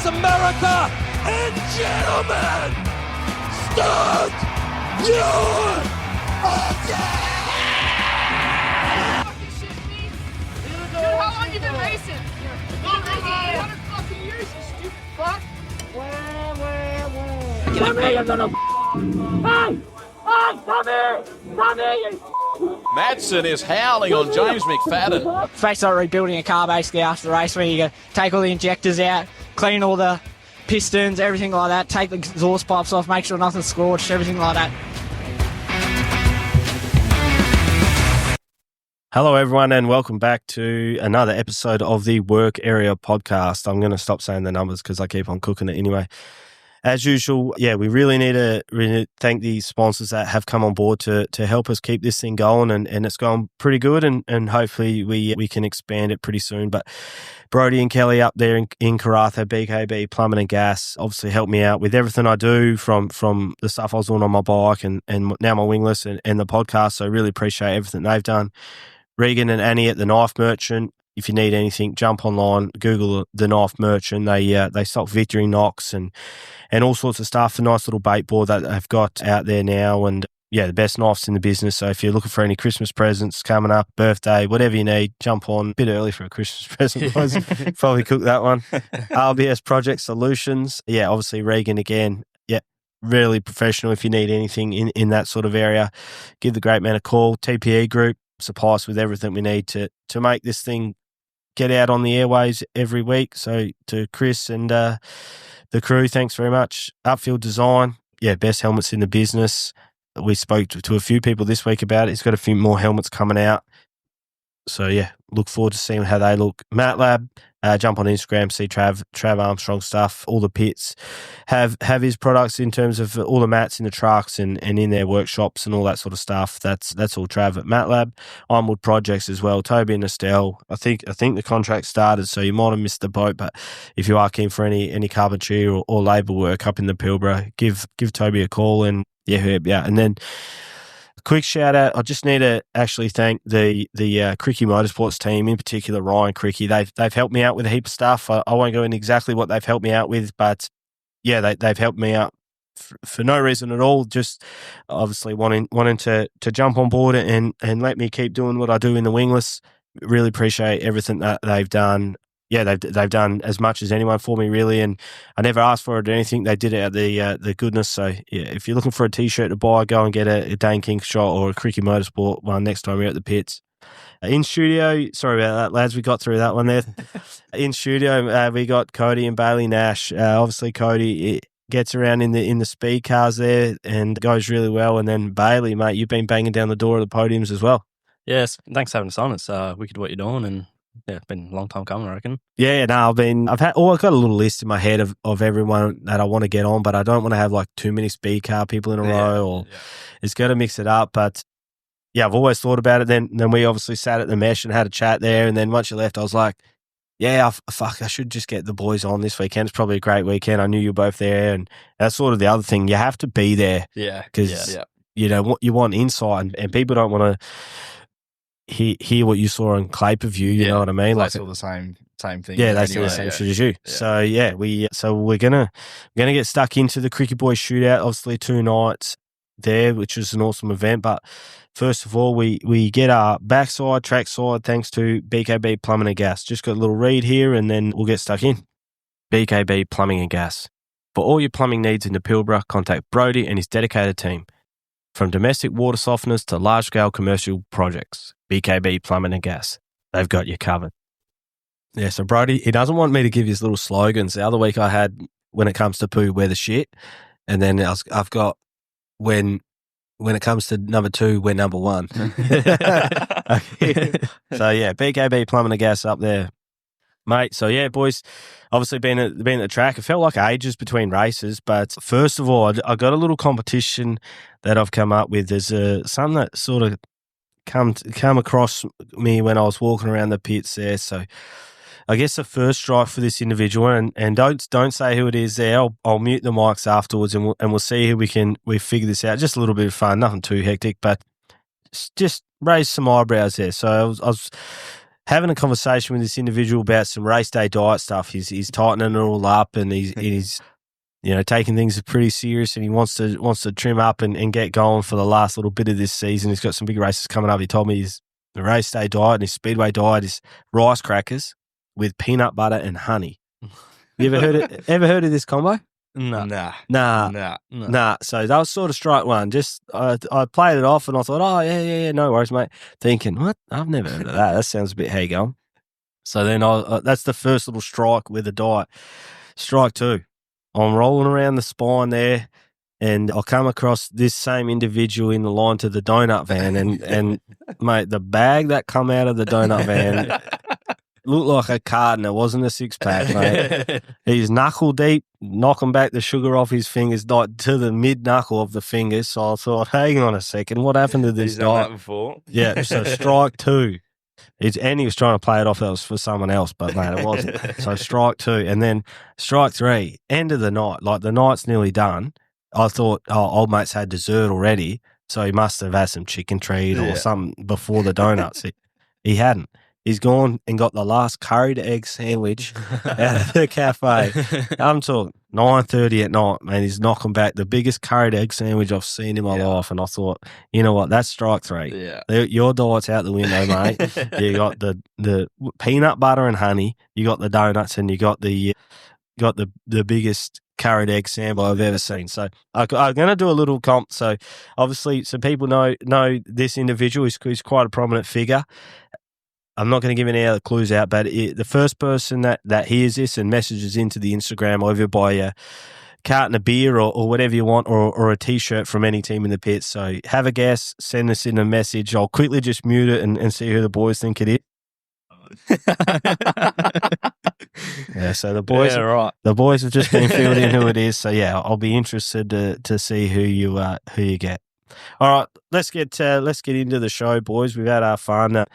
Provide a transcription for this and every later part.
across America, and gentlemen, start your engine! Dude, how long you been racing? 100 fucking years, you stupid fuck. Give me a little hey! Hey, come here, you Madsen is howling on James McFadden. It's basically like rebuilding a car basically after the race, where you go take all the injectors out, clean all the pistons, everything like that, take the exhaust pipes off, make sure nothing's scorched, everything like that. Hello, everyone, and welcome back to another episode of the Work Area Podcast. I'm going to stop saying the numbers because I keep on cooking it anyway. As usual, we really need to thank the sponsors that have come on board to help us keep this thing going, and it's going pretty good, and hopefully we can expand it pretty soon. But Brody and Kelly up there in Karratha, BKB Plumbing and Gas, obviously help me out with everything I do, from the stuff I was doing on my bike and now my wingless and the podcast. So I really appreciate everything they've done. Regan and Annie at the Knife Merchant. If you need anything, jump online, Google the Knife Merchant. They stock Victory Knocks and all sorts of stuff. A nice little bait board that they've got out there now, and the best knives in the business. So if you're looking for any Christmas presents coming up, birthday, whatever you need, jump on. A bit early for a Christmas present, guys. Probably cook that one. RBS Project Solutions. Obviously Regan again. Really professional. If you need anything in that sort of area, give the great man a call. TPE Group supply us with everything we need to make this thing get out on the airways every week. So to Chris and the crew, thanks very much. Upfield Design, best helmets in the business. We spoke to a few people this week about it. He's got a few more helmets coming out. So look forward to seeing how they look. MatLab, jump on Instagram, see Trav Armstrong stuff. All the pits have his products in terms of all the mats in the trucks and in their workshops and all that sort of stuff. That's all Trav at MatLab. Ironwood Projects as well. Toby and Estelle. I think the contract started, so you might have missed the boat. But if you are keen for any carpentry or labour work up in the Pilbara, give Toby a call and and then. Quick shout out. I just need to actually thank the Krikke Motorsports team, in particular Ryan Krikke. They've helped me out with a heap of stuff. I won't go into exactly what they've helped me out with, but they've helped me out for no reason at all. Just obviously wanting to jump on board and let me keep doing what I do in the wingless. Really appreciate everything that they've done. They've done as much as anyone for me, really, and I never asked for it or anything. They did it out the goodness. So if you're looking for a t-shirt to buy, go and get a Dane King shot or a Krikke Motorsport one next time you're at the pits. In studio, sorry about that, lads, we got through that one there. In studio, we got Cody and Bailey Nash. Obviously, Cody gets around in the speed cars there and goes really well, and then Bailey, mate, you've been banging down the door of the podiums as well. Yes, thanks for having us on. It's wicked what you're doing, and it's been a long time coming, I reckon. I've got a little list in my head of everyone that I want to get on, but I don't want to have like too many speed car people in a row, or it's got to mix it up. But I've always thought about it. Then we obviously sat at the Mesh and had a chat there, and then once you left, I was like, I should just get the boys on this weekend. It's probably a great weekend. I knew you were both there, and that's sort of the other thing. You have to be there, because you want insight, and people don't want to hear what you saw on Clay per view, you know what I mean? Like all the same thing. Yeah, they see the same shit as you. Yeah. So we're gonna get stuck into the Krikke Boys Shootout. Obviously, 2 nights there, which was an awesome event. But first of all, we get our backside, trackside, thanks to BKB Plumbing and Gas. Just got a little read here, and then we'll get stuck in. BKB Plumbing and Gas. For all your plumbing needs in the Pilbara, contact Brody and his dedicated team. From domestic water softeners to large-scale commercial projects, BKB Plumbing and Gas, they've got you covered. Yeah, so Brody, he doesn't want me to give his little slogans. The other week I had, when it comes to poo, we're the shit. And then I've got, when it comes to number 2, we're number 1. So BKB Plumbing and Gas up there. Mate, so boys, obviously being at the track, it felt like ages between races. But first of all, I got a little competition that I've come up with. There's something that sort of come across me when I was walking around the pits there. So I guess the first strike for this individual, and don't say who it is there. I'll mute the mics afterwards, and we'll see who we figure this out. Just a little bit of fun, nothing too hectic, but just raise some eyebrows there. So I was having a conversation with this individual about some race day diet stuff. He's tightening it all up, and he's taking things pretty serious, and he wants to trim up and get going for the last little bit of this season. He's got some big races coming up. He told me the race day diet and his speedway diet is rice crackers with peanut butter and honey. You ever heard of this combo? Nah. So that was sort of strike one. Just I played it off and I thought, oh yeah, no worries, mate. Thinking, what? I've never heard of that. That sounds a bit how you going. So then that's the first little strike with the diet. Strike two. I'm rolling around the spine there, and I come across this same individual in the line to the donut van, and mate, the bag that come out of the donut van looked like a carton. It wasn't a 6-pack, mate. He's knuckle deep, knocking back the sugar off his fingers, like to the mid knuckle of the fingers. So I thought, hang on a second, what happened to this diet? Before. Yeah, so strike two. And he was trying to play it off that was for someone else, but mate, it wasn't. So strike two, and then strike three. End of the night, like the night's nearly done. I thought, old mate's had dessert already, so he must have had some chicken treat or something before the donuts. He hadn't. He's gone and got the last curried egg sandwich out of the cafe. I'm talking 9:30 at night, man. He's knocking back the biggest curried egg sandwich I've seen in my life. And I thought, you know what? That's strike three. Yeah. Your diet's out the window, mate. You got the peanut butter and honey. You got the donuts, and you got the biggest curried egg sandwich I've ever seen. So I'm going to do a little comp. So obviously, some people know this individual. He's quite a prominent figure. I'm not going to give any other clues out, but the first person that hears this and messages into the Instagram, either by a carton of beer or whatever you want, or a T-shirt from any team in the pits. So have a guess, send us in a message. I'll quickly just mute it and see who the boys think it is. Yeah, so the boys have just been filled in who it is. So yeah, I'll be interested to see who you get. All right, let's get into the show, boys. We've had our fun.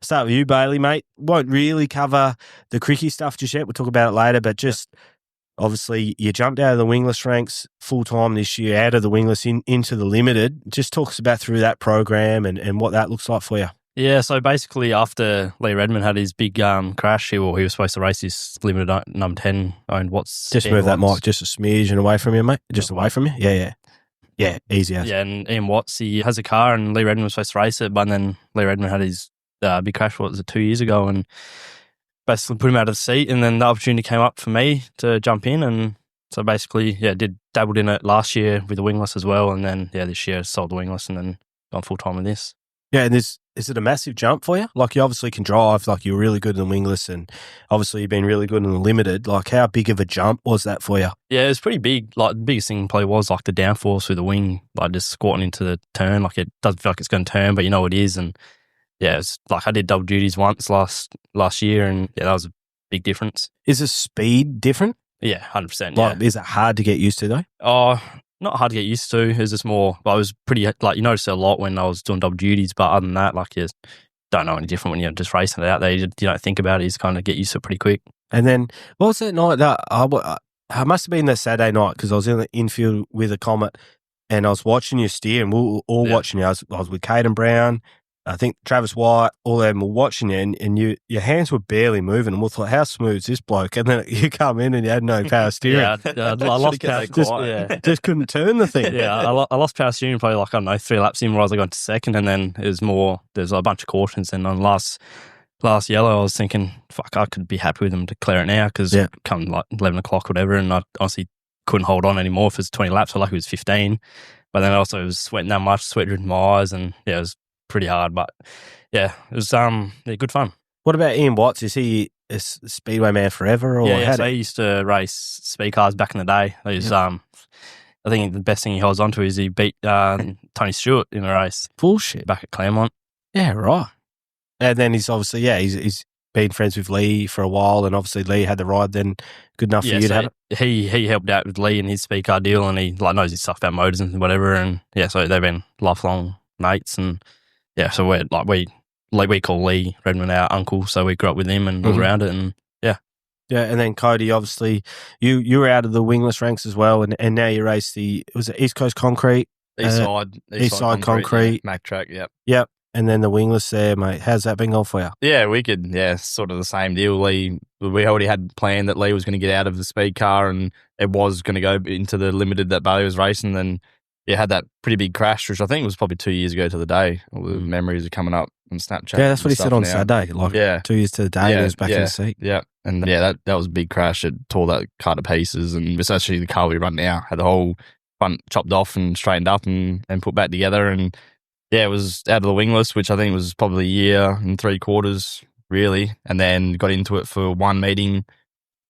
Start with you, Bailey, mate. Won't really cover the Krikke stuff just yet. We'll talk about it later, but just obviously you jumped out of the wingless ranks full time this year, out of the wingless into the limited. Just talk us about through that program and what that looks like for you. Yeah, so basically after Lee Redmond had his big crash, he was supposed to race his limited number 10 owned Watts. Just move that mic just a smidge and away from you, mate. Just away from you. Yeah. Yeah, easy as. Yeah, and Ian Watts, he has a car, and Lee Redmond was supposed to race it, but then Lee Redmond had his big crash, 2 years ago, and basically put him out of the seat, and then the opportunity came up for me to jump in, and so basically, dabbled in it last year with the wingless as well, and then, this year sold the wingless and then gone full-time with this. Yeah, and is it a massive jump for you? Like, you obviously can drive, like, you're really good in the wingless, and obviously you've been really good in the limited. Like, how big of a jump was that for you? Yeah, it was pretty big. Like, the biggest thing probably was, like, the downforce through the wing, like, just squatting into the turn. Like, it doesn't feel like it's going to turn, but you know it is. And, yeah, it's like I did double duties once last year, and, that was a big difference. Is the speed different? Yeah, 100%. Like, is it hard to get used to, though? Oh, not hard to get used to. It was just more, I was pretty, like, you notice it a lot when I was doing double duties, but other than that, like, you don't know any different when you're just racing it out there. You don't think about it. You just kind of get used to it pretty quick. And then, what was that night? I must have been the Saturday night because I was in the infield with a Comet and I was watching you steer, and we were all watching you. I was with Caden Brown, I think Travis White, all of them were watching you, and your hands were barely moving, and we thought, how smooth is this bloke? And then you come in and you had no power steering. I lost power. Just couldn't turn the thing. Yeah, I lost power steering probably like, I don't know, 3 laps in where I was going to second, and then it was more, there's a bunch of cautions, and on last yellow I was thinking, fuck, I could be happy with them to clear it now because come like 11 o'clock or whatever, and I honestly couldn't hold on anymore if it was 20 laps. I like it was 15, but then also it was sweating that much, sweat dripping my eyes, and it was pretty hard, but it was good fun. What about Ian Watts? Is he a speedway man forever? Or so he used to race speed cars back in the day. He was, I think the best thing he holds on to is he beat Tony Stewart in a race. Bullshit. Back at Claremont. Yeah, right. And then he's obviously, he's been friends with Lee for a while, and obviously Lee had the ride then good enough for you to have it. He helped out with Lee in his speed car deal, and he knows his stuff about motors and whatever, and so they've been lifelong mates, and so we call Lee Redmond our uncle, so we grew up with him and was around it, and yeah. And then Cody, obviously, you were out of the wingless ranks as well, and now you race was it East Coast Concrete? East Side Concrete. Mac Track, yep. Yep. and then the wingless there, mate. How's that been going for you? Yeah, wicked. Yeah, sort of the same deal. We already had planned that Lee was going to get out of the speed car and it was going to go into the limited that Bailey was racing. Then, yeah, had that pretty big crash, which I think was probably 2 years ago to the day. All the memories are coming up on Snapchat. Yeah, that's what he said on Saturday. 2 years to the day, he was back in the seat. Yeah, and that was a big crash. It tore that car to pieces, and especially the car we run now had the whole front chopped off and straightened up and put back together. And yeah, it was out of the wingless, which I think was probably a year and 3/4, really. And then got into it for one meeting,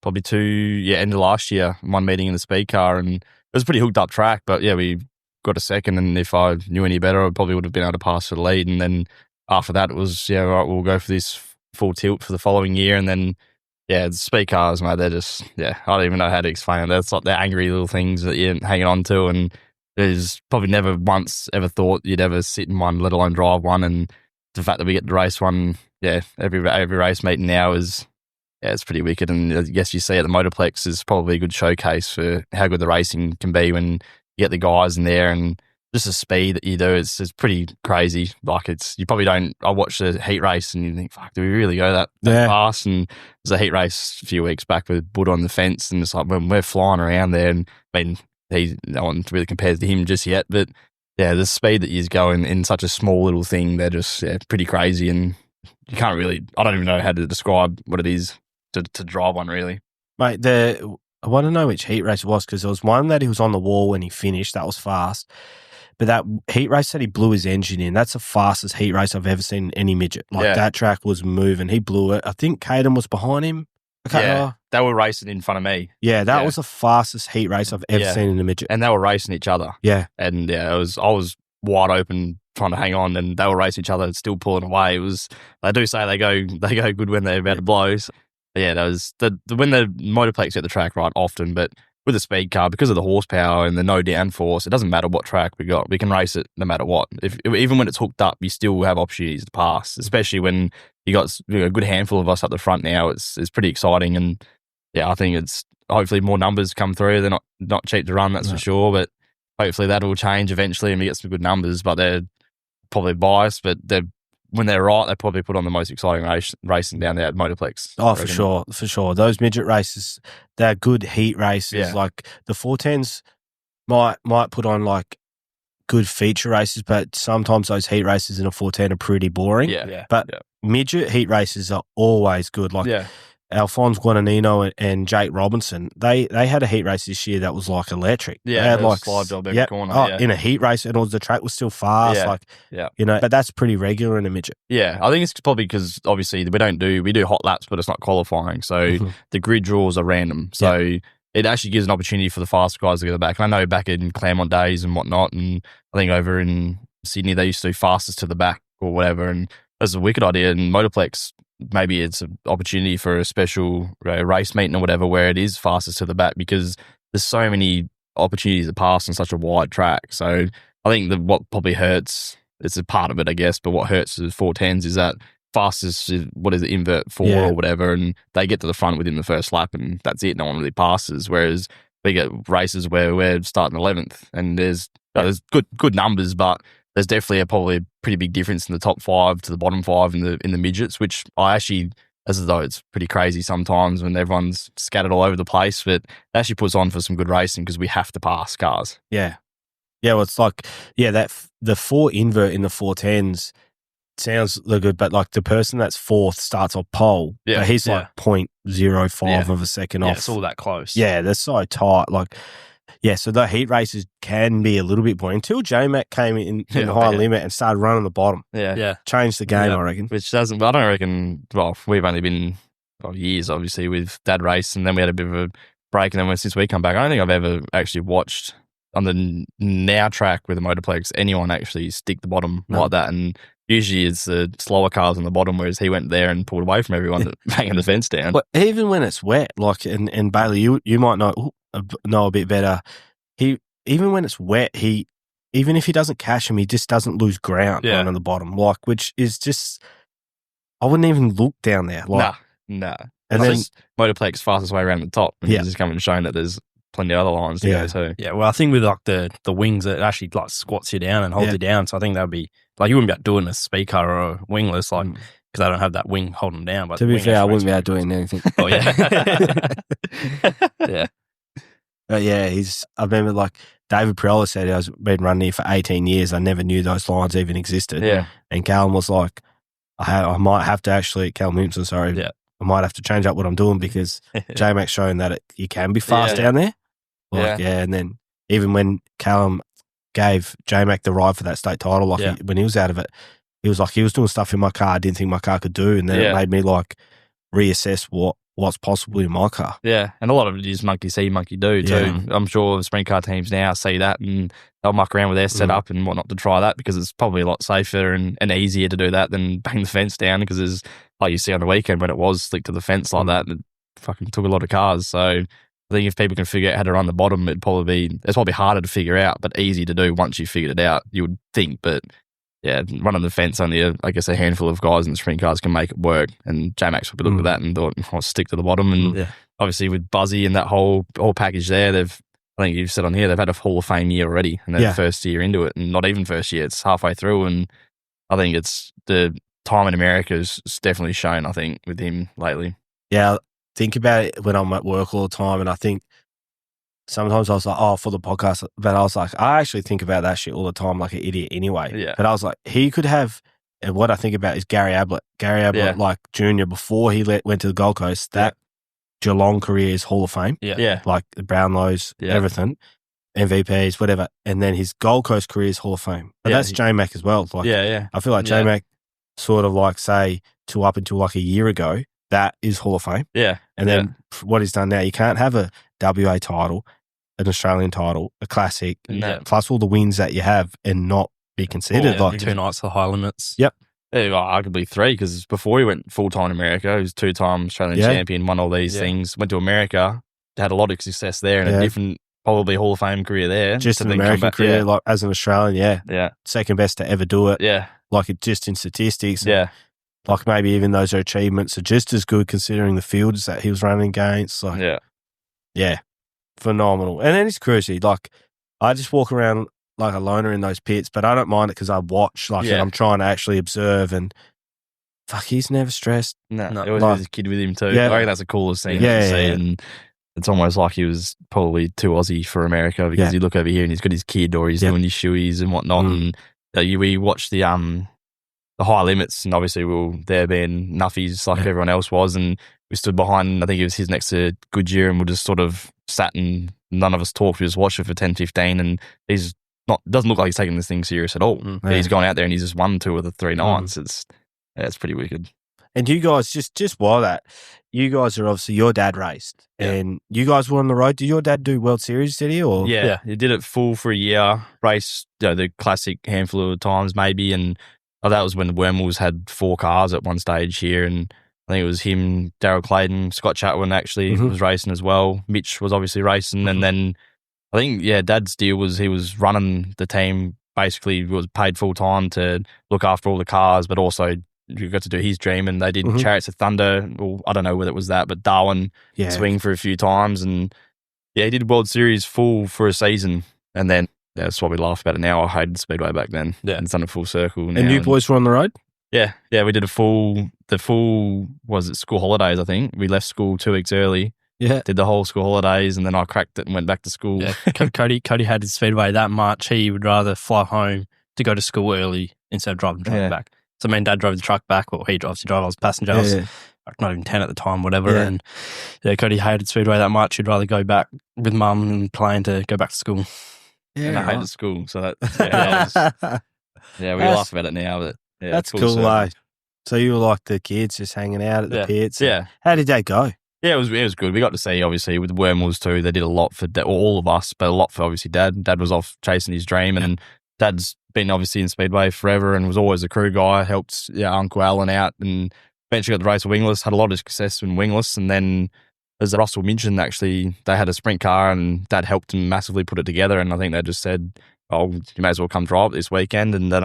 probably end of last year, one meeting in the speed car. And it was a pretty hooked up track, but yeah, we got a second. And if I knew any better, I probably would have been able to pass for the lead. And then after that, it was, yeah, right, we'll go for this full tilt for the following year. And then, yeah, the speed cars, mate, they're just, yeah, I don't even know how to explain it. That's like the angry little things that you're hanging on to. And there's probably never once ever thought you'd ever sit in one, let alone drive one. And the fact that we get to race one, yeah, every race meeting now is, yeah, it's pretty wicked. And I guess you see at the Motorplex is probably a good showcase for how good the racing can be when you get the guys in there and just the speed that you do. It's pretty crazy. Like you probably don't. I watched a heat race and you think, fuck, do we really go that fast? And there's a heat race a few weeks back with Bud on the fence, and it's like when we're flying around there, and I mean, no one really compares to him just yet, but yeah, the speed that he's going in such a small little thing, they're just pretty crazy, and you can't really. I don't even know how to describe what it is to drive one, really, mate. I want to know which heat race it was because there was one that he was on the wall when he finished. That was fast. But that heat race that he blew his engine in, that's the fastest heat race I've ever seen in any midget. That track was moving. He blew it. I think Caden was behind him. They were racing in front of me. Yeah, that was the fastest heat race I've ever seen in a midget. And they were racing each other. Yeah. And I was wide open trying to hang on, and they were racing each other and still pulling away. It was, they do say they go good when they're about to blow. So, yeah, that was when the Motorplex at the track right often, but with a speed car, because of the horsepower and the no downforce, it doesn't matter what track we got. We can race it no matter what. Even when it's hooked up, you still have opportunities to pass, especially when you got a good handful of us up the front now. It's pretty exciting. And yeah, I think it's hopefully more numbers come through. They're not cheap to run, that's for sure, but hopefully that will change eventually and we get some good numbers. But they're probably biased, but when they're right, they probably put on the most exciting racing down there at Motorplex. Oh, for sure. Those midget races, they're good heat races. Yeah. Like the 410s might put on like good feature races, but sometimes those heat races in a 410 are pretty boring. Yeah. But midget heat races are always good. Like Alphonse Guadagnino and Jake Robinson, they had a heat race this year that was like electric. Yeah, they had like slide job every corner. In a heat race, and the track was still fast. But that's pretty regular in a midget. Yeah, I think it's probably because obviously we do hot laps, but it's not qualifying, so the grid draws are random. So it actually gives an opportunity for the fast guys to go back. And I know back in Claremont days and whatnot, and I think over in Sydney they used to do fastest to the back or whatever, and that's a wicked idea. And Motorplex, maybe it's an opportunity for a special race meeting or whatever where it is fastest to the back, because there's so many opportunities to pass on such a wide track. So I think that what probably hurts, it's a part of it, I guess, but what hurts is 410s is that fastest is, invert 4 or whatever, and they get to the front within the first lap and that's it. No one really passes. Whereas we get races where we're starting 11th and there's good numbers, but there's definitely probably a pretty big difference in the top 5 to the bottom 5 in the midgets, which I actually, as though it's pretty crazy sometimes when everyone's scattered all over the place, but it actually puts on for some good racing because we have to pass cars. Yeah. Yeah, well, it's like, that the 4 invert in the 410s sounds good, but like the person that's 4th starts on pole, but he's like 0.05 of a second off. It's all that close. Yeah, they're so tight. Like, so the heat races can be a little bit boring until J-Mac came in the high limit and started running the bottom. Yeah. Changed the game, I reckon. Which doesn't, I don't reckon, well, we've only been years, obviously, with Dad Race, and then we had a bit of a break, and then since we come back, I don't think I've ever actually watched on the now track with the Motorplex anyone actually stick the bottom like that, and usually it's the slower cars on the bottom, whereas he went there and pulled away from everyone banging the fence down. But even when it's wet, like, and Bailey, you might know a bit better. Even when it's wet, even if he doesn't catch him, he just doesn't lose ground on the bottom. Like, which is just, I wouldn't even look down there. Like, nah. And then Motorplex fastest way around the top. And he's just coming and showing that there's plenty of other lines to go too. Yeah, well, I think with like the wings, it actually like squats you down and holds you down. So I think that would be like you wouldn't be able to do it in a speed car or a wingless, like because they don't have that wing holding down. But to be fair, I wouldn't be able to do anything. Oh yeah, yeah. But yeah, I remember like David Priolo said, I've been running here for 18 years. I never knew those lines even existed. Yeah. And Callum was like, I might have to actually, Callum Himpson, sorry. Yeah. I might have to change up what I'm doing because J-Mac's shown that you can be fast down there. Like, and then even when Callum gave J-Mac the ride for that state title, like when he was out of it, he was like, he was doing stuff in my car I didn't think my car could do. And then it made me like reassess what's possible in my car. Yeah, and a lot of it is monkey see, monkey do too. Yeah. I'm sure the sprint car teams now see that and they'll muck around with their setup and whatnot to try that because it's probably a lot safer and easier to do that than bang the fence down because there's, like you see on the weekend when it was slick to the fence like that, it fucking took a lot of cars. So I think if people can figure out how to run the bottom, it's probably harder to figure out, but easy to do once you figured it out, you would think. But yeah, running the fence, only I guess a handful of guys in the sprint cars can make it work. And J-Max would look at that and thought, I'll stick to the bottom. And obviously with Buzzy and that whole package there, I think you've said on here, they've had a Hall of Fame year already and they're first year into it. And not even first year, it's halfway through. And I think it's the time in America is definitely shown, I think, with him lately. Yeah, think about it when I'm at work all the time and I think sometimes I was like, for the podcast, but I was like, I actually think about that shit all the time like an idiot anyway. Yeah. But I was like, he could have, and what I think about is Gary Ablett. Gary Ablett, like Junior, before he went to the Gold Coast, that Geelong career is Hall of Fame. Yeah. Like the Brownlows, everything, MVPs, whatever. And then his Gold Coast career is Hall of Fame. But that's J-Mac as well. Like, I feel like J-Mac sort of like say to up until like a year ago, that is Hall of Fame. Yeah. And then what he's done now, you can't have a WA title, an Australian title, a classic, plus all the wins that you have and not be considered. Like 2 nights of high limits. Yep. Yeah, well, arguably 3 because before he went full-time in America, he was 2-time Australian champion, won all these things, went to America, had a lot of success there and a different, probably Hall of Fame career there. Just an American career, like as an Australian, second best to ever do it. Yeah. Like it just in statistics. Yeah. Like maybe even those achievements are just as good considering the fields that he was running against. Like, yeah, phenomenal. And then his cruisy, like I just walk around like a loner in those pits, but I don't mind it because I watch, like, and I'm trying to actually observe. And fuck, he's never stressed. No, he always has a kid with him too. I think that's the coolest thing to see. And it's almost like he was probably too Aussie for America because you look over here and he's got his kid or he's doing his shoeies and whatnot. And we watched the high limits, and obviously we were there being nuffies like everyone else was, and we stood behind, I think it was his next to Goodyear, and we just sort of sat and none of us talked. We just watched it for 10, 15, and he's doesn't look like he's taking this thing serious at all. But he's gone out there and he's just won 2 of the 3 nights. It's pretty wicked. And you guys, just while that, you guys are obviously, your dad raced and you guys were on the road. Did your dad do World Series, did he? Or? Yeah, he did it full for a year, raced the classic handful of times maybe, and that was when the Wormwools had 4 cars at one stage here, and I think it was him, Darryl Clayton, Scott Chatwin actually was racing as well. Mitch was obviously racing, and then I think, Dad's deal was he was running the team, basically was paid full time to look after all the cars, but also you got to do his dream, and they did Chariots of Thunder, or I don't know whether it was that, but Darwin swing for a few times, and he did World Series full for a season, and then that's why we laugh about it now. I hated Speedway back then. Yeah, it's done a full circle now. And you boys were on the road? Yeah, we did the full was it school holidays, I think. We left school 2 weeks early. Yeah. Did the whole school holidays, and then I cracked it and went back to school. Yeah. Cody had his Speedway that much. He would rather fly home to go to school early instead of driving the truck back. So me and Dad drove the truck back. Well, he drives. I was passenger. I was like not even 10 at the time, whatever. Yeah. And Cody hated Speedway that much. He'd rather go back with Mum and plan to go back to school. Yeah, and I hated school. So that, we laugh about it now, but that's cool. So you were like the kids just hanging out at the pits. Yeah. How did that go? Yeah, it was good. We got to see, obviously, with the Wormwools too, they did a lot for all of us, but a lot for obviously Dad. Dad was off chasing his dream, and Dad's been obviously in Speedway forever and was always a crew guy, helped Uncle Alan out, and eventually got the race of wingless, had a lot of success in wingless, and then as Russell mentioned, actually, they had a sprint car and Dad helped him massively put it together, and I think they just said, oh, you may as well come drive it this weekend, and then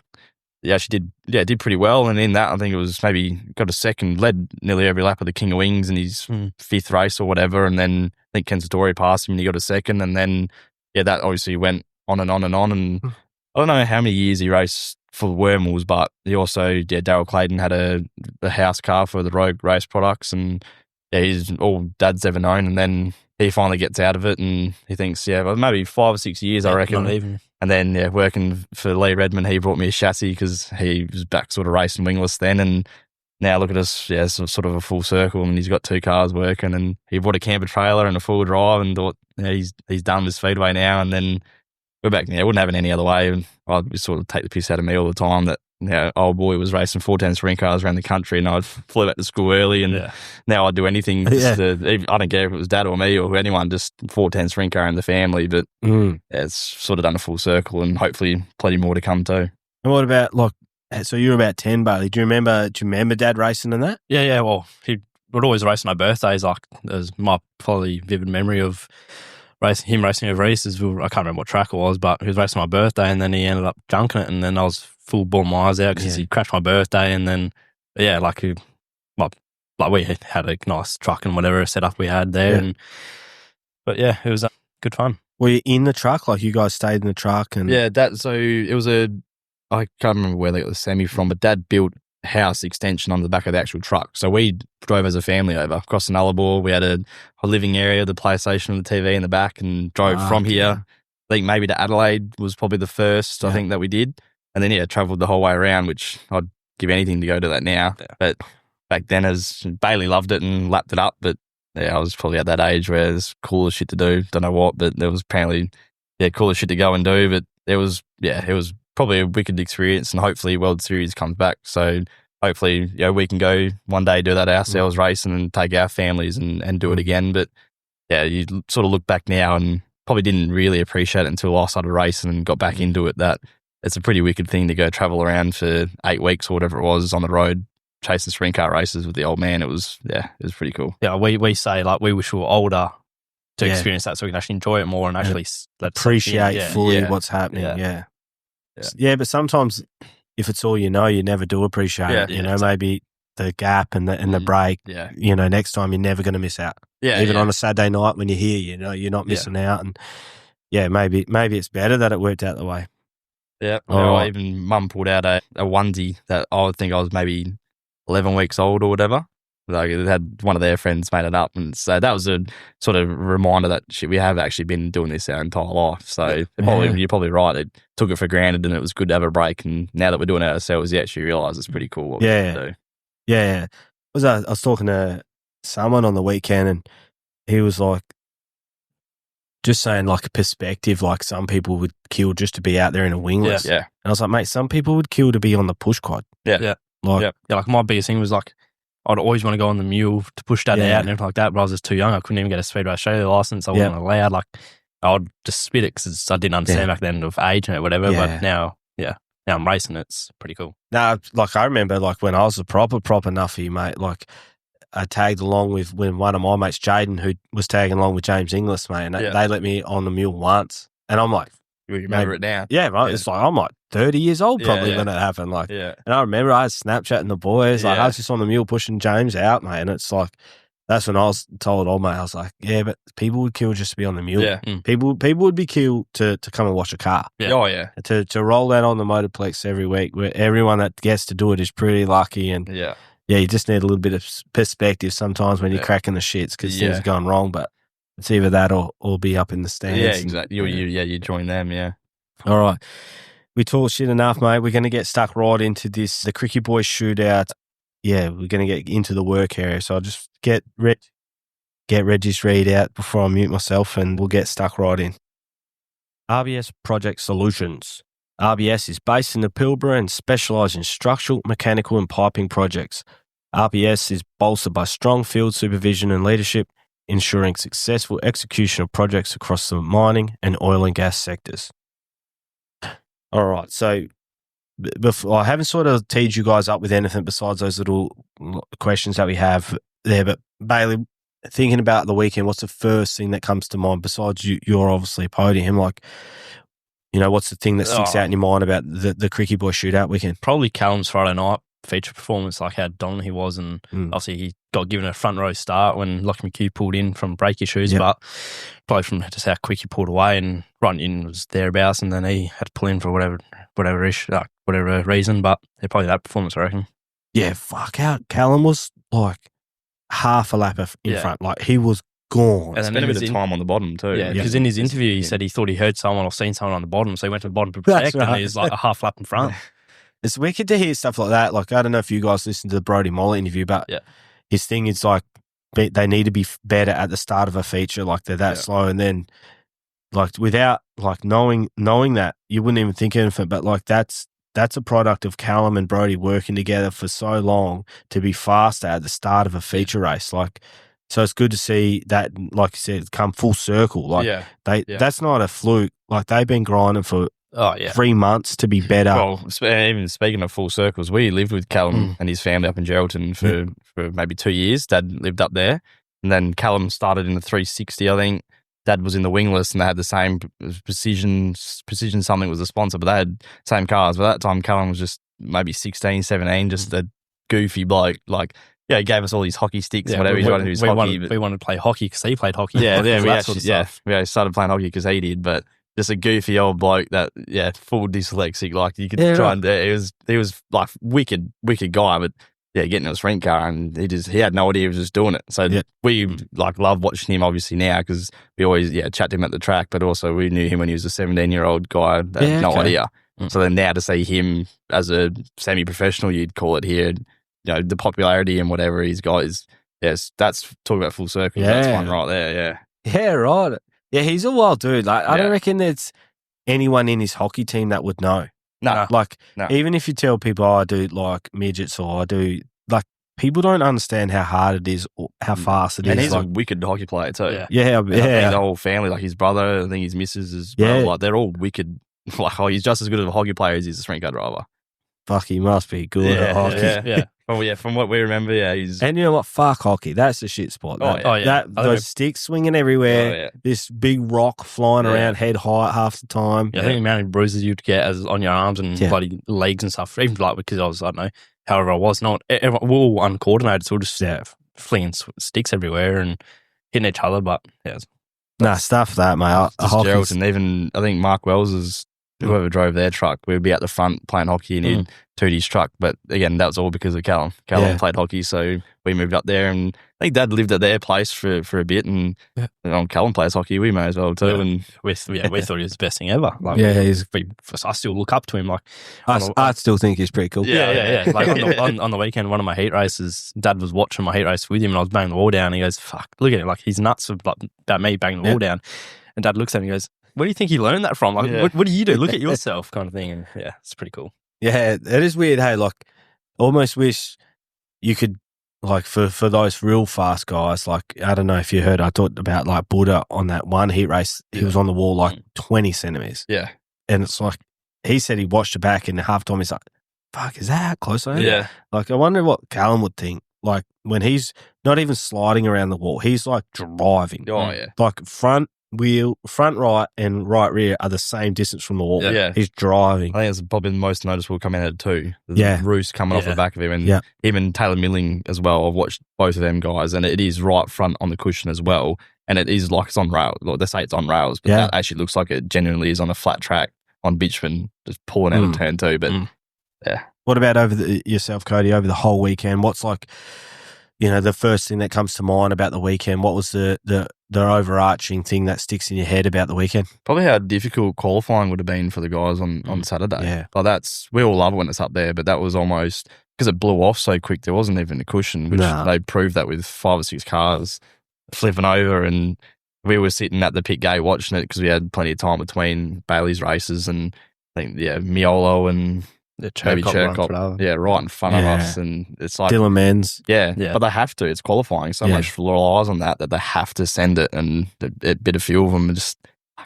she did pretty well. And in that, I think it was maybe got a second, led nearly every lap of the King of Wings in his fifth race or whatever. And then I think Ken Satori passed him and he got a second. And then, that obviously went on and on and on. And I don't know how many years he raced for Wormels, but he also, Darryl Clayton had a house car for the Rogue Race Products. And he's all Dad's ever known. And then he finally gets out of it and he thinks, maybe 5 or 6 years, I reckon. Not even. And then, working for Lee Redmond, he brought me a chassis because he was back sort of racing wingless then. And now look at us, sort of a full circle. And he's got 2 cars working and he bought a camper trailer and a full drive and thought, he's done with Speedway now. And then we're back there. Wouldn't have it any other way. And I'd sort of take the piss out of me all the time that, old boy was racing 410 sprint cars around the country and I flew back to school early and now I'd do anything. I don't care if it was Dad or me or anyone, just 410 sprint car in the family. But it's sort of done a full circle and hopefully plenty more to come too. And what about, so you were about 10, Bailey. Do you remember Dad racing in that? Yeah. Well, he would always race on my birthdays. There's my probably vivid memory of him racing over East. I can't remember what track it was, but he was racing my birthday and then he ended up junking it and then I was full ball my eyes out because he crashed my birthday and then we had a nice truck and whatever setup we had there but it was good fun. Were you in the truck? You guys stayed in the truck? And so it was I can't remember where they got the semi from, but Dad built a house extension on the back of the actual truck. So we drove as a family over across the Nullarbor. We had a living area, the PlayStation and the TV in the back and drove from here. I think maybe to Adelaide was probably the first I think that we did. And then, travelled the whole way around, which I'd give anything to go to that now. Yeah. But back then, as Bailey loved it and lapped it up. But, I was probably at that age where there's cooler shit to do. Don't know what, but there was apparently, cooler shit to go and do. But it was probably a wicked experience and hopefully World Series comes back. So hopefully, we can go one day do that ourselves racing and take our families and do it again. But, you sort of look back now and probably didn't really appreciate it until I started racing and got back into it that it's a pretty wicked thing to go travel around for 8 weeks or whatever it was on the road chasing sprint car races with the old man. It was pretty cool. Yeah, we say we wish we were older to experience that so we can actually enjoy it more and actually appreciate fully what's happening. Yeah, but sometimes if it's all you never do appreciate it. Maybe the gap and the break. Next time you're never going to miss out. Even on a Saturday night when you're here, you're not missing out. And maybe it's better that it worked out the way. Yeah, even Mum pulled out a onesie that I would think I was maybe 11 weeks old or whatever. It had one of their friends made it up, and so that was a sort of reminder that we have actually been doing this our entire life. So you're probably right. It took it for granted, and it was good to have a break. And now that we're doing it ourselves, you actually realise it's pretty cool what we do. Yeah. I was talking to someone on the weekend, and he was just saying a perspective, some people would kill just to be out there in a wingless. Yeah. And I was like, mate, some people would kill to be on the push quad. Yeah. My biggest thing was I'd always want to go on the mule to push Dad out and everything like that, but I was just too young. I couldn't even get a Speedway Australia license. I wasn't allowed. I would just spit it because I didn't understand back then of age and whatever. But now I'm racing. It's pretty cool. No, I remember when I was a proper nuffy, mate, I tagged along with one of my mates, Jaden, who was tagging along with James Inglis, mate, and they let me on the mule once. And I'm like, you remember it now? Yeah, right. Yeah. It's I'm 30 years old probably when it happened. And I remember I was Snapchatting the boys. I was just on the mule pushing James out, mate. And it's that's when I was told old mate, I was like, but people would kill just to be on the mule. Yeah. People would be killed to come and wash a car. Yeah. Oh, yeah. To roll that on the Motorplex every week, where everyone that gets to do it is pretty lucky. And you just need a little bit of perspective sometimes when you're cracking the shits because things are going wrong. But it's either that or be up in the stands. Yeah, exactly. You join them, All right. We talked shit enough, mate. We're going to get stuck right into the Krikke Boys Shootout. Yeah, we're going to get into the work area. So I'll just get Reggie's read out before I mute myself and we'll get stuck right in. RBS Project Solutions. RBS is based in the Pilbara and specialise in structural, mechanical and piping projects. RBS is bolstered by strong field supervision and leadership, ensuring successful execution of projects across the mining and oil and gas sectors. All right, so before, I haven't sort of teed you guys up with anything besides those little questions that we have there, but Bailey, thinking about the weekend, what's the first thing that comes to mind besides you're obviously a podium? what's the thing that sticks out in your mind about the Krikke Boys Shootout weekend? Probably Callum's Friday night feature performance, like how dominant he was, and obviously he got given a front row start when Lachlan McHugh pulled in from brake issues, but probably from just how quick he pulled away, and run in was thereabouts, and then he had to pull in for whatever reason, but probably that performance, I reckon. Yeah, fuck out. Callum was like half a lap in front, like he was gone. And spent a bit of time on the bottom too. Yeah, because in his interview he said he thought he heard someone or seen someone on the bottom, so he went to the bottom to protect, and he was like a half lap in front. It's wicked to hear stuff like that. Like, I don't know if you guys listened to the Brody Moller interview, but his thing is like they need to be better at the start of a feature. Like, they're that slow, and then like without like knowing that, you wouldn't even think of it. But like that's a product of Callum and Brody working together for so long to be faster at the start of a feature race. Like, so it's good to see that, like you said, come full circle. Like that's not a fluke. Like, they've been grinding for 3 months to be better. Well, even speaking of full circles, we lived with Callum and his family up in Geraldton for maybe 2 years. Dad lived up there. And then Callum started in the 360, I think. Dad was in the wingless, and they had the same Precision something was the sponsor, but they had same cars. But at that time, Callum was just maybe 16, 17, just a goofy bloke. Like, he gave us all these hockey sticks and whatever. We wanted to play hockey because he played hockey. We actually started playing hockey because he did, but just a goofy old bloke that, full dyslexic. Like, you could try and he was like wicked guy, but getting in a sprint car, and he had no idea he was just doing it. So we like love watching him obviously now, because we always chat to him at the track, but also we knew him when he was a 17-year-old guy that had no idea. So then now to see him as a semi-professional, you'd call it here, the popularity and whatever he's got is, that's talking about full circle. That's one right there. Yeah, right. Yeah, he's a wild dude. Like, I don't reckon there's anyone in his hockey team that would know. No. Even if you tell people, I do like midgets, or I do, like, people don't understand how hard it is or how fast it is. And he's like, a wicked hockey player too. Yeah. The whole family, like his brother, I think his missus as well. Like, they're all wicked. Like, he's just as good of a hockey player as he's a sprint car driver. Fuck, he must be good at hockey. Yeah. Well, from what we remember, he's... And you know what? Fuck hockey. That's the shit spot. Those sticks swinging everywhere. This big rock flying around head height half the time. I think the amount of bruises you'd get on your arms and bloody legs and stuff, even like because I don't know, however I was, we're all uncoordinated, so we're just flinging sticks everywhere and hitting each other, but stuff that, mate. Gerald, and even I think Mark Wells is... Whoever drove their truck, we'd be at the front playing hockey, and he'd toot his truck. But again, that was all because of Callum. Callum played hockey, so we moved up there, and I think Dad lived at their place for a bit, and Callum plays hockey, we may as well too. And we thought he was the best thing ever. Like, I still look up to him. Like, I still think he's pretty cool. Yeah. Like on the weekend, one of my heat races, Dad was watching my heat race with him, and I was banging the wall down. And he goes, "Fuck, look at him! Like, he's nuts about me banging the wall down." And Dad looks at me and goes, "Where do you think he learned that from? Like, what do you do? Look at yourself," kind of thing. And it's pretty cool. Yeah, it is weird. Hey, like, almost wish you could, like, for those real fast guys, like, I don't know if you heard, I talked about like Buddha on that one heat race. He was on the wall like 20 centimeters. Yeah. And it's like, he said he watched it back, and half time he's like, fuck, is that how close I am? Yeah. Like, I wonder what Callum would think. Like, when he's not even sliding around the wall, he's like driving. Oh, yeah. Like, front right and right rear are the same distance from the wall. Yeah. He's driving. I think it's probably the most noticeable coming out of two. The roost coming off the back of him, and even Taylor Milling as well. I've watched both of them guys, and it is right front on the cushion as well. And it is like it's on rails. Like, they say it's on rails, but that actually looks like it genuinely is on a flat track on Bitchman, just pulling out of turn two. But What about yourself, Cody, over the whole weekend? What's like, the first thing that comes to mind about the weekend? What was the overarching thing that sticks in your head about the weekend? Probably how difficult qualifying would have been for the guys on Saturday. Yeah. Like, we all love it when it's up there, but that was almost, because it blew off so quick, there wasn't even a cushion, which they proved that with 5 or 6 cars flipping over, and we were sitting at the pit gate watching it because we had plenty of time between Bailey's races, and I think, Miolo and... maybe Cherkop, right in front of us, and it's like Dylan Menz, but they have to. It's qualifying, so much relies on that they have to send it, and a bit of few of them, just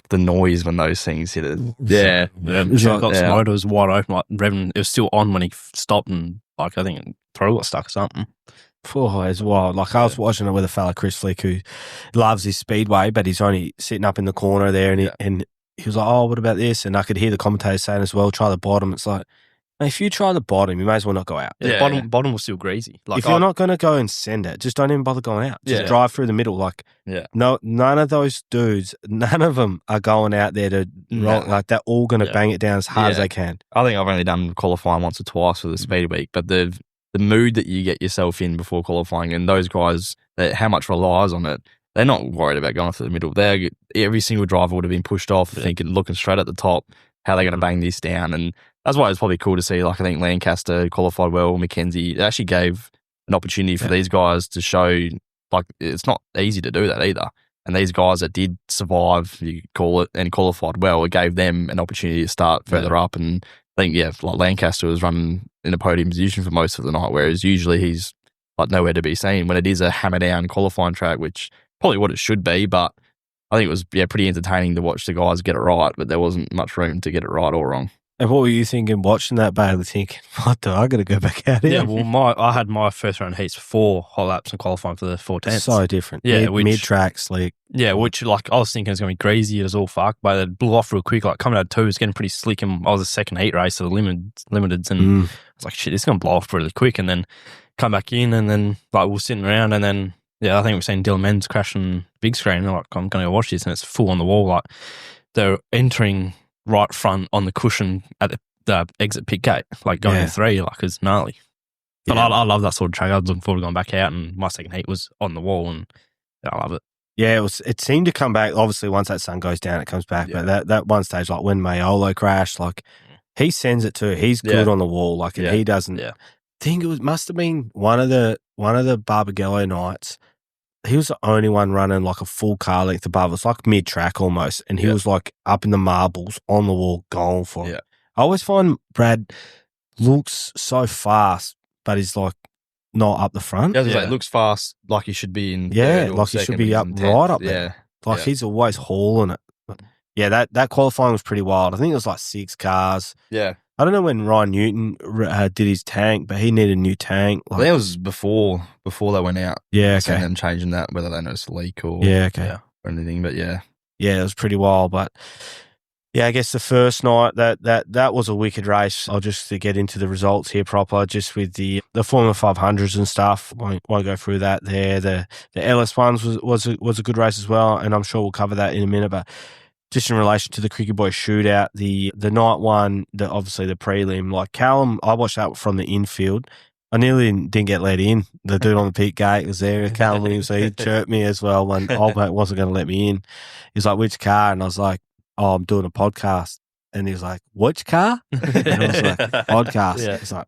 the noise when those things hit it. Cherkop's motor was wide open, like revving. It was still on when he stopped, and like I think throttle got stuck or something. Oh, it's wild. Like, I was watching it with a fella, Chris Flick, who loves his speedway, but he's only sitting up in the corner there, and he was like, oh, what about this? And I could hear the commentators saying as well, try the bottom. It's like, mate, if you try the bottom, you may as well not go out. Yeah, bottom was still greasy. Like if you're not going to go and send it, just don't even bother going out. Just drive through the middle. Like, no, none of those dudes, none of them are going out there to roll. Like, they're all going to bang it down as hard as they can. I think I've only done qualifying once or twice for the speed week, but the mood that you get yourself in before qualifying, and those guys, how much relies on it, they're not worried about going through the middle. Every single driver would have been pushed off, looking straight at the top, how they're going to bang this down. And that's why it's probably cool to see, like, I think Lancaster qualified well, McKenzie. It actually gave an opportunity for these guys to show, like, it's not easy to do that either. And these guys that did survive, you call it, and qualified well, it gave them an opportunity to start further up. And I think, like Lancaster was running in a podium position for most of the night, whereas usually he's like nowhere to be seen when it is a hammer down qualifying track, which probably what it should be. But I think it was pretty entertaining to watch the guys get it right, but there wasn't much room to get it right or wrong. And what were you thinking watching that, Bailey? Thinking, what do I got to go back out here? Yeah, well, I had my first round heats 4 hot laps and qualifying for the 410s. So different. Yeah, mid-track, slick. Yeah, which, like, I was thinking it was going to be greasy as all fuck, but it blew off real quick. Like, coming out of 2, it was getting pretty slick, and I was the second heat race of the limiteds, and I was like, shit, this is going to blow off really quick, and then come back in, and then, like, we were sitting around, and then, I think we've seen Dylan Menz crashing big screen, and like, I'm going to go watch this, and it's full on the wall. Like, they're entering right front on the cushion at the exit pit gate, like going to 3, like, it's gnarly. But I love that sort of track. I was looking forward to going back out, and my second heat was on the wall, and I love it. Yeah, it seemed to come back. Obviously, once that sun goes down, it comes back. Yeah. But that one stage, like when Mayolo crashed, like he sends it too. He's good on the wall, like, and he doesn't. Yeah. I think must have been one of the Barbagallo nights. He was the only one running like a full car length above. It's like mid track almost, and he was like up in the marbles on the wall, going for it. I always find Brad looks so fast, but he's like not up the front. Yeah, it looks fast, like he should be in. Yeah, like he should be up right up there. Like he's always hauling it. But yeah, that qualifying was pretty wild. I think it was like 6 cars. Yeah. I don't know when Ryan Newton did his tank, but he needed a new tank. Like, I think it was before they went out. Yeah, okay. And them changing that, whether they noticed a leak or or anything. But yeah, it was pretty wild. But yeah, I guess the first night that was a wicked race. I'll just to get into the results here proper, just with the Formula 500s and stuff. Won't go through that there. The LS ones was a good race as well, and I'm sure we'll cover that in a minute. But just in relation to the Krikke Boys Shootout, the night one, obviously the prelim, like Callum, I watched that from the infield. I nearly didn't get let in. The dude on the pit gate was there, Callum Williams, so he chirped me as well when old mate wasn't going to let me in. He's like, which car? And I was like, oh, I'm doing a podcast. And he was like, which car? And I was like, podcast. Yeah. He's like,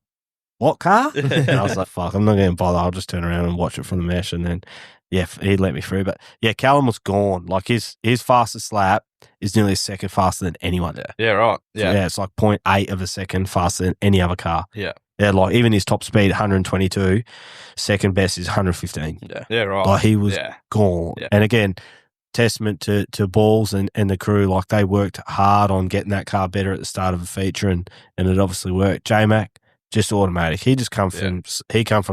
what car? And I was like, fuck, I'm not going to bother. I'll just turn around and watch it from the mesh. And then, he'd let me through. But yeah, Callum was gone. Like his fastest lap is nearly a second faster than anyone. Yeah, right. Yeah. Yeah, it's like 0.8 of a second faster than any other car. Yeah. Yeah, like even his top speed, 122, second best is 115. Yeah. Yeah, right. Like he was gone. Yeah. And again, testament to Balls and the crew, like they worked hard on getting that car better at the start of a feature, and it obviously worked. J-Mac, just automatic. He just come from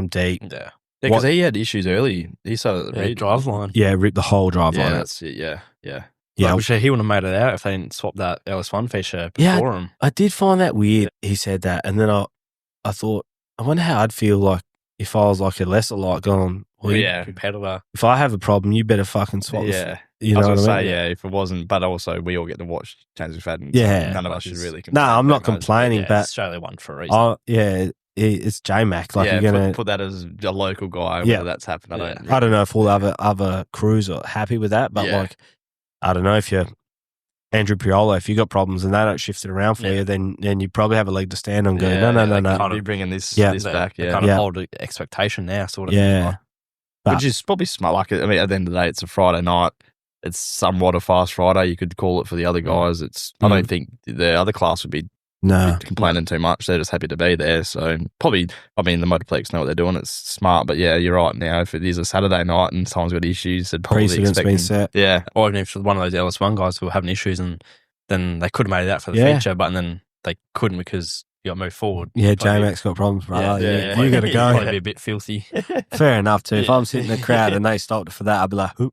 deep. Yeah. Yeah, because he had issues early. He started the drive line. Yeah, ripped the whole drive line. That's it. Yeah. Yeah, I wish he wouldn't have made it out if they didn't swap that LS1 feature before him. I did find that weird. He said that, and then I thought, I wonder how I'd feel like if I was like a lesser light going, well, competitor. If I have a problem, you better fucking swap. Yeah. You know I was what going I to mean? say, if it wasn't, but also we all get to watch James McFadden. Yeah. So none of us should really complain. No, I'm not complaining, but Australia won for a reason. It's J-Mac. Like you're gonna put that as a local guy. Whether that's happened, I don't know if all other crews are happy with that, but like I don't know if you're Andrew Piolo, if you got problems and they don't shift it around for you, then you probably have a leg to stand on. Going no. Kind of bringing this back. Yeah, kind of hold expectation now, sort of. Yeah, which is probably smart. Like I mean, at the end of the day, it's a Friday night. It's somewhat a fast Friday. You could call it for the other guys. I don't think the other class would be complaining too much. They're just happy to be there. So probably, I mean, the Motorplex know what they're doing. It's smart, but yeah, you're right. Now, if it is a Saturday night and someone's got issues, they'd probably expect been set. Yeah, or even if one of those LS1 guys who were having issues, and then they could have made it out for the feature, but then they couldn't because you got moved forward. Yeah, J-Mac's got problems, brother. Yeah. You got to go. Probably be a bit filthy. Fair enough too. If I'm sitting in the crowd and they stopped for that, I'd be like, hoop.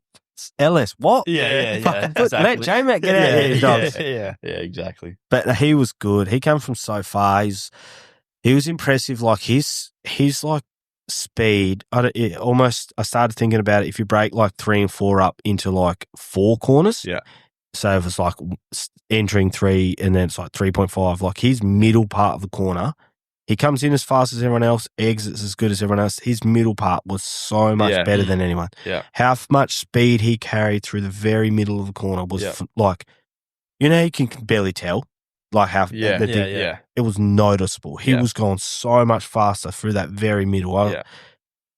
LS, what? Yeah, Fucking exactly. Let J-Mac get out here, dogs. Yeah, exactly. But he was good. He came from so far. He was impressive. Like his like speed. I started thinking about it. If you break like 3 and 4 up into like 4 corners, Yeah. So if it's like entering 3 and then it's like 3.5, like his middle part of the corner, he comes in as fast as everyone else, exits as good as everyone else. His middle part was so much better than anyone. Yeah. How much speed he carried through the very middle of the corner was like, you know, you can barely tell. Like how it was noticeable. He was going so much faster through that very middle. I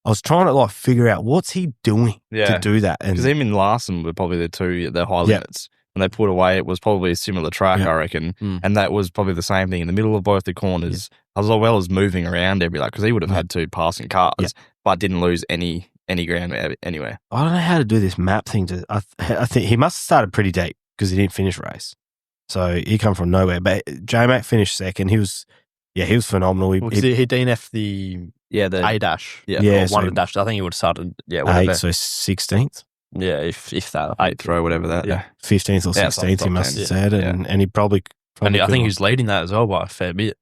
was trying to like figure out what's he doing to do that. Because him and Larson were probably the two at their high limits. When they put away, it was probably a similar track, I reckon. And that was probably the same thing in the middle of both the corners, as well as moving around every because he would have had 2 passing cars, but didn't lose any ground anywhere. I don't know how to do this map thing. I think he must have started pretty deep because he didn't finish race. So he come from nowhere. But J-Mac finished second. He was phenomenal. He DNF'd the A dash. Yeah, one of the dashes. I think he would have started. Whatever. 8, so 16th. Yeah, if that 8th row, whatever that. 15th or 16th, he must have said, and he probably and I think he was leading that as well by a fair bit.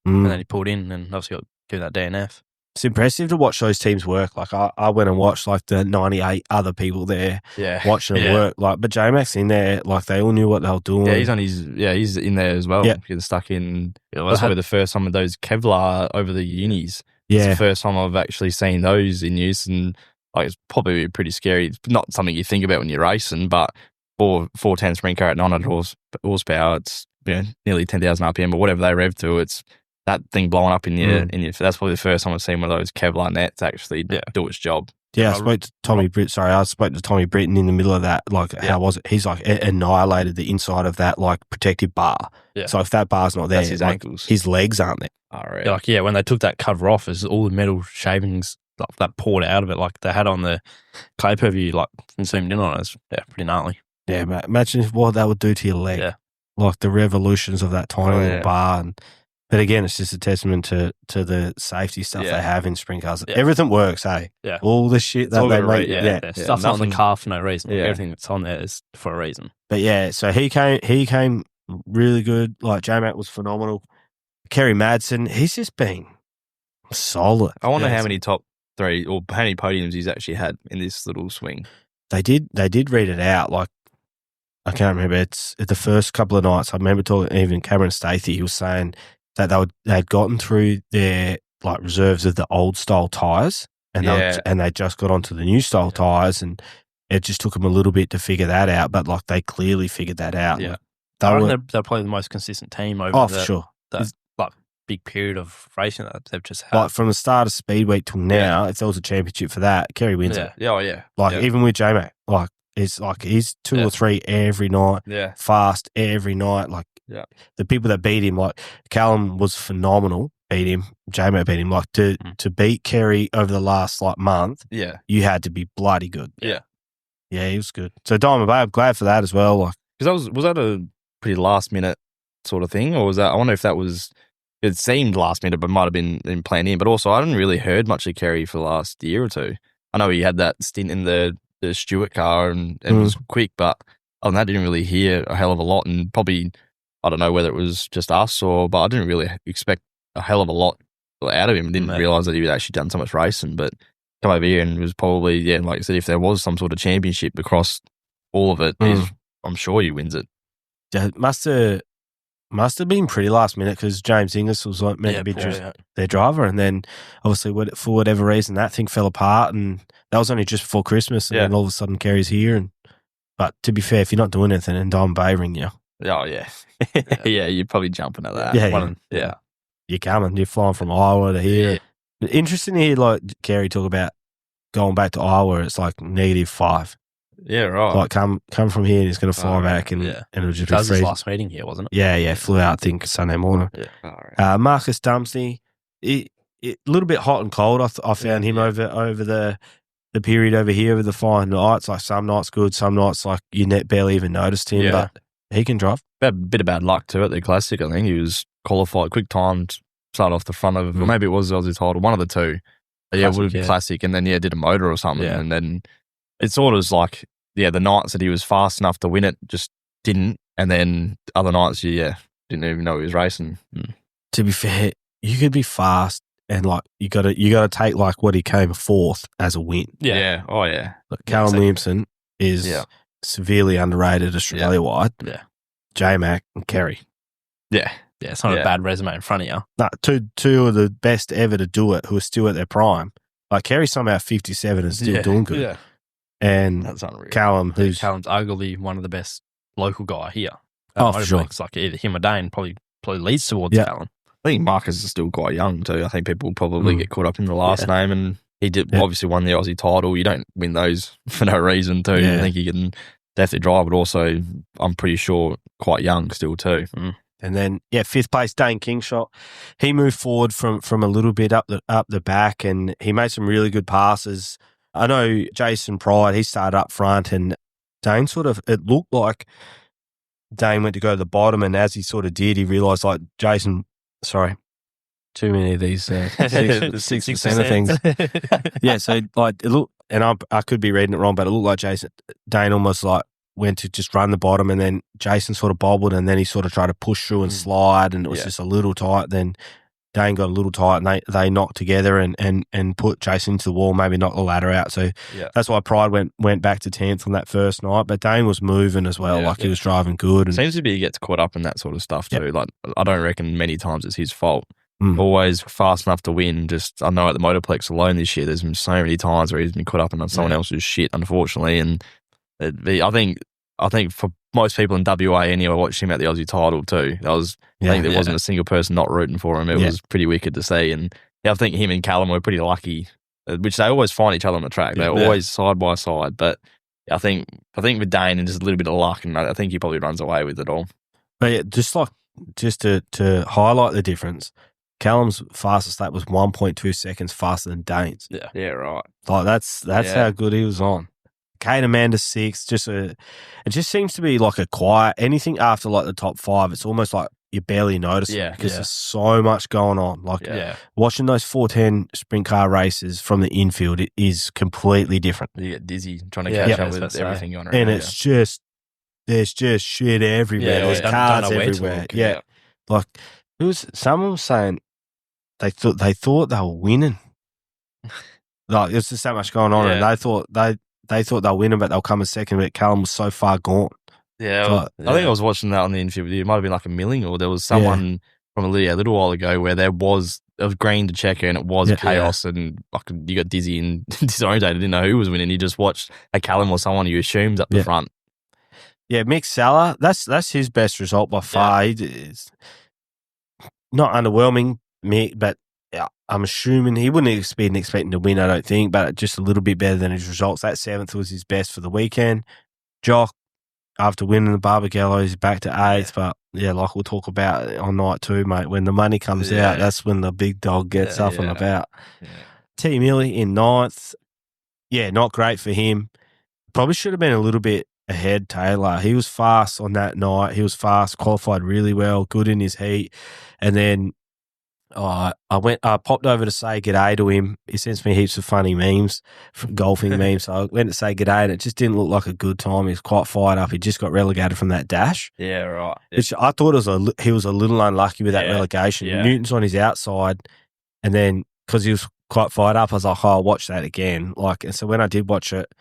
And then he pulled in and obviously got given that DNF. It's impressive to watch those teams work. Like I went and watched like the 98 other people there watching them work. Like, but J-Mac's in there, like they all knew what they were doing. Yeah, he's in there as well. Yeah. He's stuck in. That's probably the first time of those Kevlar over the unis. Yeah. It's the first time I've actually seen those in use, and like it's probably pretty scary. It's not something you think about when you're racing, but 410 sprint car at 900 horsepower, it's nearly 10,000 RPM, but whatever they rev to, it's that thing blowing up in your. That's probably the first time I've seen one of those Kevlar nets actually do its job. Yeah, I spoke to Tommy Britton in the middle of that. Like, how was it? He's like annihilated the inside of that like protective bar. Yeah. So if that bar's not there, that's his ankles. His legs aren't there. Oh, right. When they took that cover off, is all the metal shavings that poured out of it, like they had on the clay purview, like and zoomed in on it. It's pretty gnarly. Yeah, mate. Imagine what that would do to your leg. Yeah. Like the revolutions of that tiny little bar. But again, it's just a testament to the safety stuff they have in sprint cars. Yeah. Everything works, hey? Yeah. All the shit that they make. Stuff's on the car for no reason. Yeah. Everything that's on there is for a reason. But yeah, so he came really good. Like J-Mac was phenomenal. Kerry Madsen, he's just been solid. I wonder how many top 3 or how many podiums he's actually had in this little swing. They did read it out. Like, I can't remember. It's the first couple of nights. I remember talking even Cameron Stathy. He was saying that they'd gotten through their like reserves of the old style tires, and they just got onto the new style tires, and it just took them a little bit to figure that out. But like they clearly figured that out. Yeah, they're probably the most consistent team over. For sure. Big period of racing that they've just had. Like from the start of Speed Week till now, if there was a championship for that, Kerry wins it. Yeah, yeah. Like even with J-Mac, like it's like he's 2 or 3 every night. Yeah. Fast every night. Like the people that beat him, like Callum was phenomenal. Beat him. J-Mac beat him. Like to beat Kerry over the last like month. Yeah. You had to be bloody good. Yeah. Yeah, he was good. So Diamond Bay, I'm glad for that as well. Like, because was that a pretty last minute sort of thing, or was that? I wonder if that was. It seemed last minute, but might have been planned in. But also, I hadn't really heard much of Kerry for the last year or 2. I know he had that stint in the Stewart car and it was quick, but other than that, I didn't really hear a hell of a lot. And probably, I don't know whether it was just us but I didn't really expect a hell of a lot out of him. I didn't realise that he had actually done so much racing. But come over here and was probably, like I said, if there was some sort of championship across all of it, I'm sure he wins it. Yeah, must have been pretty last minute because James Inglis was like meant to be their driver, and then obviously for whatever reason that thing fell apart, and that was only just before Christmas, and then all of a sudden Kerry's here. But to be fair, if you're not doing anything and Diamond Bay ring you, oh yeah, you're probably jumping at that. Yeah, you're coming, you're flying from Iowa to here. Yeah. Interesting to hear like Kerry talk about going back to Iowa. It's like -5. Yeah, right. Like come from here and he's going to fly back and it'll just be that was freezing. his last meeting here, wasn't it? Yeah, flew out, I think, Sunday morning. Yeah. Marcus Dumpsey, a little bit hot and cold. I found him over the period over here, over the 5 nights. Like some nights good, some nights like you barely even noticed him, but he can drive. A bit of bad luck too at the Classic. I think he was qualified, quick time, started off the front of, or maybe it was Aussie title, one of the 2. Classic, would be Classic, and then did a motor or something, and then it's sort of like the nights that he was fast enough to win it just didn't, and then other nights, didn't even know he was racing. To be fair, you could be fast and like you gotta take like what he came fourth as a win. Yeah. Oh yeah. Like Callum Williamson is severely underrated Australia wide. Yeah. J-Mac and Kerry. Yeah. Yeah, it's not a bad resume in front of you. No, two of the best ever to do it who are still at their prime. Like Kerry's somehow 57 and still doing good. Yeah. And That's unreal. Callum's arguably one of the best local guy here. For sure. It's like either him or Dane probably leads towards Callum. I think Marcus is still quite young too. I think people will probably get caught up in the last name, and he did obviously won the Aussie title. You don't win those for no reason too. I think he can definitely drive, but also I'm pretty sure quite young still too. And then fifth place Dane Kingshot. He moved forward from a little bit up the back, and he made some really good passes. I know Jason Pride, he started up front, and Dane it looked like Dane went to go to the bottom, and as he sort of did, he realised like Jason. Sorry, too many of these 6% of things. So like it looked, and I could be reading it wrong, but it looked like Dane almost like went to just run the bottom, and then Jason sort of bobbled, and then he sort of tried to push through and slide, and it was just a little tight. Then Dane got a little tight, and they knocked together and put Jason into the wall, maybe knocked the ladder out. So that's why Pride went back to 10th on that first night. But Dane was moving as well, he was driving good. And seems to be he gets caught up in that sort of stuff too. Like I don't reckon many times it's his fault. Always fast enough to win. Just I know at the Motorplex alone this year, there's been so many times where he's been caught up in someone else's shit, unfortunately. And I think for most people in WA anyway, watched him at the Aussie title too. I think there wasn't a single person not rooting for him. It was pretty wicked to see. And I think him and Callum were pretty lucky, which they always find each other on the track. They're always side by side. But I think with Dane and just a little bit of luck, and I think he probably runs away with it all. But just to highlight the difference, Callum's fastest lap was 1.2 seconds faster than Dane's. Yeah, right. Like that's how good he was on. Kate Amanda 6, it just seems to be like a quiet, anything after like the top 5, it's almost like you barely notice it because there's so much going on. Like watching those 410 sprint car races from the infield, it is completely different. You get dizzy trying to catch up with everything on it. And it's just, there's just shit everywhere. There's cars everywhere. Like someone was saying they thought they were winning. Like there's just so much going on, and they thought they were winning, but they'll come in second. But Callum was so far gone. I think I was watching that on the interview with you. It might have been like a Milling, or there was someone from a little while ago where it was green to checker, and it was chaos, and you got dizzy and disorientated. Didn't know who was winning. You just watched a Callum or someone you assumed up the front. Yeah, Mick Salah, that's his best result by far. It's not underwhelming, Mick, but I'm assuming he wouldn't have been expecting to win, I don't think, but just a little bit better than his results. That 7th was his best for the weekend. Jock, after winning the Barbagallo, he's back to 8th, but like we'll talk about on night 2, mate, when the money comes out, that's when the big dog gets up and about. T. Millie in 9th. Yeah, not great for him. Probably should have been a little bit ahead, Taylor. He was fast on that night. He was fast, qualified really well, good in his heat. And then I popped over to say g'day to him. He sends me heaps of funny memes, golfing memes. So I went to say g'day, and it just didn't look like a good time. He was quite fired up. He just got relegated from that dash. Yeah, right. Which I thought he was a little unlucky with that relegation. Yeah. Newton's on his outside, and then because he was quite fired up, I was like, I'll watch that again. And so when I did watch it,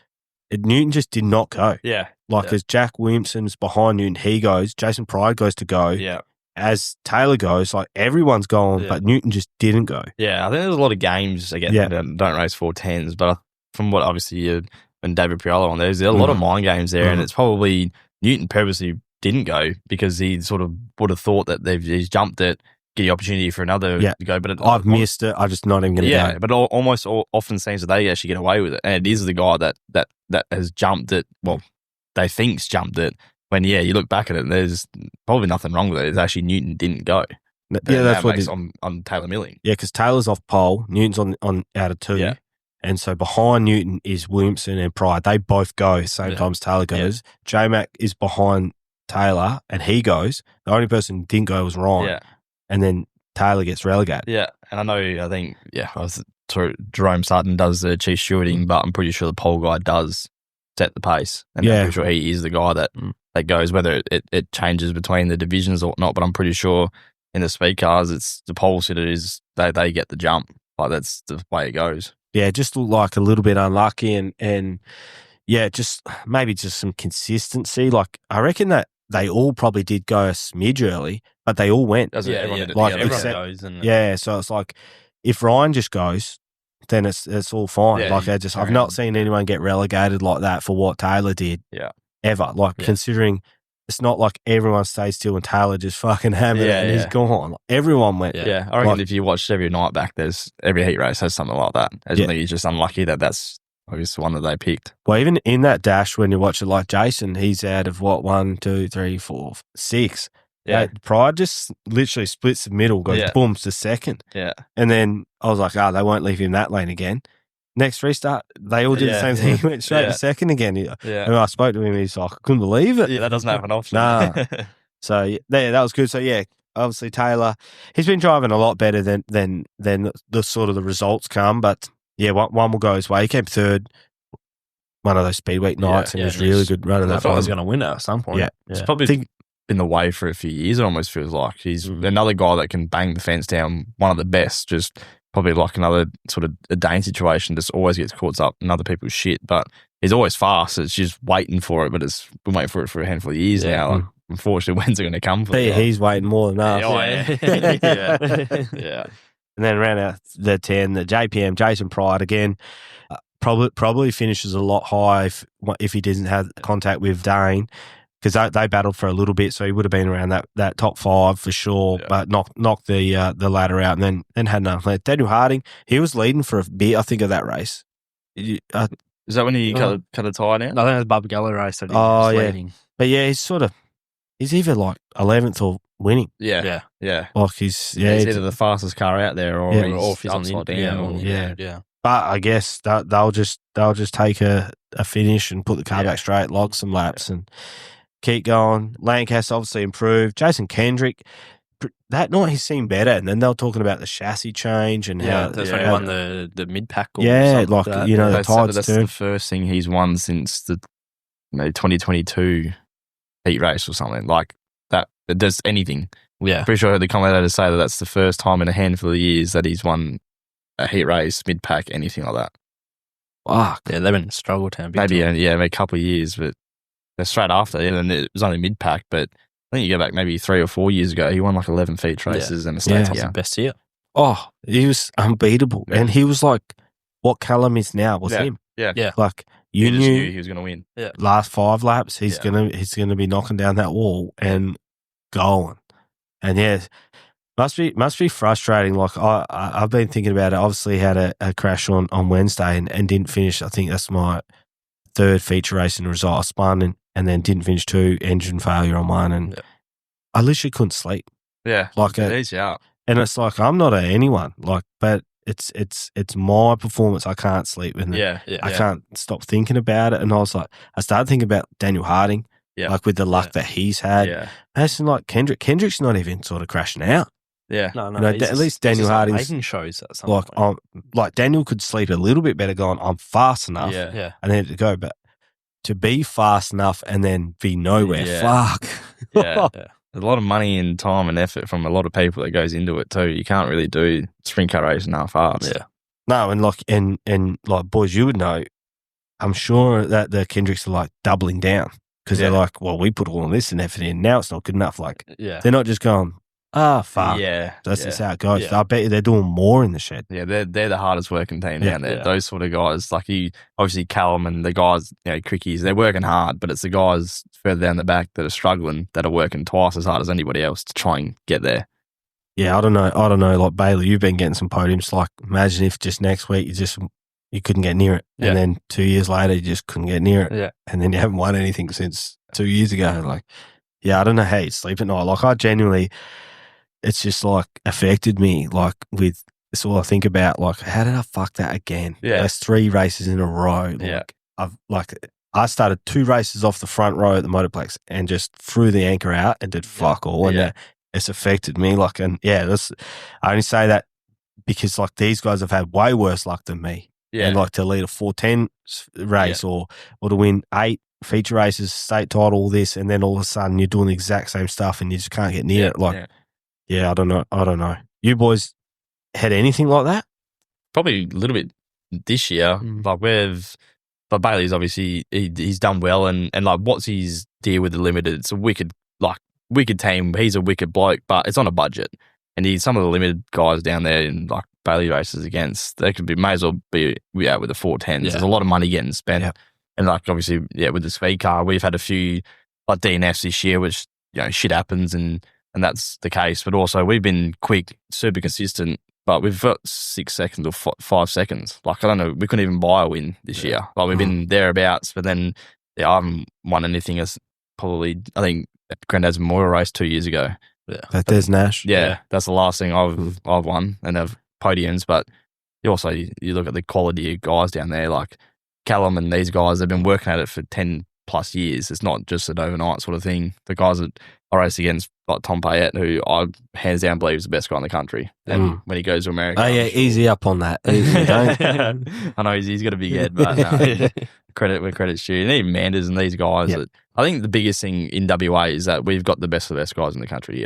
Newton just did not go. Yeah. As Jack Williamson's behind Newton, he goes. Jason Pride goes to go. Yeah. As Taylor goes, everyone's going, but Newton just didn't go. Yeah, I think there's a lot of games, again, that don't race 410s, but from what obviously you and David Priolo on, there's a lot of mind games there, and it's probably Newton purposely didn't go because he sort of would have thought that he's jumped it, get the opportunity for another to go. But I've missed it. I'm just not even going to go. Yeah, but almost often seems that they actually get away with it, and it is the guy that has jumped it. Well, they think's jumped it. When you look back at it, there's probably nothing wrong with it. It's actually Newton didn't go. That's what makes on Taylor Milling. Yeah, because Taylor's off pole, Newton's on out of 2. Yeah. And so behind Newton is Williamson and Pride. They both go same time as Taylor goes. J-Mac is behind Taylor and he goes. The only person who didn't go was Ryan. Yeah. And then Taylor gets relegated. Yeah. And I think Jerome Sutton does the chief stewarding, but I'm pretty sure the pole guy does set the pace. And I'm pretty sure he is the guy that goes, whether it changes between the divisions or not, but I'm pretty sure in the speed cars, it's the pole sitter is they get the jump. Like that's the way it goes. Yeah, just looked like a little bit unlucky and yeah, just maybe just some consistency. Like I reckon that they all probably did go a smidge early, but they all went. Everyone goes. So it's like if Ryan just goes, then it's all fine. Yeah, I've not seen anyone get relegated like that for what Taylor did. Yeah. Ever. Like considering it's not like everyone stays still and Taylor just fucking hammered it and he's gone. Everyone went. Yeah. I reckon if you watched every night back, there's every heat race has something like that. I think he's just unlucky that's obviously the one that they picked. Well, even in that dash, when you watch it like Jason, he's out of 1, 2, 3, 4, 6. Yeah. Pride just literally splits the middle, goes boom to second. Yeah. And then I was like, they won't leave him that lane again. Next restart, they all did the same thing. He went straight to second again. And I spoke to him, he's like, I couldn't believe it. Yeah, that doesn't happen often. Nah. So, that was good. So, obviously Taylor, he's been driving a lot better than the sort of the results come. But, one will go his way. He came third one of those speed week nights and it was really good running that. I thought he was going to win it at some point. Yeah. It's probably been the way for a few years, it almost feels like. He's another guy that can bang the fence down, one of the best, just probably like another sort of a Dane situation, just always gets caught up in other people's shit. But he's always fast. It's just waiting for it, but been waiting for it for a handful of years now. Like, unfortunately, when's it going to come for him? He's waiting more than us. Yeah. And then around out the 10, the JPM, Jason Pride again, probably finishes a lot high if he doesn't have contact with Dane, because they battled for a little bit, so he would have been around that top 5 for sure, but knocked the ladder out and then had none. Daniel Harding, he was leading for a bit, I think, of that race. Is that when he cut a tyre down? I think it was Bob Geller race that he was leading. But he's either like 11th or winning. Yeah. Like he's either the fastest car out there or if he's on the down. Yeah. But I guess they'll just take a finish and put the car back straight, log some laps and keep going. Lancaster obviously improved. Jason Kendrick, that night he seemed better, and then they were talking about the chassis change and how that's when he won the mid pack. The tides that's the first thing he's won since the 2022 heat race or something like that. It does anything. Yeah, pretty sure I heard the commentator say that that's the first time in a handful of years that he's won a heat race, mid pack, anything like that. Fuck. Yeah, they've been in struggle town. Maybe a couple of years, but straight after, and it was only mid pack. But I think you go back maybe 3 or 4 years ago, he won like 11 feature races and a state. That's the best year. Oh, he was unbeatable, and he was like what Callum is now was him. Yeah. Like you knew he was going to win. Yeah. Last 5 laps, he's gonna be knocking down that wall and going, and must be frustrating. Like I've been thinking about it. Obviously, had a crash on Wednesday and didn't finish. I think that's my 3rd feature race in a result. I spun and then didn't finish 2, engine failure on 1, and I literally couldn't sleep. Yeah, like easy out. And it's like I'm not anyone. Like, but it's my performance. I can't sleep with it. I can't stop thinking about it. And I started thinking about Daniel Harding. Yeah, like with the luck that he's had. Yeah, that's like Kendrick's not even sort of crashing out. Yeah, no. At least Daniel Harding's making shows at some like point. like Daniel could sleep a little bit better, going I'm fast enough. Yeah, and then to go, but to be fast enough and then be nowhere, fuck. Yeah. There's a lot of money and time and effort from a lot of people that goes into it too. You can't really do sprint car racing half fast. Yeah, no, and like boys, you would know. I'm sure that the Kendricks are like doubling down because they're like, well, we put all of this and effort in. Now it's not good enough. Like, they're not just going, fuck. Yeah. That's just how it goes. I bet you they're doing more in the shed. Yeah, they're the hardest working team down there. Those sort of guys, like obviously Callum and the guys, Crickies, they're working hard, but it's the guys further down the back that are struggling, that are working twice as hard as anybody else to try and get there. Yeah, I don't know. Like Bailey, you've been getting some podiums. Like, imagine if just next week you couldn't get near it. Yeah. And then 2 years later, you just couldn't get near it. Yeah. And then you haven't won anything since 2 years ago. Like, I don't know how you sleep at night. Like, I genuinely, it's just like affected me. Like, with, it's all I think about. Like, how did I fuck that again? Yeah. That's 3 races in a row. I started 2 races off the front row at the Motorplex and just threw the anchor out and did fuck all. And it's affected me. Like, and I only say that because like these guys have had way worse luck than me. and like to lead a 410 race or to win 8 feature races, state title, all this, and then all of a sudden you're doing the exact same stuff and you just can't get near it. Like, I don't know. You boys had anything like that? Probably a little bit this year. Like but Bailey's obviously he's done well, and like what's his deal with the limited? It's a wicked team. He's a wicked bloke, but it's on a budget, and some of the limited guys down there in like Bailey races against, they may as well be out with the 410s. There's a lot of money getting spent. And like obviously, with the speed car, we've had a few like DNFs this year, which shit happens, and that's the case. But also, we've been quick, super consistent, but we've got 6 seconds or 5 seconds. Like I don't know, we couldn't even buy a win this year. Like we've been thereabouts, but then I haven't won anything. As probably I think Granddad's Memorial race 2 years ago. That there's Nash. Yeah, that's the last thing I've won, and have podiums. But you look at the quality of guys down there, like Callum and these guys, they've been working at it for 10 plus years. It's not just an overnight sort of thing. The guys that I race against, like Tom Payette, who I hands down believe is the best guy in the country. And when he goes to America, easy up on that. I know he's got a big head, but credit where credit's due. And even Manders and these guys. That, I think the biggest thing in WA is that we've got the best of the best guys in the country.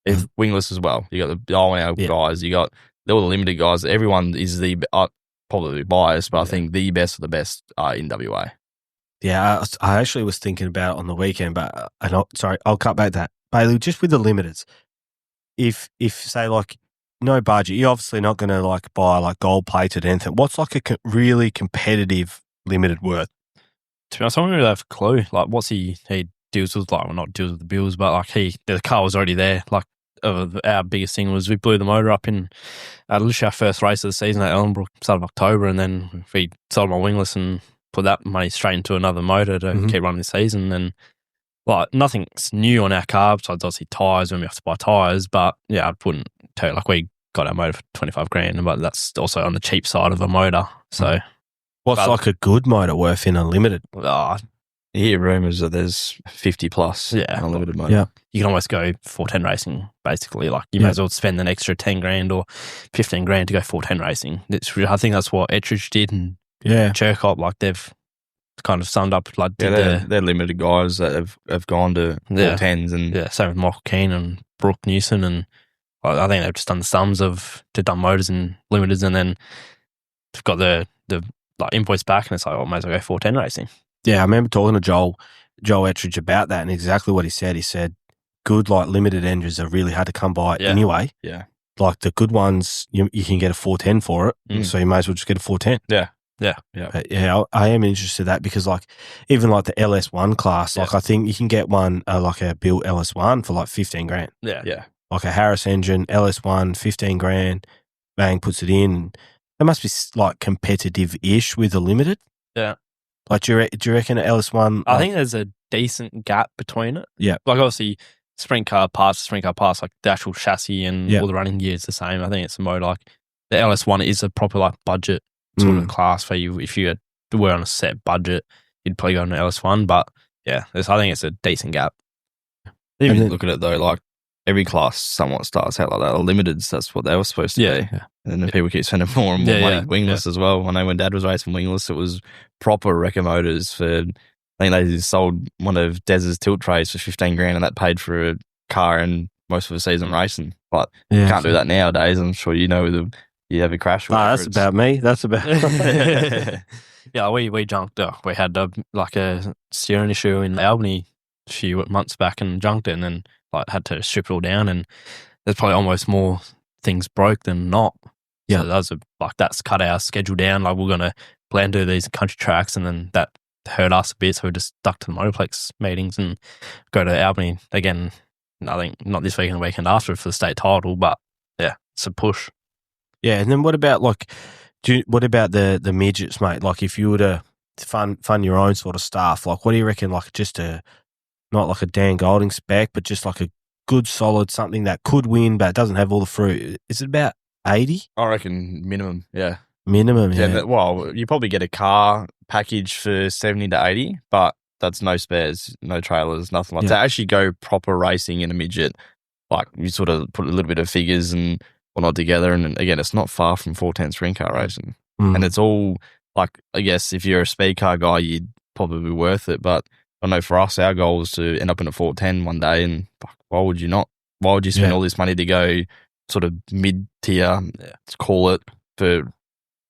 If wingless as well. You got the IOL guys. You got all the limited guys. Everyone is probably biased, but I think the best of the best are in WA. Yeah, I actually was thinking about it on the weekend, but I'll cut back that. Bailey, just with the limiteds, if say like no budget, you're obviously not going to like buy like gold plated anything. What's like a really competitive limited worth? To be honest, I don't really have a clue. Like, what's he deals with? Like, well, not deals with the bills, but like the car was already there. Like, our biggest thing was we blew the motor up in literally our first race of the season at Ellenbrook, start of October, and then we sold my wingless and put that money straight into another motor to keep running the season. And like nothing's new on our car besides obviously tyres when we have to buy tyres. But yeah, I wouldn't tell you, like we got our motor for 25 grand, but that's also on the cheap side of a motor. So what's like a good motor worth in a limited? You hear rumours that there's 50 plus on a limited motor. Yeah. You can almost go 410 racing, basically. Like, you may as well spend an extra 10 grand or 15 grand to go 410 racing. I think that's what Ettridge did, and Cherkop, like, they've kind of summed up. Like, they're limited guys that have gone to 410s. And same with Michael Keane and Brooke Newson. And I think they've just done the sums they've done motors and limiteds, and then they've got the like invoice back, and it's like, may as well go 410 racing. Yeah, I remember talking to Joel Ettridge about that, and exactly what he said. He said, good like limited engines are really hard to come by anyway. Yeah. Like the good ones, you can get a 410 for it, so you may as well just get a 410. Yeah. But I am interested in that because like even like the LS1 class, like I think you can get one like a built LS1 for like 15 grand. Yeah. Like a Harris engine, LS1, 15 grand, bang, puts it in. That must be like competitive-ish with the limited. Yeah. Like, do you reckon an LS1? I think there's a decent gap between it. Yeah. Like, obviously, sprint car parts, like the actual chassis and all the running gear is the same. I think it's a motor. Like, the LS1 is a proper, like, budget sort of class for you. If you were on a set budget, you'd probably go on an LS1. But, yeah, I think it's a decent gap. Even look at it, though, like, every class somewhat starts out like that. The limiteds, that's what they were supposed to be. Yeah. And then people keep spending more and more money. Wingless as well. I know when Dad was racing wingless, it was proper wrecker motors for, I think they sold one of Dez's tilt trays for 15 grand, and that paid for a car and most of the season racing. But you can't do that nowadays. I'm sure you know you have a crash. That's about me. That's about Yeah, we junked. We had a steering issue in Albany a few months back and junked it, and then like had to strip it all down, and there's probably almost more things broke than not. Yeah, so that's cut our schedule down. Like, we're gonna plan to do these country tracks, and then that hurt us a bit, so we just stuck to the Motorplex meetings and go to Albany again. I think not this weekend, the weekend after for the state title, but yeah, it's a push. Yeah, and then what about what about the midgets, mate? Like, if you were to fund your own sort of stuff, like what do you reckon? Like, just not like a Dan Golding spec, but just like a good solid something that could win, but it doesn't have all the fruit. Is it about 80? I reckon minimum, yeah. Minimum, yeah. Well, you probably get a car package for 70 to 80, but that's no spares, no trailers, nothing like that. To actually go proper racing in a midget, like you sort of put a little bit of figures and whatnot together, and again, it's not far from 410 sprint car racing. and it's all like, I guess if you're a speed car guy, you'd probably be worth it. But I know for us, our goal was to end up in a 410 one day, and fuck, why would you not? Why would you spend all this money to go sort of mid-tier, let's call it, for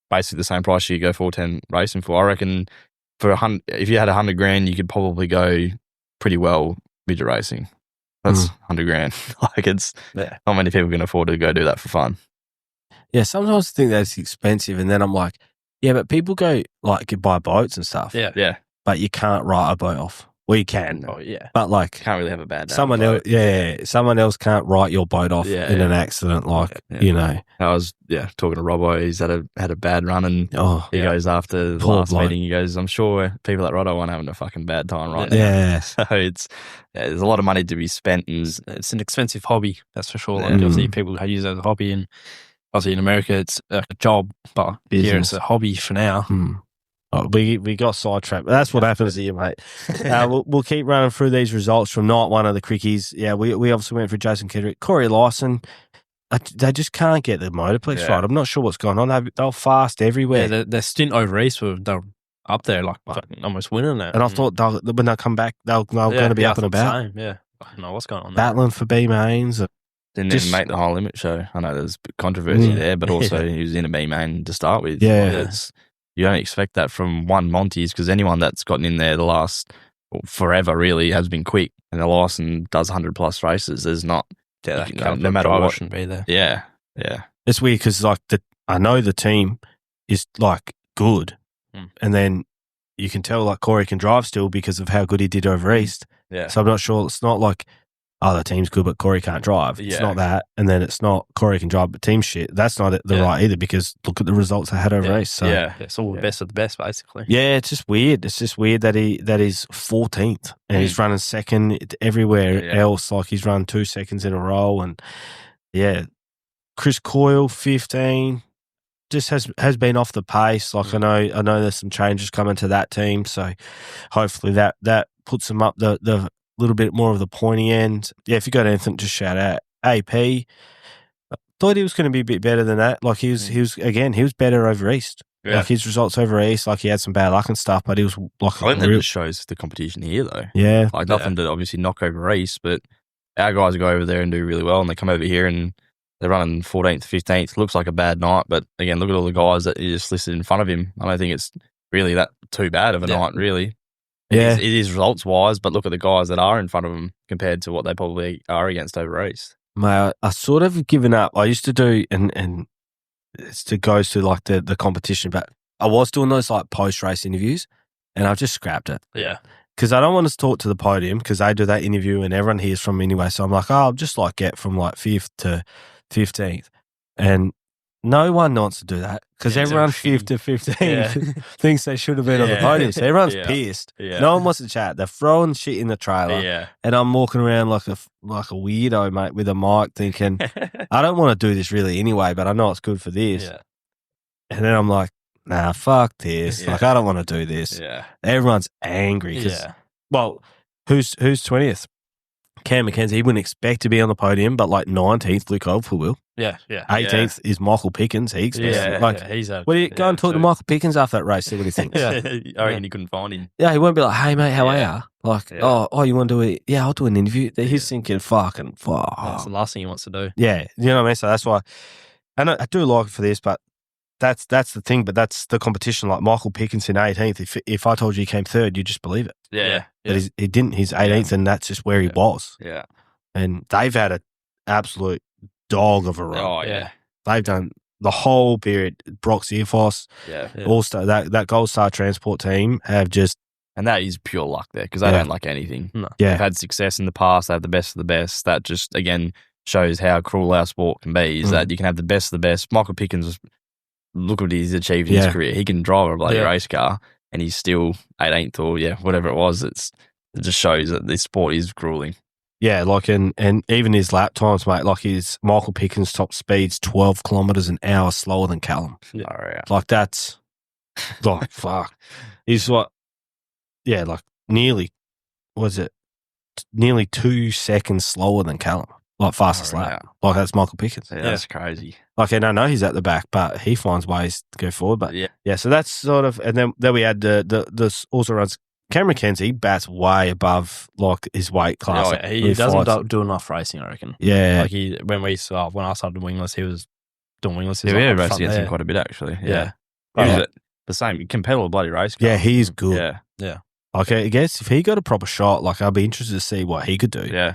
basically the same price you go 410 racing for? I reckon if you had $100,000, you could probably go pretty well midget racing. That's $100,000. Like, it's not many people can afford to go do that for fun. Yeah, sometimes I think that's expensive, and then I'm like, yeah, but people go like buy boats and stuff. Yeah. But you can't write a boat off. Well, you can. Oh, yeah. But like, Can't really have a bad day. someone else, someone else can't write your boat off in an accident. Like, you know. I was talking to Robbo. He's had a bad run, and he goes after the Poor last bloke. meeting. He goes, I'm sure people at Robbo aren't having a fucking bad time right now. Yeah. So there's a lot of money to be spent. And It's an expensive hobby, that's for sure. Like, obviously, people who use it as a hobby, and obviously in America, it's a job, but here it's a hobby for now. Oh, we got sidetracked. That's what happens to you, mate. We'll keep running through these results from night one of the Crickies. Yeah, we obviously went for Jason Kedrick. Corey Lyson, they just can't get the motorplex right. I'm not sure what's going on. They're fast everywhere. Yeah, their stint over east, they're up there, like almost winning it. And I thought when they come back, they're going to be up and about. Same, yeah. I don't know what's going on there. Battling for B mains. Didn't even make the high limit show. I know there's controversy there, but also he was in a B main to start with. Yeah. You don't expect that from one Monty's, because anyone that's gotten in there the last forever really has been quick. And the Lyson does 100+ races. There's not, no matter what, shouldn't be there. Yeah. It's weird because like I know the team is like good, and then you can tell like Corey can drive still because of how good he did over east. Yeah. So I'm not sure. It's not like, oh, the team's good, but Corey can't drive. It's not that. And then it's not Corey can drive, but team's shit. That's not the right either, because look at the results they had over race. So it's all the best of the best, basically. yeah, it's just weird. It's just weird that he's 14th and he's running second everywhere else. Like he's run 2 seconds in a row, and Chris Coyle 15. Just has been off the pace. Like I know there's some changes coming to that team, so hopefully that puts him up the little bit more of the pointy end. Yeah, if you got anything, just shout out. AP, I thought he was going to be a bit better than that. Like he was better over east. Yeah. Like his results over east, like he had some bad luck and stuff, but he was like, I think that just shows the competition here, though. Yeah, like nothing to obviously knock over east, but our guys go over there and do really well, and they come over here and they're running 14th, 15th. Looks like a bad night, but again, look at all the guys that you just listed in front of him. I don't think it's really that too bad of a night, really. It is results wise, but look at the guys that are in front of them compared to what they probably are against over east. Mate, I sort of given up. I used to do, and it goes to like the competition, but I was doing those like post race interviews, and I've just scrapped it. Yeah, because I don't want to talk to the podium, because they do that interview and everyone hears from me anyway. So I'm like, I'll just like get from like 5th to 15th, and no one wants to do that, because everyone 5th to 15th thinks they should have been on the podium. So everyone's pissed. Yeah. No one wants to chat. They're throwing shit in the trailer, and I'm walking around like a weirdo, mate, with a mic, thinking I don't want to do this really anyway, but I know it's good for this. Yeah. And then I'm like, nah, fuck this. Like I don't want to do this. Yeah. Everyone's angry. Well, who's 20th? Cam McKenzie, he wouldn't expect to be on the podium, but like 19th, Luke Oldfield will. Yeah. 18th is Michael Pickens. He expects he's what do you go and talk to Michael Pickens after that race? See what he thinks. I reckon he couldn't find him. Yeah, he won't be like, hey mate, how are you? Like, oh, you want to do it? Yeah, I'll do an interview. He's thinking, fucking fuck. That's the last thing he wants to do. Yeah, you know what I mean. So that's why, and I do like it for this, but that's the thing. But that's the competition. Like Michael Pickens in 18th. If I told you he came 3rd, you just believe it. Yeah. But he didn't. He's 18th, and that's just where he was. Yeah. And they've had an absolute dog of a run. Oh, yeah. They've done the whole period. Brock Zierfoss, All-Star, that Gold Star Transport team have just... And that is pure luck there, because they don't lack anything. No. Yeah. They've had success in the past. They have the best of the best. That just, again, shows how cruel our sport can be, is that you can have the best of the best. Michael Pickens, look what he's achieved in his career. He can drive a bloody race car, and he's still 18th or, whatever it was. It just shows that this sport is grueling. Yeah, like, and even his lap times, mate, like Michael Pickens' top speed's 12 kilometres an hour slower than Callum. Yeah. Like, that's, like, fuck. He's like, like nearly 2 seconds slower than Callum. like fastest lap. Like that's Michael Pickens. Yeah, that's crazy. Like, and I know he's at the back, but he finds ways to go forward. But yeah, so that's sort of, and then we had the also runs. Cameron McKenzie bats way above like his weight class. Oh, yeah. He doesn't do enough racing, I reckon. Yeah, like when I started wingless, he was doing wingless. Yeah, we had raced against him quite a bit actually. Yeah. He was the same. He compelled a bloody race car. Yeah, he's good. Yeah. Okay, I guess if he got a proper shot, like I'd be interested to see what he could do. Yeah.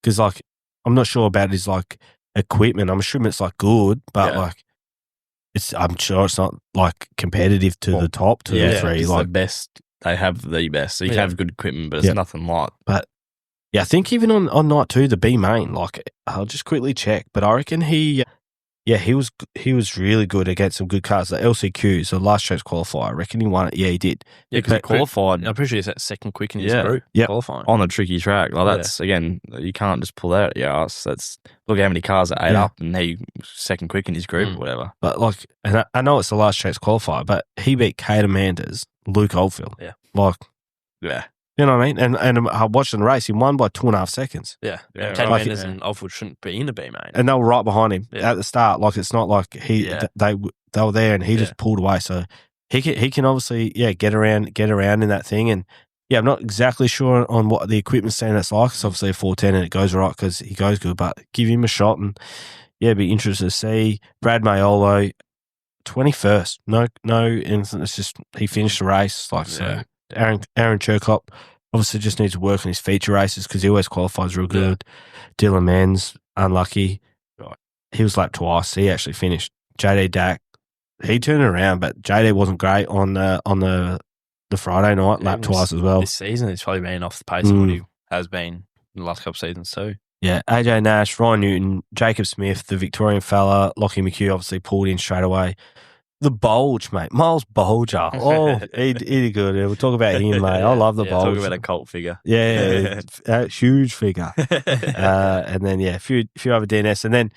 Because like I'm not sure about his like equipment. I'm assuming it's like good, but like I'm sure it's not like competitive to the top to the three. It's like the best. They have the best. So you can have good equipment, but it's nothing like. But yeah, I think even on night 2, the B main, like I'll just quickly check, but I reckon he was really good against some good cars. The LCQs, the last chance qualifier, I reckon he won it. Yeah, he did. Yeah, because he qualified. I'm pretty sure he's that second quick in his group. Qualifying on a tricky track. Like that's again, you can't just pull that at your ass. That's look how many cars are ate up, and he second quick in his group or whatever. But like, and I know it's the last chance qualifier, but he beat Caden Manders, Luke Oldfield. Yeah, like yeah. You know what I mean? And I watched the race. He won by 2.5 seconds. Yeah. Caden Manders and Oldfield shouldn't be in the B, mate. And they were right behind him at the start. Like, it's not like they were there and he just pulled away. So he can obviously, get around in that thing. And, I'm not exactly sure on what the equipment standard's like. It's obviously a 410 and it goes right because he goes good. But give him a shot and, be interested to see. Brad Mayolo, 21st. No anything. It's just he finished the race. Like, so. Aaron Cherkop obviously just needs to work on his feature races because he always qualifies real good. Dylan Mans, unlucky. He was lapped twice. He actually finished. JD Dack, he turned it around, but JD wasn't great on the Friday night, lapped twice as well. This season he's probably been off the pace of what he has been in the last couple of seasons too. Yeah, AJ Nash, Ryan Newton, Jacob Smith, the Victorian fella, Lockie McHugh obviously pulled in straight away. The Bulge, mate. Miles Bolger. Oh, he did good. We'll talk about him, mate. I love the Bulge. Talk about a cult figure. Yeah, huge figure. And then, a few other DNS. And then,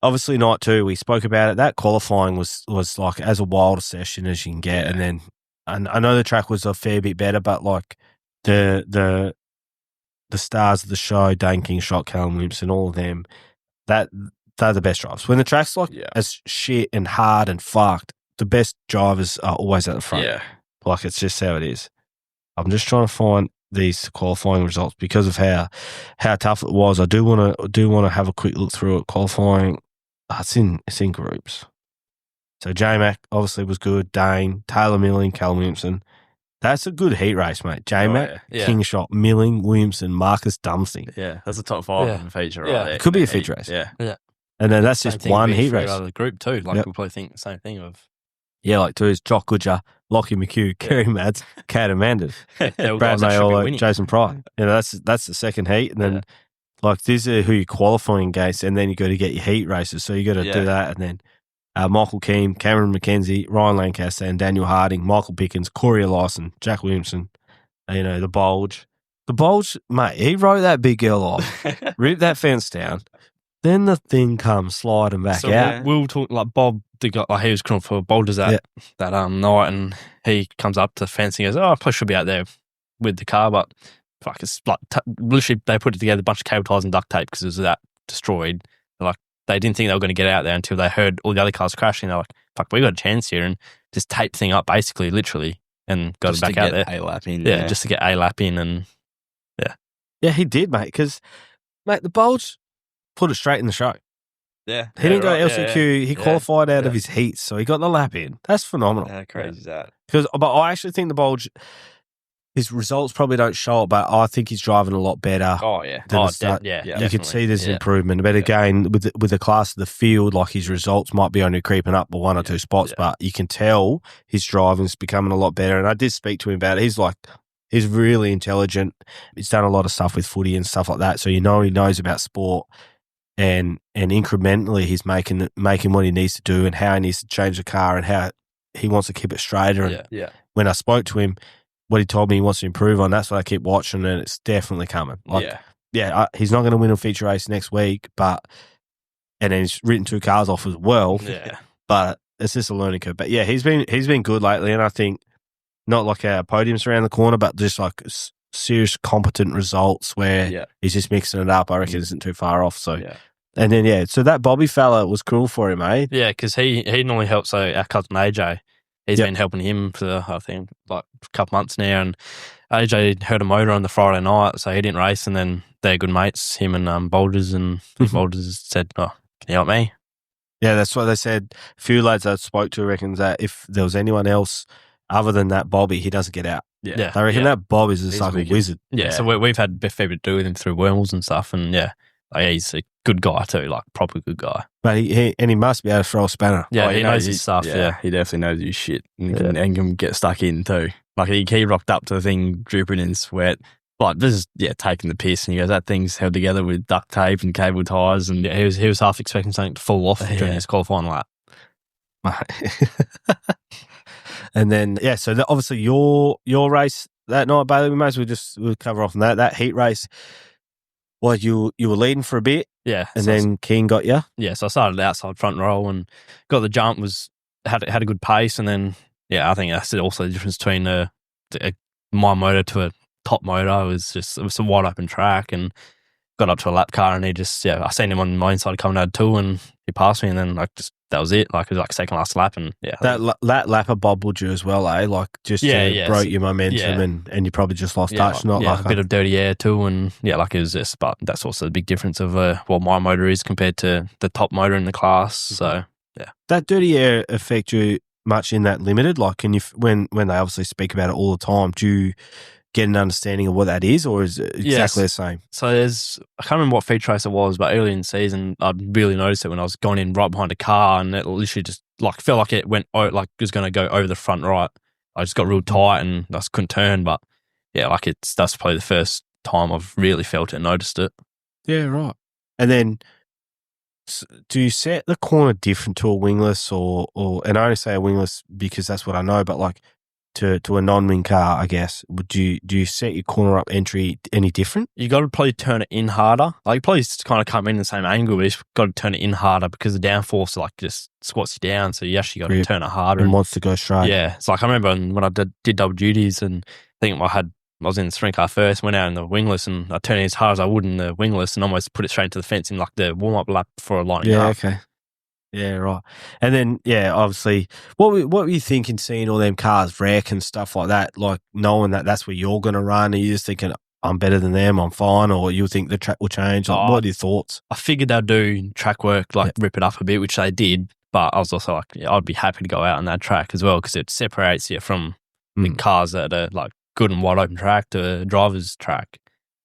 obviously, night 2, we spoke about it. That qualifying was like as a wild a session as you can get. And then, I know the track was a fair bit better, but like the stars of the show, Dane Kingshot, Callum Williamson, all of them, they're the best drivers. When the track's like as shit and hard and fucked, the best drivers are always at the front. Yeah. Like, it's just how it is. I'm just trying to find these qualifying results because of how tough it was. I do want to have a quick look through it. Qualifying, it's in groups. So J-Mac obviously was good. Dane, Taylor Milling, Callum Williamson. That's a good heat race, mate. J-Mac, Kingshot, Milling, Williamson, Marcus Dumsey. Yeah, that's a top 5 in the feature right there. It could be a feature race. Yeah. And then that's just one heat race. Out of the group too. Like we'll probably think the same thing of. Yeah, like 2 is Jock Goodger, Lockie McHugh, Kerry Mads, Caden Manders, Brad Mayolo, Jason Pry. That's the second heat. And then like these are who you're qualifying against, and then you got to get your heat races. So you got to do that. And then Michael Keane, Cameron McKenzie, Ryan Lancaster, and Daniel Harding, Michael Pickens, Corey Eliason, Jack Williamson, the Bulge. The Bulge, mate, he wrote that big girl off, ripped that fence down. Then the thing comes sliding back out. We'll talk like Bob, the guy, like he was coming for boulders that night, and he comes up to the fence and he goes, "Oh, I probably should be out there with the car," but fuck, it's like literally they put it together a bunch of cable ties and duct tape because it was that destroyed. Like they didn't think they were going to get out there until they heard all the other cars crashing. They're like, "Fuck, we got a chance here," and just tape thing up basically, literally, and got it back out there. A lap in, just to get a lap in, and he did, mate. Because mate, the Bulge put it straight in the show. Yeah. He didn't go LCQ. He qualified out of his heats, so he got the lap in. That's phenomenal. How crazy is that? But I actually think the Bulge, his results probably don't show it, but I think he's driving a lot better. Oh, yeah. You can see there's an improvement. But again, with the class of the field, like his results might be only creeping up by 1 or 2 spots, but you can tell his driving's becoming a lot better. And I did speak to him about it. He's really intelligent. He's done a lot of stuff with footy and stuff like that. So he knows about sport. And incrementally, he's making what he needs to do and how he needs to change the car and how he wants to keep it straighter. When I spoke to him, what he told me he wants to improve on, that's what I keep watching, and it's definitely coming. He's not going to win a feature race next week, and then he's written 2 cars off as well. Yeah, but it's just a learning curve. But he's been good lately, and I think not like our podiums around the corner, but just like serious competent results where he's just mixing it up. I reckon isn't too far off. So, and then so that Bobby fella was cool for him, eh? Yeah, because he normally helps. So our cousin AJ, he's been helping him for I think like a couple months now, and AJ heard a motor on the Friday night, so he didn't race, and then they're good mates, him and Boulders, and Boulders said, "Oh, can you help me?" Yeah, that's what they said. A few lads I spoke to reckons that if there was anyone else other than that Bobby, he doesn't get out. Yeah. I reckon that Bob is a fucking wizard. Yeah, so we've had a fair bit to do with him through Wormels and stuff, and he's a good guy too, like proper good guy. But he must be able to throw a spanner. Yeah, he knows his stuff. Yeah, he definitely knows his shit and can get stuck in too. Like he rocked up to the thing dripping in sweat. Like this is taking the piss, and he goes, that thing's held together with duct tape and cable ties, and he was half expecting something to fall off during his qualifying lap. And then so obviously your race that night, Bailey, we might as well we'll cover off on that heat race. Well, you were leading for a bit, and so then King got you. Yeah, so I started outside front row and got the jump. Had a good pace, and then I think that's also the difference between my motor to a top motor. It was a wide open track, and got up to a lap car, and he just I seen him on my inside coming out of two, and he passed me, and then that was it. Like it was like second last lap, and that lapper bobbled you as well, eh? Like just broke your momentum, and you probably just lost touch. Not like a bit of dirty air too, and like it was just. But that's also the big difference of what my motor is compared to the top motor in the class. So that dirty air affect you much in that limited? Like, can you when they obviously speak about it all the time, do you get an understanding of what that is, or is it exactly the same? So I can't remember what feature race it was, but early in the season, I'd really noticed it when I was going in right behind a car, and it literally just like felt like it went like it was going to go over the front right. I just got real tight and I just couldn't turn, but that's probably the first time I've really felt it and noticed it. Yeah, right. And then do you set the corner different to a wingless or and I only say a wingless because that's what I know, but like to a non-wing car, I guess, do you set your corner up entry any different? You got to probably turn it in harder. Like you probably kind of come in the same angle, but you've got to turn it in harder because the downforce like just squats you down. So you actually got to turn it harder and wants to go straight. Yeah, it's like I remember when I did double duties, and I think I was in the sprint car first, went out in the wingless, and I turned it as hard as I would in the wingless, and almost put it straight into the fence in like the warm up lap before lining up. Okay. Yeah, right. And then, obviously, what were you thinking seeing all them cars wreck and stuff like that, like knowing that that's where you're going to run? Are you just thinking, I'm better than them, I'm fine, or you think the track will change? Like, what are your thoughts? I figured they'd do track work, like rip it up a bit, which they did, but I was also like, I'd be happy to go out on that track as well because it separates you from the cars that are like good and wide open track to a driver's track.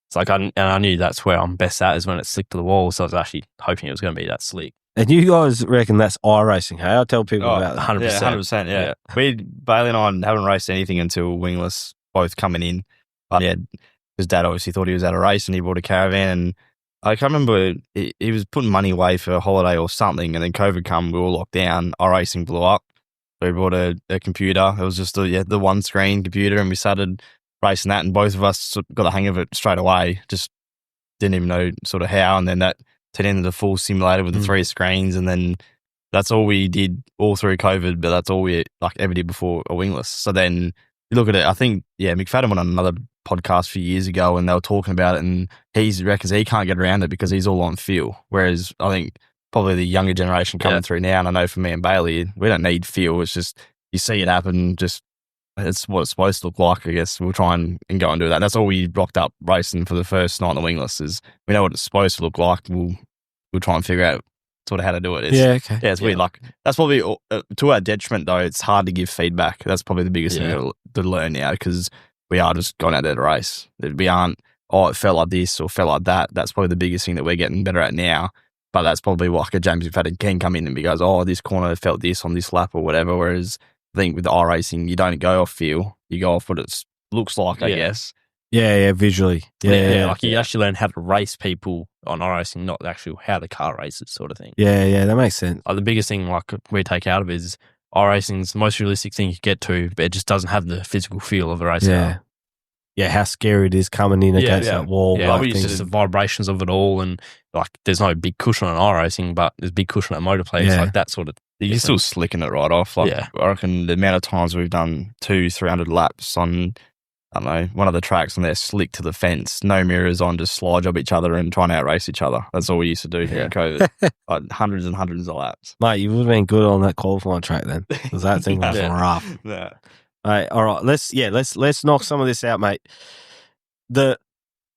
It's like, I knew that's where I'm best at is when it's slick to the wall, so I was actually hoping it was going to be that slick. And you guys reckon that's iRacing, hey? I'll tell people about that. 100%. Yeah, 100%, yeah. Bailey and I haven't raced anything until wingless, both coming in. But his dad obviously thought he was at a race and he bought a caravan. And I can't remember, he was putting money away for a holiday or something. And then COVID come, we were all locked down. iRacing blew up. So we bought a computer. It was just the one screen computer, and we started racing that. And both of us got the hang of it straight away. Just didn't even know sort of how. And then that turned into the full simulator with the 3 screens, and then that's all we did all through COVID, but that's all we ever did before a wingless. So then you look at it, I think, McFadden went on another podcast a few years ago and they were talking about it, and he reckons he can't get around it because he's all on feel. Whereas I think probably the younger generation coming through now, and I know for me and Bailey, we don't need feel. It's just you see it happen, just it's what it's supposed to look like, I guess. We'll try and go and do that. That's all we rocked up racing for the first night in the wingless is we know what it's supposed to look like. We'll try and figure out sort of how to do it. It's weird. Like that's probably to our detriment though. It's hard to give feedback. That's probably the biggest thing to learn now because we are just going out there to race. We aren't, it felt like this or felt like that. That's probably the biggest thing that we're getting better at now. But that's probably like a James McFadden can come in and he goes, this corner felt this on this lap or whatever. Whereas I think with the iRacing, you don't go off feel, you go off what it looks like, I guess. Yeah, visually. Yeah. Like you actually learn how to race people on iRacing, not actually how the car races sort of thing. Yeah, that makes sense. The biggest thing like we take out of it is iRacing's the most realistic thing you get to, but it just doesn't have the physical feel of a race car. Yeah, how scary it is coming in against that wall. Yeah, it's just the vibrations of it all, and like there's no big cushion on iRacing, but there's big cushion at motor place, like that sort of. You're still slicking it right off. I reckon the amount of times we've done 200-300 laps on I don't know, one of the tracks and they're slick to the fence, no mirrors on, just slide job each other and try and outrace each other. That's all we used to do here in COVID. Like hundreds and hundreds of laps. Mate, you would have been good on that qualifying track then, because that thing was rough. Yeah. Mate, all right, let's knock some of this out, mate.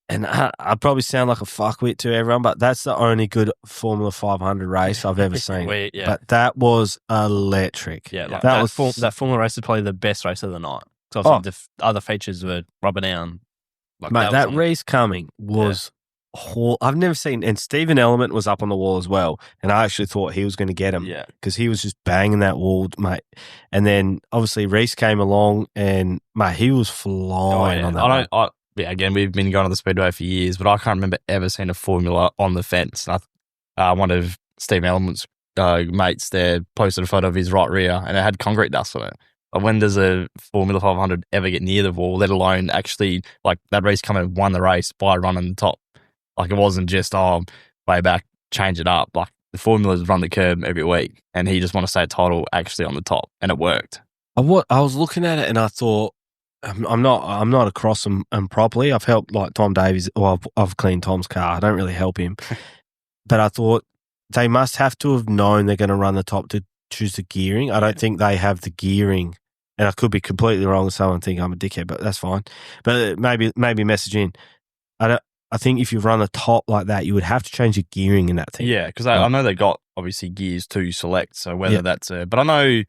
I probably sound like a fuckwit to everyone, but that's the only good Formula 500 race I've ever seen. But that was electric. Yeah, like that Formula race is probably the best race of the night. So I think the other features were rubber down. Like mate, that race coming was I've never seen, and Stephen Element was up on the wall as well, and I actually thought he was going to get him because he was just banging that wall, mate. And then obviously Reese came along, and mate, he was flying on that. Again, we've been going to the Speedway for years, but I can't remember ever seeing a Formula on the fence. One of Stephen Element's mates there posted a photo of his right rear, and it had concrete dust on it. But when does a Formula 500 ever get near the wall, let alone actually, like, that race come and won the race by running the top? Like, it wasn't just, way back, change it up. Like, the Formulas run the curb every week, and he just won a state title actually on the top, and it worked. I was looking at it, and I thought, I'm not across them properly. I've helped, like, Tom Davies. Well, I've cleaned Tom's car. I don't really help him. But I thought they must have to have known they're going to run the top to choose the gearing. I don't think they have the gearing. And I could be completely wrong. Someone think I'm a dickhead, but that's fine. But maybe message in. I think if you run the top like that, you would have to change the gearing in that thing. Yeah, because I know they got obviously gears to select. So whether that's but I know,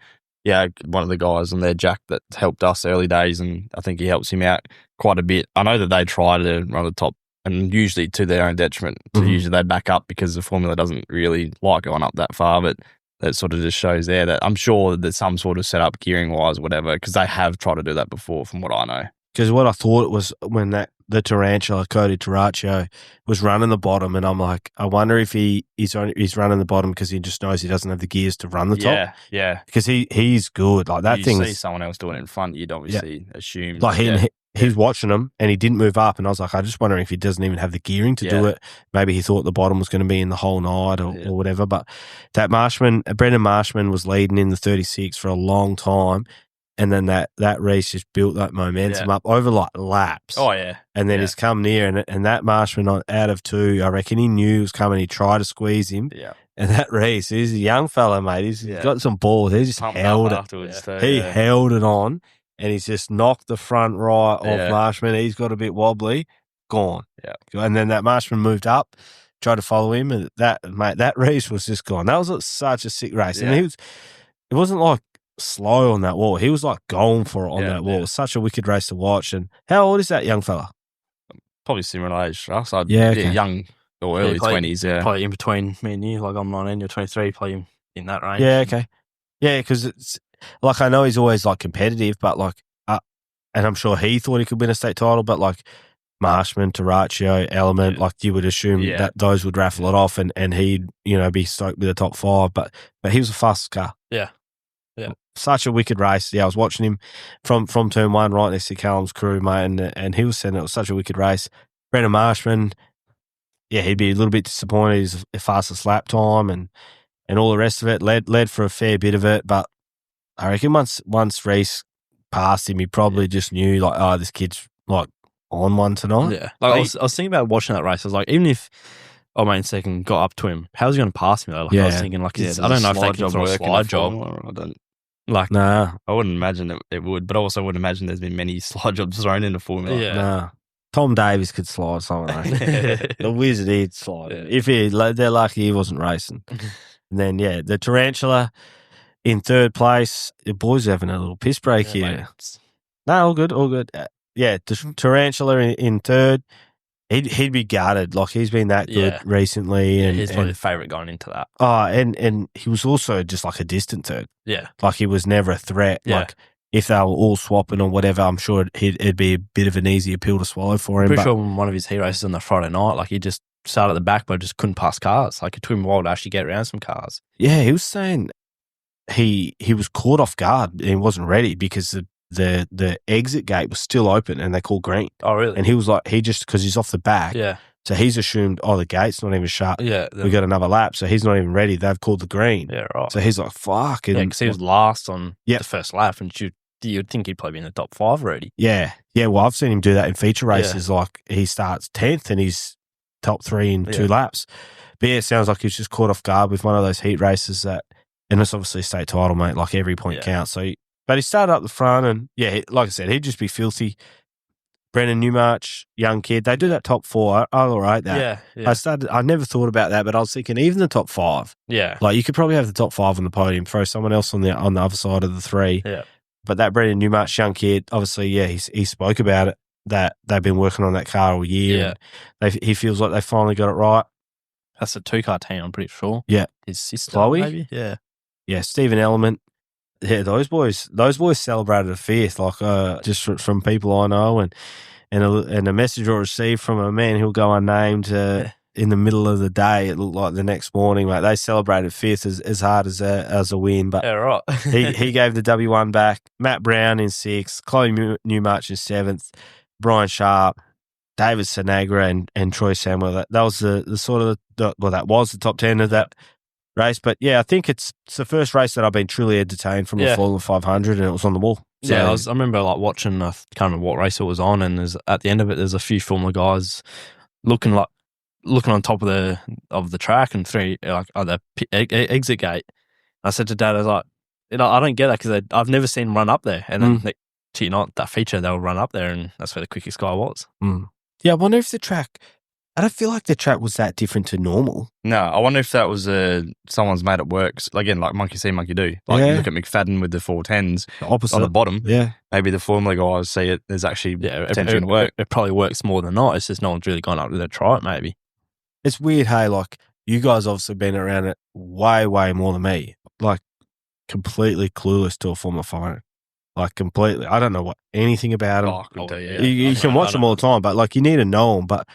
one of the guys on there, Jack, that helped us early days, and I think he helps him out quite a bit. I know that they try to run the top, and usually to their own detriment. So usually they back up because the Formula doesn't really like going up that far, but that sort of just shows there that I'm sure that there's some sort of setup gearing wise, whatever, because they have tried to do that before, from what I know. Because what I thought it was when the Tarantula, Cody Taraccio, was running the bottom, and I'm like, I wonder if he's running the bottom because he just knows he doesn't have the gears to run the top. Yeah. Because he's good. Like that thing. You see someone else doing it in front, you'd obviously assume. Like he's watching him, and he didn't move up, and I was like, I just wondering if he doesn't even have the gearing to do it. Maybe he thought the bottom was going to be in the whole night or whatever. But that Brendan Marshman was leading in the 36 for a long time. And then that race just built that momentum up over like laps. Oh, yeah. And then he's come near, and that Marshman out of two, I reckon he knew he was coming. He tried to squeeze him. Yeah. And that race, he's a young fella, mate. He's got some balls. He just held it. Afterwards too, he held it on, and he's just knocked the front right off Marshman. He's got a bit wobbly, gone. Yeah. And then that Marshman moved up, tried to follow him, and that race was just gone. That was such a sick race. Yeah. And it wasn't like slow on that wall. He was like going for it on that wall. Yeah. It was such a wicked race to watch. And how old is that young fella? Probably similar age to us. Young or early 20s, Probably in between me and you. Like, I'm 19, you're 23, probably in that range. Yeah, okay. Yeah, because it's like, I know he's always like competitive, but like, and I'm sure he thought he could win a state title, but like Marshman, Taraccio, Element, like you would assume that those would raffle it off, and he'd, be stoked with the top five, but he was a fast car. Yeah. Yeah. Such a wicked race. Yeah, I was watching him from turn one right next to Callum's crew, mate, and he was saying it was such a wicked race. Brendan Marshman, he'd be a little bit disappointed. He's the fastest lap time and all the rest of it. Led for a fair bit of it, but I reckon once Reese passed him, he probably just knew, like, oh, this kid's like on one tonight. Yeah. Like, I was thinking about watching that race. I was like, even if main second got up to him, how's he going to pass me though? Like, I was thinking, like, I don't know if they can throw a slide job. I don't. Like, nah. I wouldn't imagine it would, but I also wouldn't imagine there's been many slide jobs thrown in the Formula. Yeah. Nah. Tom Davies could slide something. The Wizard, he'd slide. Yeah. If they're lucky he wasn't racing. And then, the Tarantula in third place. The boys are having a little piss break here. Mate. No, all good. The Tarantula in third. He'd be gutted. Like, he's been that good recently. And he's probably the favourite going into that. Oh, and he was also just like a distant third. Yeah. Like, he was never a threat. Yeah. Like, if they were all swapping or whatever, I'm sure it'd be a bit of an easier pill to swallow for him. Pretty sure one of his heat races on the Friday night, like, he just started at the back but just couldn't pass cars. Like, it took him a while to actually get around some cars. Yeah, he was saying he was caught off guard and he wasn't ready because the exit gate was still open and they called green. Oh, really? And he was like, because he's off the back. Yeah. So he's assumed, the gate's not even shut. Yeah. We got another lap. So he's not even ready. They've called the green. Yeah, right. So he's like, fuck. Yeah, because he was last on the first lap and you'd think he'd probably be in the top 5 already. Yeah. Yeah, well, I've seen him do that in feature races. Like, he starts 10th and he's top 3 in 2 laps. But yeah, it sounds like he's just caught off guard with one of those heat races that, and it's obviously state title, mate, like every point counts. So, but he started up the front and, like I said, he'd just be filthy. Brendan Newmarch, young kid, they do that top 4. I'll rate that. Yeah. I never thought about that, but I was thinking even the top 5. Yeah. Like, you could probably have the top 5 on the podium, throw someone else on the other side of the 3. Yeah. But that Brendan Newmarch young kid, obviously, he spoke about it, that they've been working on that car all year. Yeah. And he feels like they finally got it right. That's a 2-car team, I'm pretty sure. Yeah. His sister, Chloe? maybe? Yeah. Yeah, Stephen Element. Yeah, those boys celebrated a 5th, like just from people I know, and a message I received from a man who'll go unnamed in the middle of the day. It looked like the next morning, mate. They celebrated 5th as hard as a win, but right. he gave the W1 back. Matt Brown in 6th, Chloe Newmarch in 7th, Brian Sharp, David Sinagra, and Troy Samuel. That was the sort of that was the top 10 of that race. But yeah, I think it's the first race that I've been truly entertained from a Formula 500, and it was on the wall. So, yeah, I remember like watching. I can't remember what race it was on, and at the end of it, there's a few Formula guys looking on top of the track and 3 like the exit gate. I said to Dad, I was like, I don't get that because I've never seen them run up there, and then that feature they'll run up there, and that's where the quickest guy was. Yeah, I wonder if the track. I don't feel like the track was that different to normal. No, I wonder if that was someone's made it work. Again, like monkey see, monkey do. Like you look at McFadden with the 410s opposite on the bottom. Yeah, maybe the Formula guys see it. There's actually potential to work. It probably works more than not. It's just no one's really gone up to try it. Maybe it's weird. Hey, like you guys obviously been around it way more than me. Like completely clueless to a Formula 500. Like completely, I don't know anything about them. Oh, I couldn't tell you. You can watch them all the time, but like you need to know them. But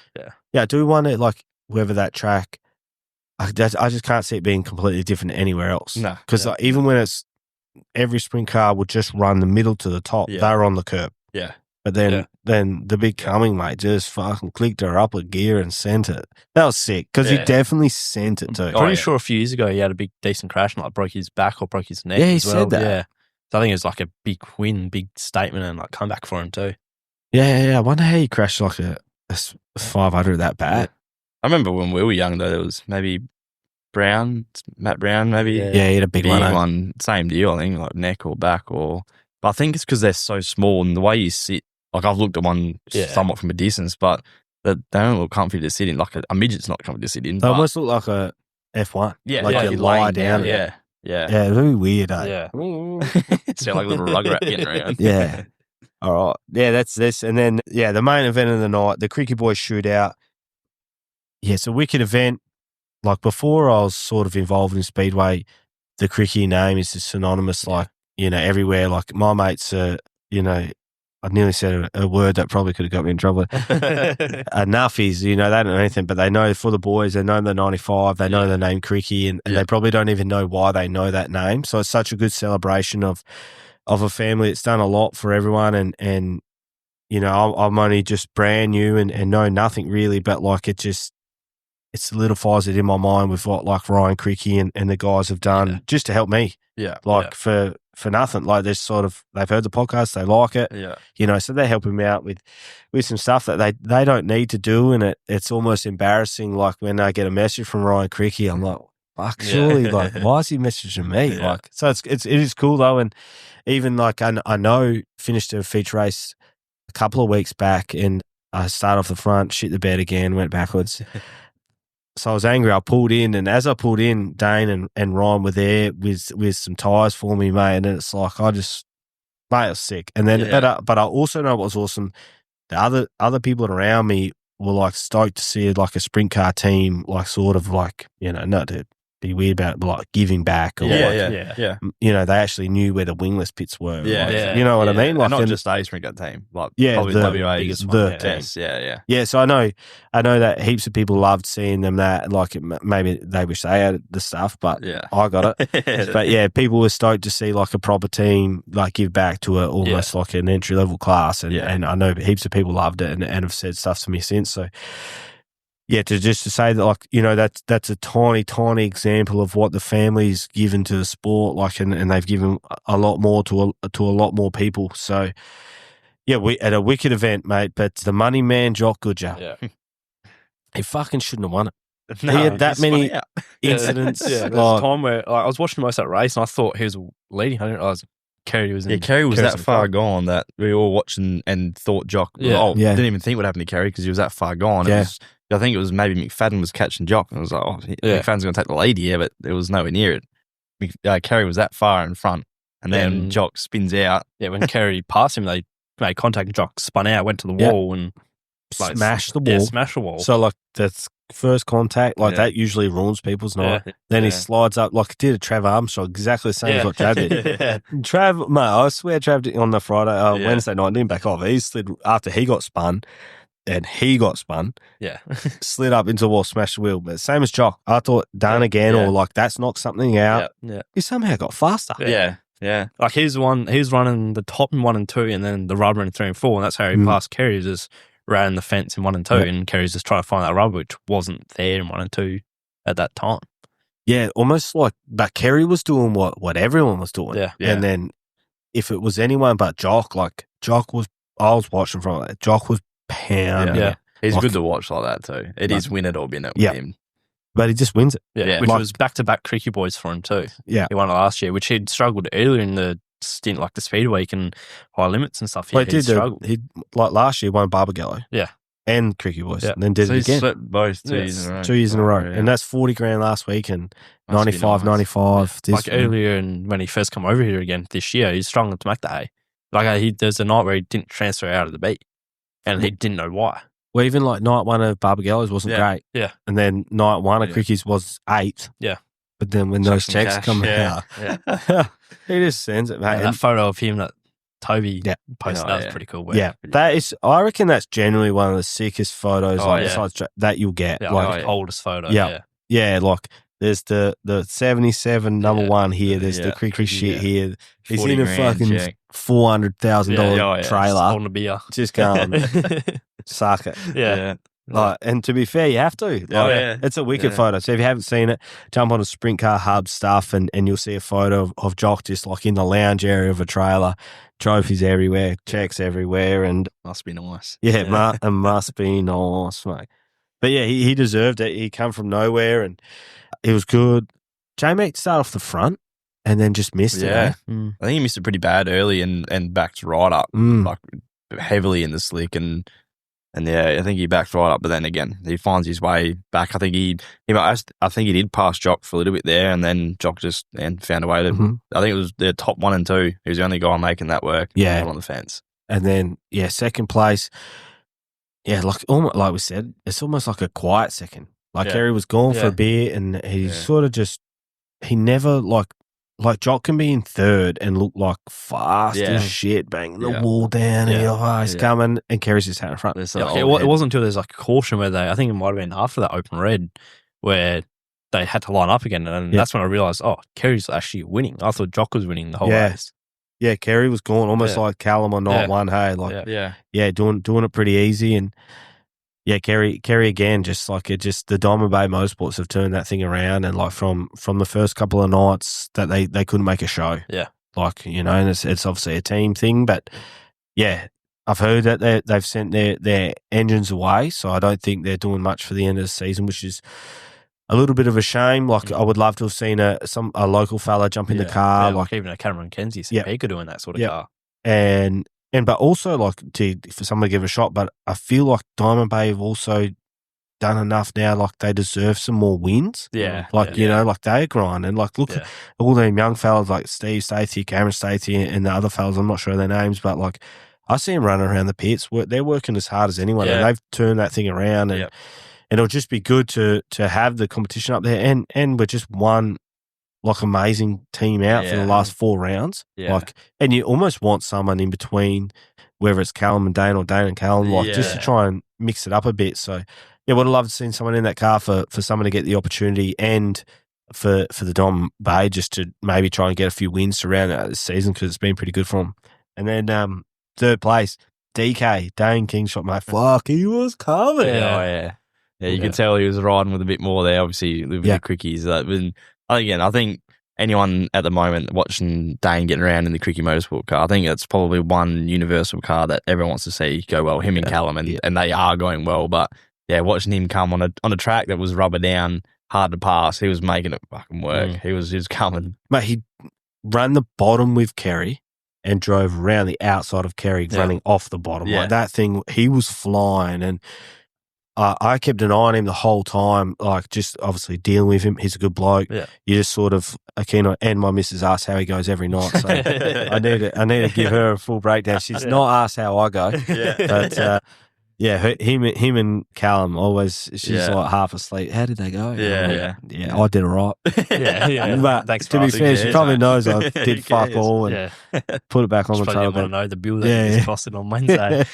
I do wonder, like whether that track, I just can't see it being completely different anywhere else. No, because like, even when it's every sprint car would just run the middle to the top, they're on the curb. Yeah, but then the big coming mate just fucking clicked her up a gear and sent it. That was sick because he definitely sent it too. I'm pretty sure a few years ago he had a big decent crash and like broke his back or broke his neck. Yeah, he as well. said that. Yeah. So I think it was like a big win, big statement, and like comeback for him too. Yeah. I wonder how he crashed like a 500 that bad. I remember when we were young though, there was maybe Matt Brown, maybe. Yeah, he had a big one. Same deal, I think, like neck or back but I think it's because they're so small and the way you sit. Like I've looked at one somewhat from a distance, but they don't look comfy to sit in. Like a midget's not comfy to sit in. They almost look like a F1. Yeah, like you lie down. Yeah. Yeah, very weird, eh? Yeah. Sound like a little rugrat getting around. Yeah. All right. Yeah, that's this. And then, the main event of the night, the Krikke Boys Shootout. Yeah, it's a wicked event. Like, before I was sort of involved in Speedway, the Krikke name is just synonymous, like, everywhere. Like, my mates are, I nearly said a word that probably could have got me in trouble. Enough is, they don't know anything, but they know for the boys, they know the 95, they know the name Krikke, and they probably don't even know why they know that name. So it's such a good celebration of a family. It's done a lot for everyone, and I'm only just brand new and know nothing really, but like it solidifies it in my mind with what like Ryan Krikke and the guys have done just to help me. Yeah. Like for nothing. Like they've heard the podcast, they like it. Yeah. So they're helping me out with some stuff that they don't need to do, and it's almost embarrassing. Like when I get a message from Ryan Krikke, I'm like, fuck, surely, like, why is he messaging me? Yeah. Like, so it is cool though, and even like I know finished a feature race a couple of weeks back, and I started off the front, shit the bed again, went backwards. So I was angry. I pulled in, and as I pulled in, Dane and Ryan were there with some tyres for me, mate. And it's like I was sick. And then, but I also know what was awesome. The other people around me were like stoked to see like a sprint car team, like sort of like not to be weird about it, but like giving back. Or Yeah. They actually knew where the wingless pits were. Yeah, like, yeah. You know what I mean? Like, and not just a sprint car team, like probably probably the WA's biggest one. one. Yes, yeah. Yeah, so I know that heaps of people loved seeing them. That like maybe they wish they had the stuff, but I got it. But yeah, people were stoked to see like a proper team like give back to almost like an entry level class, and I know heaps of people loved it and have said stuff to me since. So Yeah, to say that, like, you know, that's a tiny, tiny example of what the family's given to the sport, like, and they've given a lot more to a lot more people. So, yeah, we at a wicked event, mate. But the money man, Jock Goodger, he fucking shouldn't have won it. No, he had that many incidents. Yeah, there's a time where I was watching most of that race and I thought he was leading. I didn't realize Kerry was in. Yeah, Kerry was that far gone that we were watching and thought Jock. Didn't even think what happened to Kerry because he was that far gone. Yeah. I think it was maybe McFadden was catching Jock, and I was like, McFadden's going to take the lead here, but it was nowhere near it. Kerry was that far in front, and then Jock spins out. Yeah, when Kerry passed him, they made contact. Jock spun out, went to the wall, and smashed the wall. Yeah, smashed the wall. So, like, that's first contact, like that usually ruins people's night. Then he slides up, like did a Trav Armstrong, exactly the same as what Trav did. Trav, mate, I swear Trav did on the Friday, Wednesday night, didn't back off. He slid after he got spun. And he got spun. Yeah. Slid up into the wall, smashed the wheel. But same as Jock. I thought done again or like that's knocked something out. Yeah. He somehow got faster. Yeah. Like he was running the top in 1 and 2 and then the rubber in 3 and 4. And that's how he passed Kerry. He just ran the fence in 1 and 2. And Kerry's just trying to find that rubber, which wasn't there in 1 and 2 at that time. Yeah. Almost like, but Kerry was doing what everyone was doing. Yeah. And then if it was anyone but Jock, like Jock was, I was watching from it. Jock was pound. Yeah. He's good to watch like that too. It is win it or bin it with him. But he just wins it. Yeah. Which was back-to-back Krikke Boys for him too. Yeah. He won it last year, which he'd struggled earlier in the stint, like the speed week and high limits and stuff. Well, he struggled. He like last year won Barbagallo. Yeah. And Krikke Boys. And then did it again. Slipped both 2 years in a row. 2 years in a row. And that's 40 grand last week and 95. Like earlier and when he first come over here again this year, he's struggling to make the A. Like there's a night where he didn't transfer out of the B. And he didn't know why. Well, even like night 1 of Barbagallo's wasn't great. Yeah. And then night 1 of Krikke's was 8th. Yeah. But then when those checks come out, he just sends it, mate. And that photo of him that Toby posted, that was pretty cool. That is, I reckon that's generally one of the sickest photos besides that you'll get. Yeah, like the oldest photo. Yeah, like there's the 77 number 1 here. There's the Krikke shit here. He's in a fucking $400,000 trailer. Holding a beer. Just going, suck it. Yeah. Like, and to be fair, you have to. Like, it's a wicked photo. So if you haven't seen it, jump on a Sprint Car Hub stuff and you'll see a photo of Jock just like in the lounge area of a trailer. Trophies everywhere, checks everywhere. And must be nice. Yeah, it must be nice, mate. But yeah, he deserved it. He come from nowhere and it was good. J-Mac started off the front and then just missed it. I think he missed it pretty bad early and backed right up, like heavily in the slick and I think he backed right up. But then again, he finds his way back. I think he did pass Jock for a little bit there, and then Jock just found a way to. I think it was the top 1 and 2. He was the only guy making that work. Yeah, on the fence. And then second place. Yeah, like we said, it's almost like a quiet second. Like Kerry was gone for a bit, and he sort of just he never like Jock can be in third and look like fast as shit, banging the wall down, and he's coming, and Kerry's just out in front. It wasn't until there's like a caution where I think it might have been after that open red, where they had to line up again, and that's when I realised, Kerry's actually winning. I thought Jock was winning the whole race. Yeah, Kerry was gone almost like Callum on night 1. Hey, like doing it pretty easy, and Kerry again, just like the Diamond Bay Motorsports have turned that thing around, and like from the first couple of nights that they couldn't make a show. Yeah, like and it's obviously a team thing, but I've heard that they've sent their engines away, so I don't think they're doing much for the end of the season, which is a little bit of a shame. Like I would love to have seen a local fella jump in the car, like even a Cameron Kenzie, he could do in that sort of car, but also like for someone to give a shot. But I feel like Diamond Bay have also done enough now. Like they deserve some more wins. Yeah, like like they grind and like look at all them young fellas like Steve Stacey, Cameron Stacey, and the other fellas. I'm not sure their names, but like I see them running around the pits. They're working as hard as anyone, and they've turned that thing around. And it'll just be good to have the competition up there, and we're just one like amazing team out for the last 4 rounds. Yeah. Like, and you almost want someone in between, whether it's Callum and Dane or Dane and Callum, like just to try and mix it up a bit. So would have loved to see someone in that car for someone to get the opportunity and for the Dom Bay just to maybe try and get a few wins to round out this season because it's been pretty good for them. And then third place, DK, Dane Kingshot, mate. Fuck, he was coming. Yeah, you could tell he was riding with a bit more there, obviously, with the Krikkies. Again, I think anyone at the moment watching Dane getting around in the Krikke Motorsport car, I think it's probably one universal car that everyone wants to see go well, him and Callum, and they are going well. But, yeah, watching him come on a track that was rubber down, hard to pass, he was making it fucking work. He was coming. Mate, he ran the bottom with Kerry and drove around the outside of Kerry, running off the bottom. Like that thing, he was flying, and I kept an eye on him the whole time, like just obviously dealing with him. He's a good bloke. Yeah. You just sort of and my missus asks how he goes every night. So I need to give her a full breakdown. She's not asked how I go. But him and Callum always. She's like half asleep. How did they go? Yeah. I did all right. But thanks to be fair, she probably knows I did fuck all and put it back on the table. You want to know the bill that he's costing on Wednesday.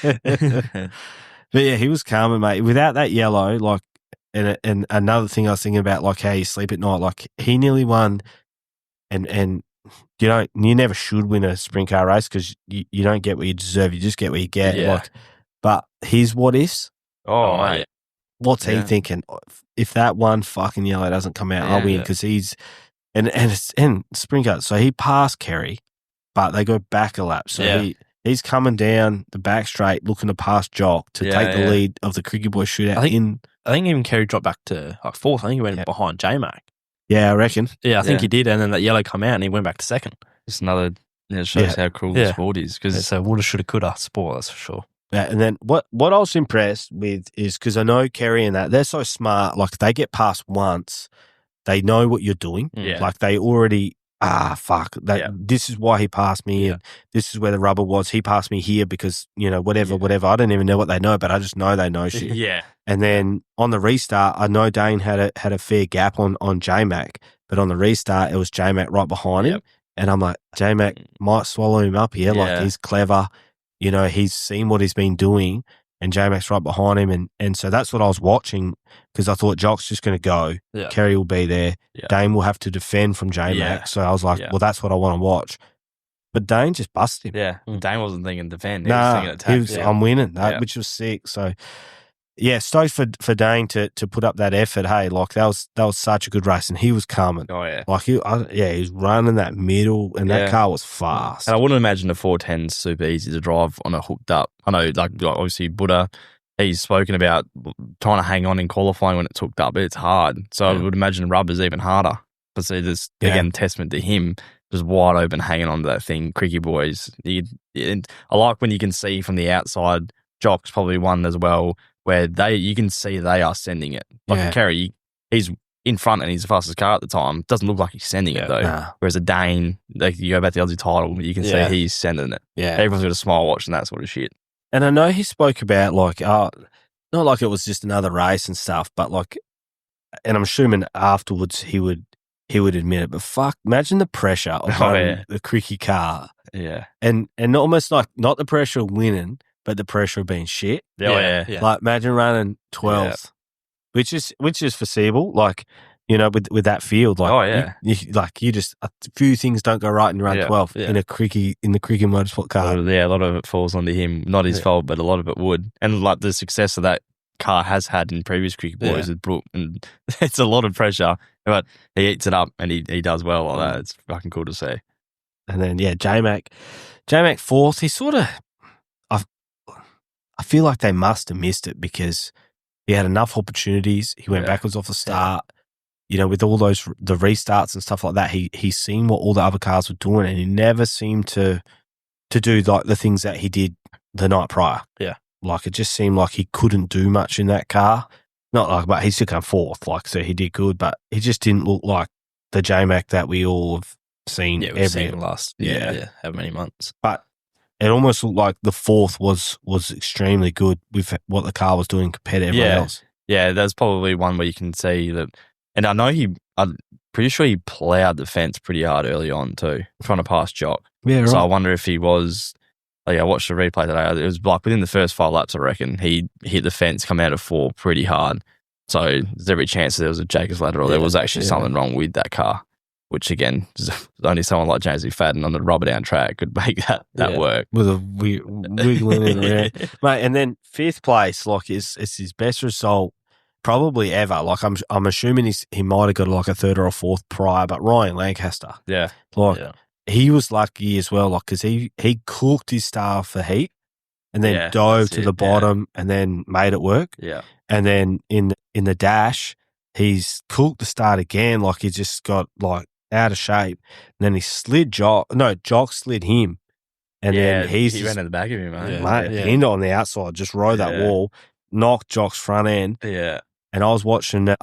But yeah, he was calming, mate. Without that yellow, like, and another thing I was thinking about, like how you sleep at night, like he nearly won, and you never should win a sprint car race because you don't get what you deserve. You just get what you get. Yeah. Like, but his what ifs. Oh, mate. What's he thinking? If that one fucking yellow doesn't come out, I'll win because he's and sprint car. So he passed Kerry, but they go back a lap. So he's coming down the back straight looking to pass Jock to take the lead of the Krikke Boys Shootout. I think even Kerry dropped back to like fourth. I think he went behind J-Mac. Yeah, I reckon. Yeah, I think he did. And then that yellow come out and he went back to second. It's another, shows how cruel the sport is. Cause it's a woulda, shoulda, coulda sport, that's for sure. Yeah, and then what I was impressed with is because I know Kerry and that, they're so smart. Like they get past once, they know what you're doing. Yeah. Like they already, this is why he passed me and this is where the rubber was. He passed me here because, whatever. I don't even know what they know, but I just know they know shit. Yeah. And then on the restart, I know Dane had a fair gap on J-Mac, but on the restart, it was J-Mac right behind him. And I'm like, J-Mac might swallow him up here. Like he's clever. He's seen what he's been doing and J-Mac's right behind him. And so that's what I was watching because I thought Jock's just going to go. Yeah. Kerry will be there. Yeah. Dane will have to defend from J-Mac. Yeah. So I was like, well, that's what I want to watch. But Dane just busted him. Yeah. Dane wasn't thinking defend. He was thinking attack. I'm winning, which was sick. So, yeah, stoked for Dane to put up that effort. Hey, like that was such a good race, and he was coming. Oh yeah, like he was running that middle, and that car was fast. And I wouldn't imagine the 410's super easy to drive on a hooked up. I know, like obviously Buddha, he's spoken about trying to hang on in qualifying when it's hooked up, but it's hard. So I would imagine rubber's even harder. But see, this again testament to him. Just wide open, hanging on to that thing. Krikke Boys. I like when you can see from the outside. Jock's probably one as well, where you can see they are sending it. Like Kerry, he's in front and he's the fastest car at the time. Doesn't look like he's sending it though. Nah. Whereas a Dane, like you go back to the Aussie title, you can see he's sending it. Yeah, everyone's got a smile watching that sort of shit. And I know he spoke about like, not like it was just another race and stuff, but like, and I'm assuming afterwards he would admit it, but fuck, imagine the pressure of the Krikke car. Yeah. And almost like not the pressure of winning, but the pressure of being shit. Yeah. Like imagine running 12th, which is foreseeable. Like, with that field, like, you just, a few things don't go right and you run 12th in the Krikke Motorsport car. Yeah, a lot of it falls onto him. Not his fault, but a lot of it would. And like the success of that car has had in previous Krikke Boys with Brooke, and it's a lot of pressure, but he eats it up and he does well like that. It's fucking cool to see. And then J-Mac fourth. He sort of, I feel like they must have missed it because he had enough opportunities. He went backwards off the start. With all the restarts and stuff like that, he's seen what all the other cars were doing, and he never seemed to do like the things that he did the night prior. Yeah. Like, it just seemed like he couldn't do much in that car. Not like, but he still came fourth, like, so he did good, but he just didn't look like the J-Mac that we all have seen. Yeah, we've seen last, how many months. But it almost looked like the fourth was extremely good with what the car was doing compared to everyone else. Yeah, there's probably one where you can see that, and I know I'm pretty sure he ploughed the fence pretty hard early on too, trying to pass Jock. Yeah, right. So I wonder if he was... I watched the replay today. It was like within the first 5 laps, I reckon, he hit the fence, come out of 4 pretty hard. So there's every chance that there was a Jacob's ladder or there was actually something wrong with that car, which again, only someone like James McFadden on the rubber down track could make that work. With a wiggling in around. Mate, and then 5th place, like it's his best result probably ever. Like I'm assuming he might have got like a third or a fourth prior, but Ryan Lancaster, he was lucky as well, like because he cooked his star for heat and then dove to the bottom and then made it work. Yeah, and then in the dash, he's cooked the start again, like he just got like out of shape, and then he slid Jock slid him. And then he went in the back of him, pinned on the outside, just rode that wall, knocked Jock's front end. Yeah. And I was watching the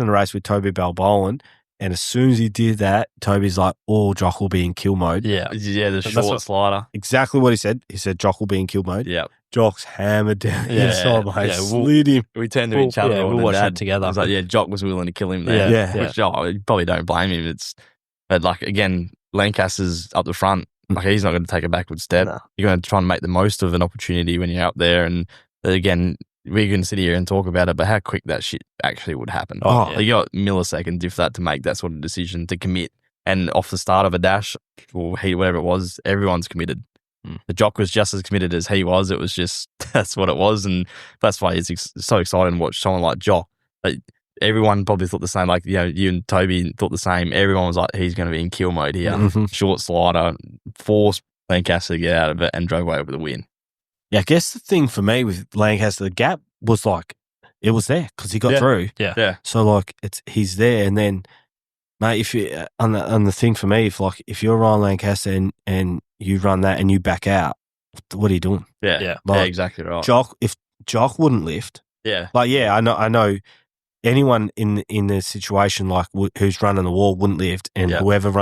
race with Toby Balboan, and as soon as he did that, Toby's like, "Oh, Jock will be in kill mode." Yeah, the short slider. Exactly what he said. He said Jock will be in kill mode. Yeah. Jock's hammered down the inside, mate. Slid him. We turned to each other. We watched that together. I was like, Jock was willing to kill him there. Yeah. Which, you probably don't blame him. But like, again, Lancaster's up the front. Like, he's not going to take a backward step. No. You're going to try and make the most of an opportunity when you're out there. And again, we're going to sit here and talk about it, but how quick that shit actually would happen. You got milliseconds if that to make that sort of decision to commit. And off the start of a dash or heat, whatever it was, everyone's committed. The Jock was just as committed as he was. It was just, that's what it was. And that's why it's so exciting to watch someone like Jock. Like, everyone probably thought the same. Like, you and Toby thought the same. Everyone was like, he's going to be in kill mode here. Mm-hmm. Short slider, forced Lancaster to get out of it and drove away with the win. Yeah, I guess the thing for me with Lancaster, the gap was like, it was there because he got through. Yeah. So like, he's there, and then, mate, if you on the thing for me, if you're Ryan Lancaster and you run that and you back out, what are you doing? Yeah, exactly right. If Jock wouldn't lift, I know. Anyone in the situation like who's running the wall wouldn't lift, and whoever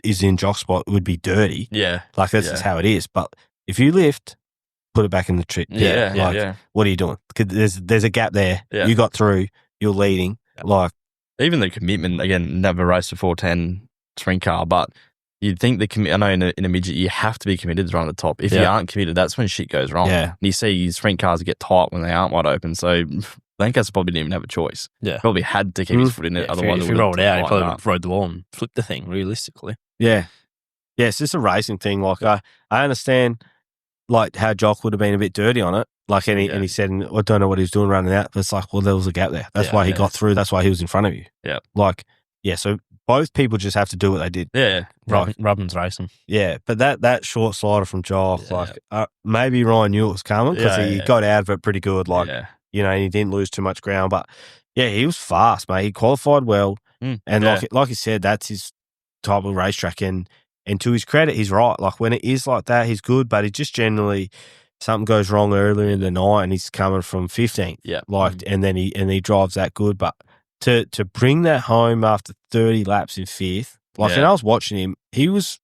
is in Jock's spot would be dirty. Yeah, like that's just how it is. But if you lift, put it back in the trip. What are you doing? 'Cause there's a gap there. Yeah. You got through. You're leading. Like even the commitment again. Never raced a 410 sprint car, but you'd think I know in a midget you have to be committed to run at the top. If you aren't committed, that's when shit goes wrong. Yeah, and you see sprint cars get tight when they aren't wide open. So Lancaster probably didn't even have a choice. Yeah. Probably had to keep his foot in it. Otherwise, if he rolled out, he probably rode the wall and flipped the thing, realistically. Yeah. Yeah, it's just a racing thing. Like, I understand, like, how Jock would have been a bit dirty on it. Like, and he said, I don't know what he was doing running out, but it's like, well, there was a gap there. That's why he got through. That's why he was in front of you. Yeah. Like, so both people just have to do what they did. Yeah. Robin's racing. Yeah, but that short slider from Jock, maybe Ryan knew it was coming because he got out of it pretty good. Like, he didn't lose too much ground. But, he was fast, mate. He qualified well. And like you said, that's his type of racetrack. And to his credit, he's right. Like, when it is like that, he's good. But he just generally, something goes wrong earlier in the night and he's coming from 15th. Yeah. Like, and then he drives that good. But to bring that home after 30 laps in 5th, like, and I was watching him, he was,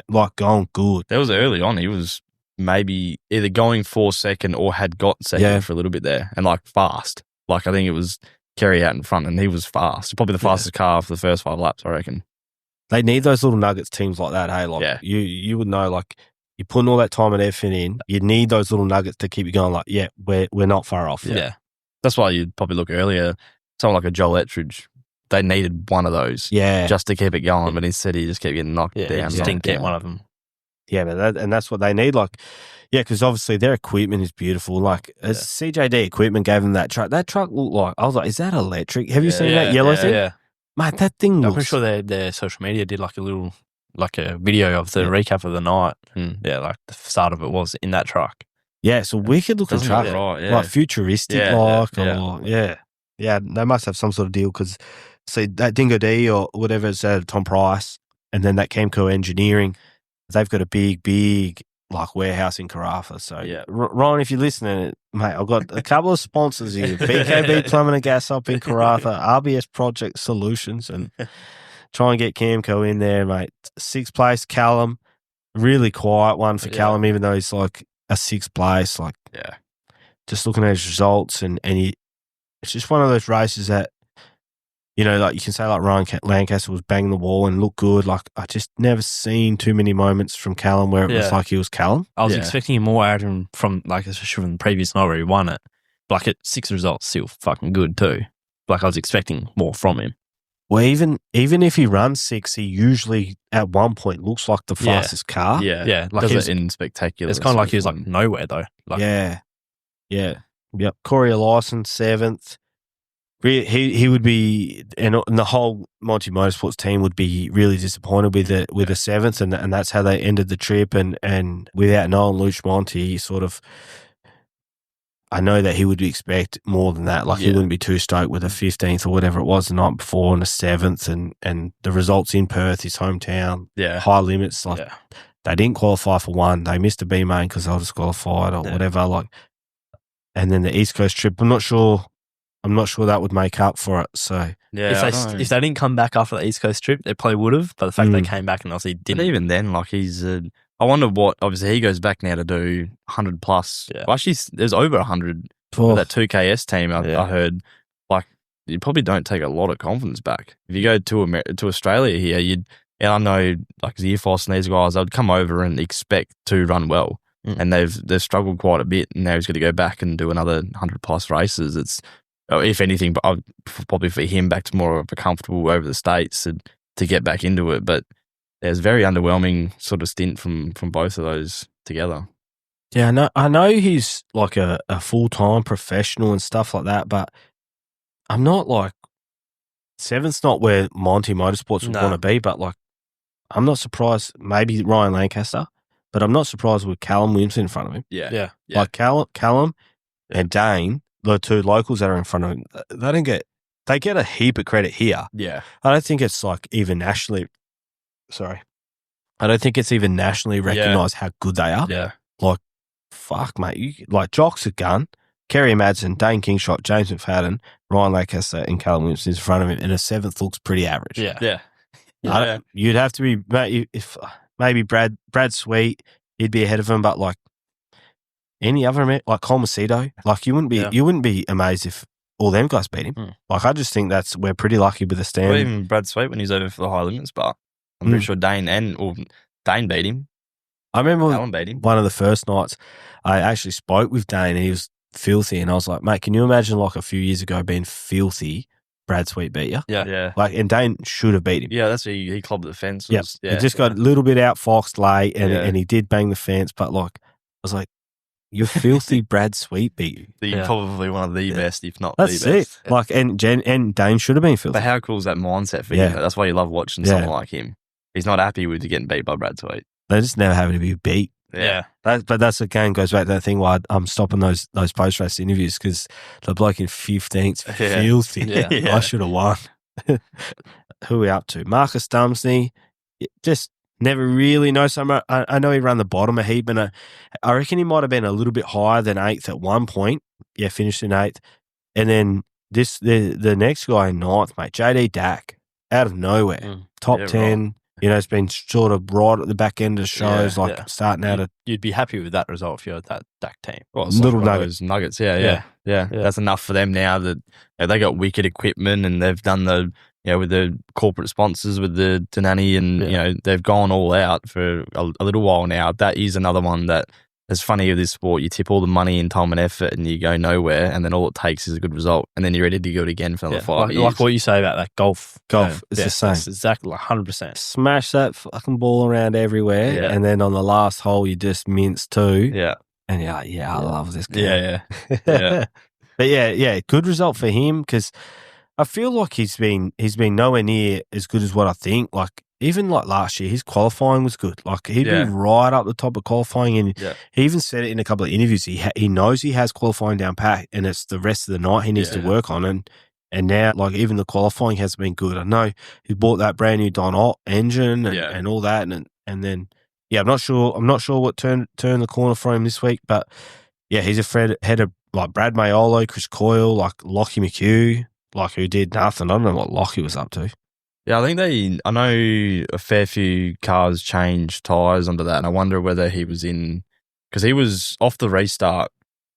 like, going good. That was early on. He was maybe either going for second or had got second for a little bit there and, like, fast. Like, I think it was Kerry out in front and he was fast. Probably the fastest car for the first 5 laps, I reckon. They need those little nuggets, teams like that, hey? Like, you would know, like, you're putting all that time and effort in, you need those little nuggets to keep you going, like, we're not far off. Yeah. That's why you'd probably look earlier, someone like a Joel Ettridge, they needed one of those just to keep it going, but instead he just kept getting knocked down. He just didn't get one of them. Yeah, but that's what they need. Like, because obviously their equipment is beautiful. Like, as CJD equipment gave them that truck looked like, I was like, is that electric? Have you seen that yellow thing? Yeah. Mate, that thing looks... I'm pretty sure their social media did like a video of the recap of the night. And like the start of it was in that truck. Yeah, it's a wicked looking truck. Right, like futuristic they must have some sort of deal because, see, that Dingo D or whatever is Tom Price, and then that Chemco Engineering, they've got a big like warehouse in Carafa. So Ryan, if you're listening, mate, I've got a couple of sponsors here: BKB Plumbing and Gas up in Carafa, RBS Project Solutions, and try and get Camco in there, mate. 6th place, Callum, really quiet one for Callum, even though he's like a 6th place. Like, just looking at his results, and it's just one of those races that, like you can say, like Ryan Lancaster was banging the wall and looked good. Like, I just never seen too many moments from Callum where it was like he was Callum. I was expecting more out of him from, like, especially from the previous night where he won it. Like, at 6 results, still fucking good too. Like, I was expecting more from him. Well, even if he runs 6, he usually at one point looks like the fastest car. Yeah. Like, does it in spectacular. It's kind of like he was like nowhere though. Like, Yep. Corey Eliason 7th. he would be, and the whole Monty Motorsports team would be really disappointed with the seventh, and that's how they ended the trip. And without Nolan Luch Monty, sort of, I know that he would expect more than that. Like he wouldn't be too stoked with a 15th or whatever it was the night before and a 7th, and the results in Perth, his hometown, high limits. Like they didn't qualify for one, they missed a B main because they were disqualified or whatever. Like, and then the East Coast trip, I'm not sure that would make up for it. So if they didn't come back after the East Coast trip, they probably would have. But the fact they came back and obviously didn't. But even then, like I wonder what. Obviously, he goes back now to do 100 plus. Yeah. Well, actually, there's over 100 for that 2KS team. I heard. Like you probably don't take a lot of confidence back if you go to Australia here. And I know like Zephos and these guys, they'd come over and expect to run well. And they've struggled quite a bit, and now he's got to go back and do another 100 plus races. It's, if anything, but probably for him back to more of a comfortable over the States to get back into it. But there's very underwhelming sort of stint from both of those together. Yeah, I know he's like a full-time professional and stuff like that, but I'm not like, 7th's not where Monty Motorsports would want to be, but like, I'm not surprised, maybe Ryan Lancaster, but I'm not surprised with Callum Williamson in front of him. Yeah. Like Callum and Dane, the two locals that are in front of him, they get a heap of credit here. Yeah. I don't think it's like even nationally, I don't think it's even nationally recognised how good they are. Yeah. Like, fuck, mate. Like, Jock's a gun, Kerry Madsen, Dane Kingshot, James McFadden, Ryan Lancaster, and Callum Williamson in front of him, and a 7th looks pretty average. Yeah. You'd have to be, if maybe Brad Sweet, he'd be ahead of him, but like any other, like Cole Macedo, like you wouldn't be amazed if all them guys beat him. Like I just think we're pretty lucky with the stand. Well, even Brad Sweet when he's over for the high limits, but I'm pretty sure Dane beat him. I remember Callum beat him. One of the first nights I actually spoke with Dane, and he was filthy, and I was like, mate, can you imagine like a few years ago being filthy? Brad Sweet beat you. Yeah. Like, and Dane should have beat him. Yeah, that's he clubbed the fence. He just got a little bit outfoxed late, and he did bang the fence, but like, I was like, you're filthy. Brad Sweet beat you. You're probably one of the best, if not that's the best. It. Like, and Dane should have been filthy. But how cool is that mindset for him? That's why you love watching someone like him. He's not happy with getting beat by Brad Sweet. They just never having to be beat. Yeah. But that's again goes back to that thing why I'm stopping those post race interviews, because the bloke in 15th's filthy. I should have won. Who are we up to? Marcus Dumsney, just never really know somewhere. I know he ran the bottom a heap, and I reckon he might have been a little bit higher than 8th at one point. Yeah, finished in 8th. And then the next guy in 9th, mate, JD Dack, out of nowhere, top 10. Right. You know, it's been sort of right at the back end of shows, starting out at... You'd be happy with that result if you're that Dak team. Well, little nuggets, yeah. That's enough for them now that they got wicked equipment, and they've done with the corporate sponsors, with the Denani, and, they've gone all out for a little while now. That is another one that it's funny with this sport. You tip all the money and time and effort, and you go nowhere, and then all it takes is a good result, and then you're ready to do it again for another 5 years. Like what you say about that golf. It's the same. It's exactly 100%. Smash that fucking ball around everywhere, and then on the last hole, you just mince 2. Yeah. And you're like, I love this game. Yeah. But good result for him, because I feel like he's been nowhere near as good as what I think. Like, even like last year, his qualifying was good. Like, he'd be right up the top of qualifying, and he even said it in a couple of interviews. He knows he has qualifying down pat, and it's the rest of the night he needs to work on. And now, like, even the qualifying has been good. I know he bought that brand new Don Ott engine and all that, and then I'm not sure what turned the corner for him this week, but he's ahead of like Brad Mayolo, Chris Coyle, like Lockie McHugh, like, who did nothing. I don't know what Lockie was up to. Yeah, I think I know a fair few cars changed tyres under that, and I wonder whether he was in, because he was off the restart,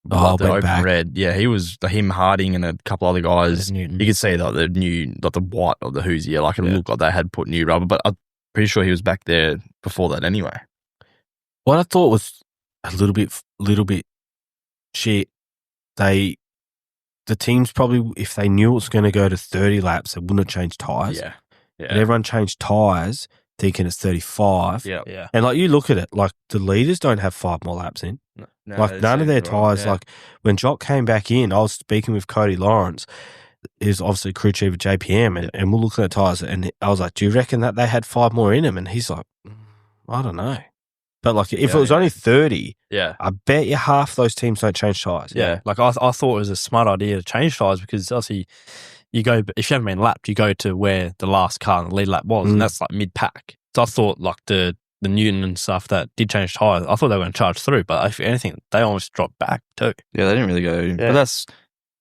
the open back. Red. Yeah, he was him, Harding, and a couple other guys. You could see that the new, like the white of the Hoosier, like it looked like they had put new rubber, but I'm pretty sure he was back there before that anyway. What I thought was a little bit shit, the teams probably, if they knew it was going to go to 30 laps, they wouldn't have changed tyres. Yeah. But everyone changed tyres thinking it's 35. Yeah. And like, you look at it, like the leaders don't have 5 more laps in. No, like, none of their tyres. Like, when Jock came back in, I was speaking with Cody Lawrence, is obviously crew chief at JPM, and we're looking at tyres, and I was like, do you reckon that they had 5 more in them? And he's like, I don't know. But like, if it was only 30, I bet you half those teams don't change tyres. Yeah, like I thought it was a smart idea to change tyres because obviously you go, if you haven't been lapped, you go to where the last car in the lead lap was, and that's like mid-pack. So I thought like the Newton and stuff that did change tyres, I thought they were going to charge through, but if anything, they almost dropped back too. Yeah, they didn't really go. But that's,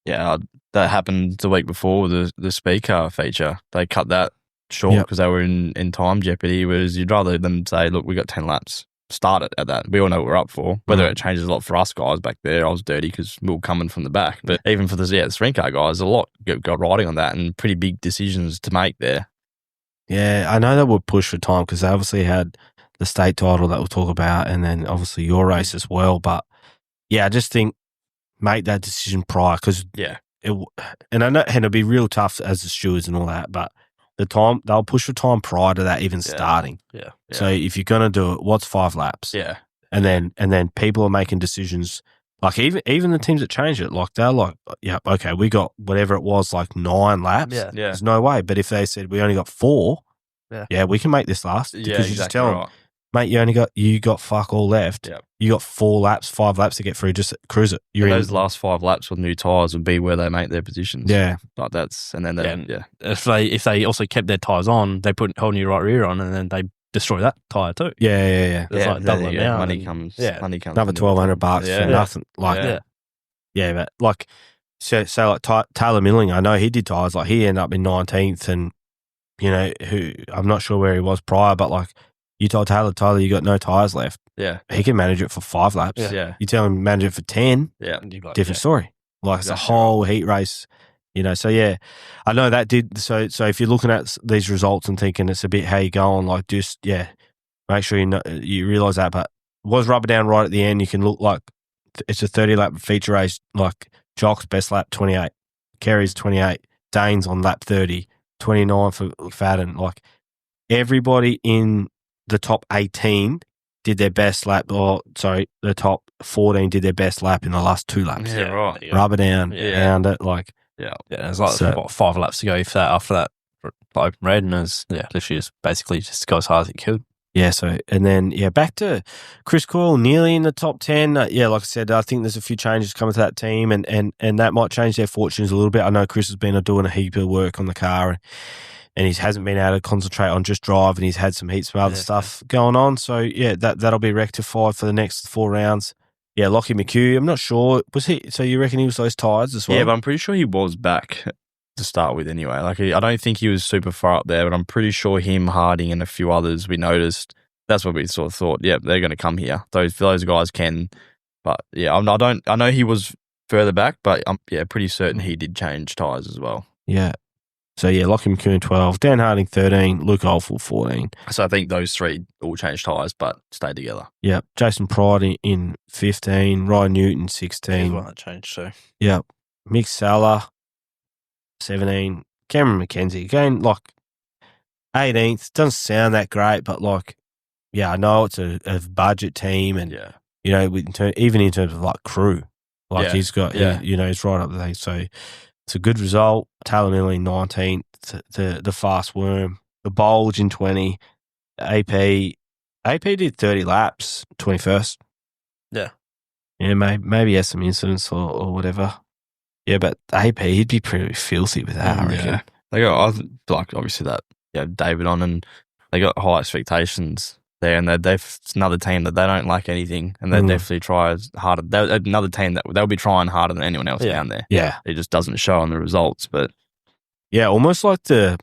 that happened the week before the speed car feature. They cut that short because they were in time jeopardy, whereas you'd rather them say, look, we got 10 laps. Start it at that. We all know what we're up for. Whether it changes a lot for us guys back there, I was dirty because we were coming from the back. But even for the sprint car guys, a lot got riding on that and pretty big decisions to make there. Yeah, I know they would push for time because they obviously had the state title that we'll talk about, and then obviously your race as well. But I just think make that decision prior because and I know it'll be real tough as the stewards and all that, but the time they'll push for time prior to that even starting. Yeah. So if you're gonna do it, what's 5 laps? Yeah. And then people are making decisions like even the teams that change it, like they're like, okay, we got whatever it was, like 9 laps. Yeah. There's no way. But if they said we only got 4, we can make this last. Because you just tell them, mate, you got fuck all left. Yep. You got 4 laps, 5 laps to get through. Just cruise it. Those last 5 laps with new tyres would be where they make their positions. Yeah, like that's and then If they also kept their tyres on, they put whole new right rear on, and then they destroy that tyre too. Yeah. It's like double it now. Money comes. Money comes. Another $1,200 for nothing. Like but like so like Taylor Milling, I know he did tyres. Like he ended up in 19th, and who I'm not sure where he was prior, but like. You told Tyler, you got no tyres left. Yeah. He can manage it for 5 laps. Yeah. You tell him to manage it for 10. Yeah. Different story. Like it's a whole heat race, So I know that did. So if you're looking at these results and thinking it's a bit how you going, like just make sure you realise that. But it was rubber down right at the end. You can look like it's a 30 lap feature race. Like Jock's best lap 28, Kerry's 28, Dane's on lap 30, 29 for Fadden. Like everybody in the top 18 did their best lap, the top 14 did their best lap in the last 2 laps. Yeah, right. Rubber down, around it, like. Yeah, there's like 5 laps to go after that open red, and it's literally just basically just go as hard as it could. Yeah, so, and then, back to Chris Coyle, nearly in the top 10. Like I said, I think there's a few changes coming to that team, and that might change their fortunes a little bit. I know Chris has been doing a heap of work on the car, and he hasn't been able to concentrate on just drive, and he's had some heaps of other stuff going on. So, that'll be rectified for the next 4 rounds. Yeah, Lockie McHugh, I'm not sure. Was he? So you reckon he was those tyres as well? Yeah, but I'm pretty sure he was back to start with anyway. Like, I don't think he was super far up there, but I'm pretty sure him, Harding, and a few others we noticed. That's what we sort of thought. Yeah, they're going to come here. Those guys can. But, I know he was further back, but I'm pretty certain he did change tyres as well. Yeah. So, Lockie McHugh 12, Dan Harding 13, Luke Olful 14. So, I think those 3 all changed tyres but stayed together. Yep. Jason Pride in 15, Ryan Newton 16. He's one that changed too. Yep. Mick Salah 17. Cameron McKenzie, again, like 18th. Doesn't sound that great, but like, I know it's a budget team, and, even in terms of like crew, like he's got, he's right up there. So, it's a good result. Taylor Milling 19th, the fast worm, the bulge in 20. AP did 30 laps, 21st. Yeah. Yeah, maybe he has some incidents or whatever. Yeah, but AP, he'd be pretty filthy with that, I reckon. Yeah. They got, like, obviously that, David on, and they got high expectations there, and it's another team that they don't like anything, and they definitely try as hard. They're another team that they'll be trying harder than anyone else down there. Yeah. It just doesn't show on the results, but. Yeah, almost like the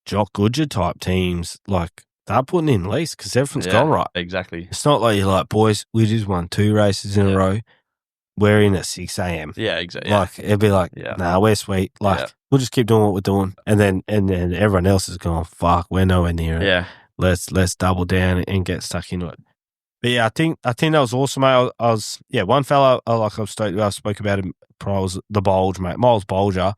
Jock Goodger type teams, like, they're putting in least because everything's gone right. Exactly. It's not like you're like, boys, we just won 2 races in a row. We're in at 6 a.m. Yeah, exactly. Like, it'd be like, nah, we're sweet. Like, we'll just keep doing what we're doing. And then everyone else is going, fuck, we're nowhere near it. Yeah. Let's double down and get stuck into it. But I think that was awesome, mate. I was one fella I spoke about him probably was the Bulge, mate. Miles Bolger,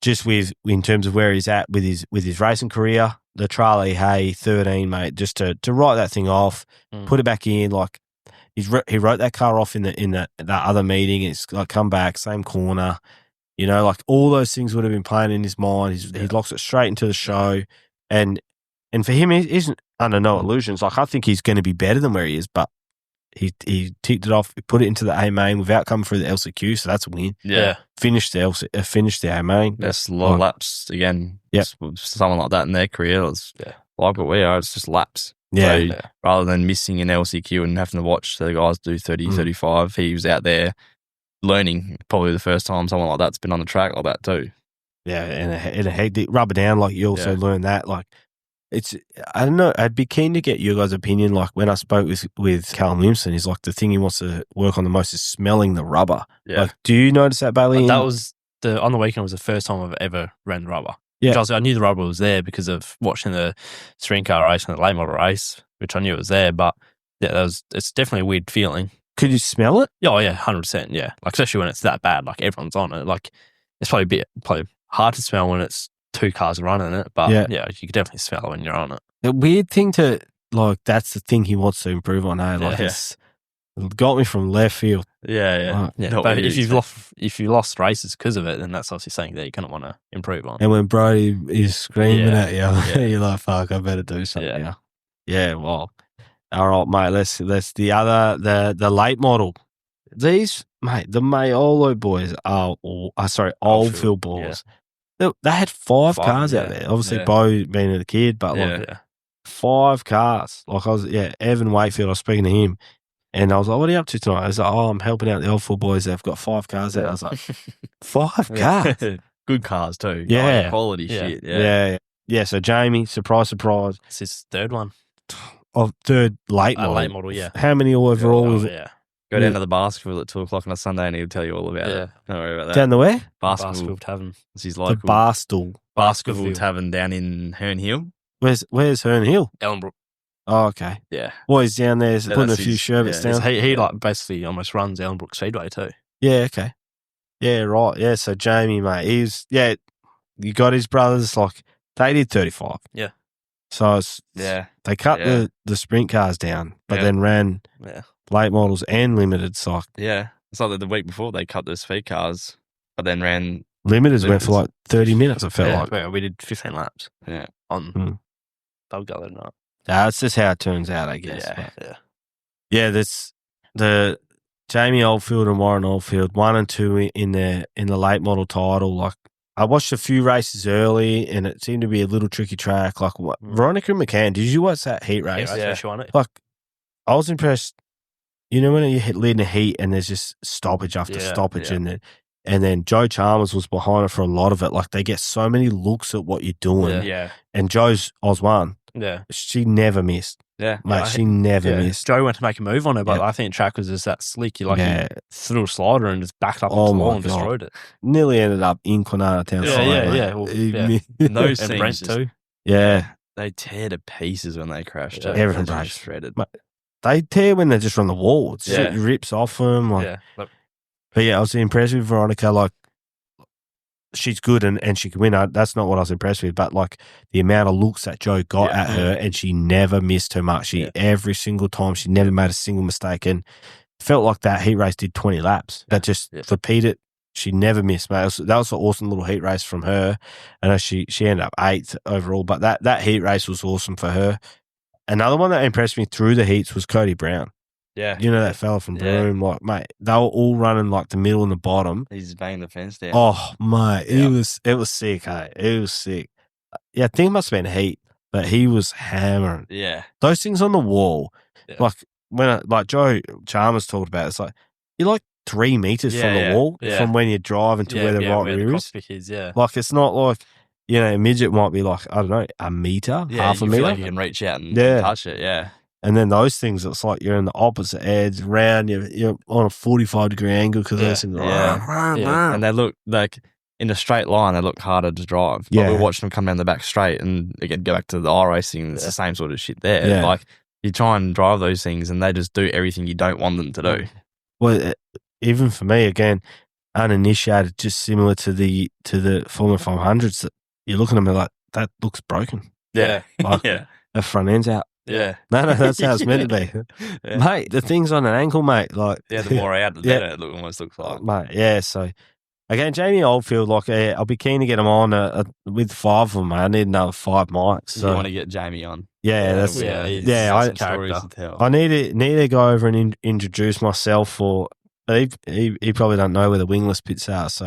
just in terms of where he's at with his racing career, the Charlie Hay 13, mate, just to write that thing off, put it back in. Like he wrote that car off in that other meeting. It's like come back, same corner. You know, like all those things would have been playing in his mind. He locks it straight into the show. And for him, he isn't under no illusions. Like, I think he's going to be better than where he is, but he ticked it off, put it into the A main without coming through the LCQ, so that's a win. Yeah. Finished the A main. That's a lot of laps again. Yeah. Someone like that in their career, it's like what we are, it's just laps. Yeah. So rather than missing an LCQ and having to watch the guys do 30, 35, he was out there learning, probably the first time someone like that's been on the track like that too. Yeah, and a hectic rubber down, like you also learn that. Like, it's, I don't know, I'd be keen to get your guys' opinion. Like, when I spoke with Callum Williamson, he's like, the thing he wants to work on the most is smelling the rubber. Yeah. Like, do you notice that, Bailey? That was on the weekend was the first time I've ever ran the rubber. Yeah. I knew the rubber was there because of watching the sprint car race and the late model race, which I knew it was there. But yeah, it's definitely a weird feeling. Could you smell it? Oh yeah, 100%. Yeah, like especially when it's that bad, like everyone's on it. Like it's probably hard to smell when it's two cars running it, but yeah, you can definitely smell it when you're on it. The weird thing that's the thing he wants to improve on. Hey, like it got me from left field. Yeah. But if you lost races because of it, then that's obviously something that you're going to want to improve on. And when Brody is screaming at you, you're like, "Fuck, I better do something now." Yeah, well, all right, mate. Let's the late model. These, mate, the Mayolo boys are Oldfield boys. Yeah. They had five cars out there. Obviously, Bo being a kid, but like 5 cars. Like Evan Wakefield. I was speaking to him. And I was like, "What are you up to tonight?" I was like, "Oh, I'm helping out the Oldfield boys. They've got 5 cars out." I was like, 5 cars? Good cars too. Yeah. Quality shit. Yeah. So Jamie, surprise. It's his third one. Third late model. Late model, yeah. How many overall? Go down to the Basketball at 2:00 on a Sunday and he'll tell you all about it. Don't worry about that. Down the where? Basketball Tavern. It's his local. The Barstool. Basketball Tavern down in Herne Hill. Where's Herne Hill? Ellenbrook. Oh, okay. Yeah. Well, he's down there putting a few sherbets down. He like basically almost runs Ellenbrook Speedway too. Yeah, okay. Yeah, right. Yeah, so Jamie, mate, you got his brothers, like, they did 35. Yeah. So they cut the sprint cars down, but then ran late models and limiteds. Like, it's like the week before they cut the speed cars, but then ran limiteds went for like 30 minutes. It felt like. Yeah, we did 15 laps. Yeah, on Belgo that night. That's just how it turns out, I guess. Yeah. That's the Jamie Oldfield and Warren Oldfield, 1 and 2 in the late model title. Like, I watched a few races early, and it seemed to be a little tricky track. Like, Veronica McCann, did you watch that heat race? Yeah, she won it. Like, I was impressed. You know when you lead in a heat and there's just stoppage after stoppage, and then Joe Chalmers was behind her for a lot of it. Like, they get so many looks at what you're doing. Yeah. And Joe's Oswan. Yeah. She never missed. Yeah. Mate, she never missed. Joe went to make a move on her, but I think the track was just that slick. He threw a slider and just backed up onto the wall and destroyed it. Nearly ended up in Kwinana Town. Those and things Brent too. Yeah. They tear to pieces when they crashed. Everything breaks. Shredded. They tear when they're just on the wall. It rips off them. Like, But I was impressed with Veronica. Like, she's good and she can win. That's not what I was impressed with, but like the amount of looks that Joe got at her, and she never missed her mark. Every single time, she never made a single mistake, and felt like that heat race did 20 laps. That just repeated. She never missed, mate. That was an awesome little heat race from her. I know she ended up 8th overall, but that heat race was awesome for her. Another one that impressed me through the heats was Cody Brown. Yeah. You know that fella from Broome? Like, mate, they were all running like the middle and the bottom. He's banging the fence down. Oh, mate, it was sick, hey? It was sick. Yeah, I think it must have been heat, but he was hammering. Yeah. Those things on the wall, like Joe Chalmers talked about, it's like, you're like 3 meters from the wall from when you drive into where the right rear is. Like, it's not like, you know, a midget might be like, I don't know, a meter, half a meter. Like you can reach out and touch it, And then those things, it's like you're in the opposite edge, round, you're on a 45-degree angle because those things are and they look like in a straight line, they look harder to drive. Like we're watching them come down the back straight, and again, go back to the iRacing, it's the same sort of shit there. Yeah. Like, you try and drive those things and they just do everything you don't want them to do. Well, even for me, again, uninitiated, just similar to the Formula 500s, that you're looking at me like, that looks broken. Yeah. Like, the front end's out. Yeah. No, that's how it's meant to be. Mate, the thing's on an ankle, mate. Like, the more out, the better it almost looks like. Mate, yeah, so Again, Jamie Oldfield, I'll be keen to get him on with 5 of them, mate. I need another 5 mics. So. You want to get Jamie on. Yeah, that's I need to go over and introduce myself, he probably don't know where the wingless pits are, so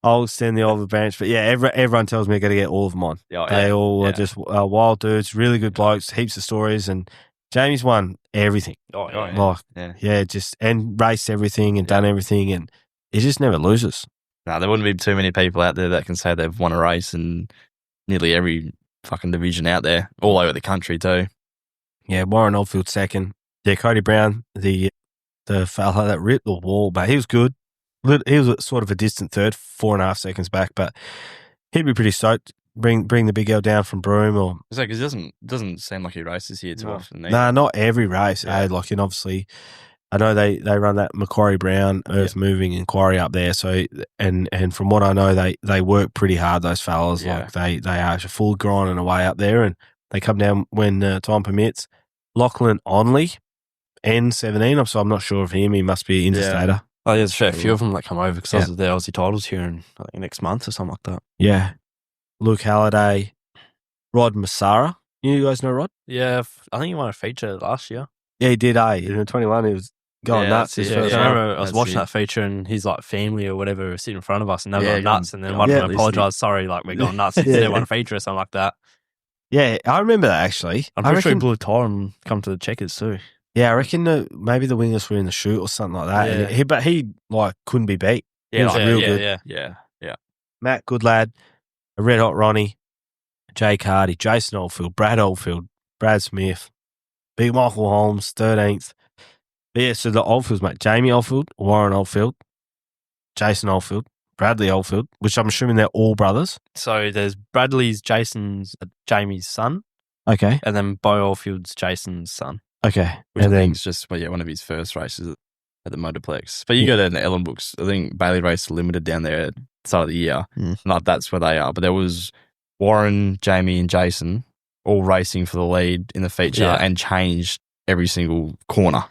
I'll extend the Oliver branch. But yeah, everyone tells me I got to get all of them on. They all are just wild dudes, really good blokes, heaps of stories, and Jamie's won everything. And raced everything and done everything, and he just never loses. No, there wouldn't be too many people out there that can say they've won a race in nearly every fucking division out there, all over the country too. Yeah, Warren Oldfield second. Yeah, Cody Brown, the fella that ripped the wall, but he was good. He was sort of a distant third, 4.5 seconds back, but he'd be pretty stoked. Bring the big L down from Broome, or because it doesn't seem like he races here too often. Nah, not every race. Yeah. And obviously, I know they run that Macquarie Brown earth moving inquiry up there. So and from what I know, they work pretty hard. Those fellas, they are full grinding away up there, and they come down when time permits. Lachlan Onley, N17. So I'm not sure of him. He must be interstater. Yeah. Oh, there's a fair few of them that come over because of their Aussie titles here in I think next month or something like that. Yeah, Luke Halliday, Rod Massara. You guys know Rod? Yeah, I think he won a feature last year. Yeah, he did. In 21, he was going nuts. I remember I was watching that feature and his family or whatever was sitting in front of us and they were going nuts, and then one of them apologised, sorry, we're going nuts. They won a feature or something like that. Yeah, I remember that actually. I'm pretty sure he blew a tire and come to the checkers too. Yeah, I reckon maybe the wingers were in the chute or something like that. Yeah. But he couldn't be beat. He was real good. Yeah. Matt Goodlad, Red Hot Ronnie, Jake Hardy, Jason Oldfield, Brad Oldfield, Brad Smith, Big Michael Holmes, 13th. But yeah, so the Oldfields, mate. Jamie Oldfield, Warren Oldfield, Jason Oldfield, Bradley Oldfield, which I'm assuming they're all brothers. So there's Bradley's Jamie's son. Okay. And then Bo Oldfield's Jason's son. Okay. Which I think is just one of his first races at the Motorplex. But you go down to Ellen Books. I think Bailey raced limited down there at the start of the year. That's where they are. But there was Warren, Jamie, and Jason all racing for the lead in the feature and changed every single corner.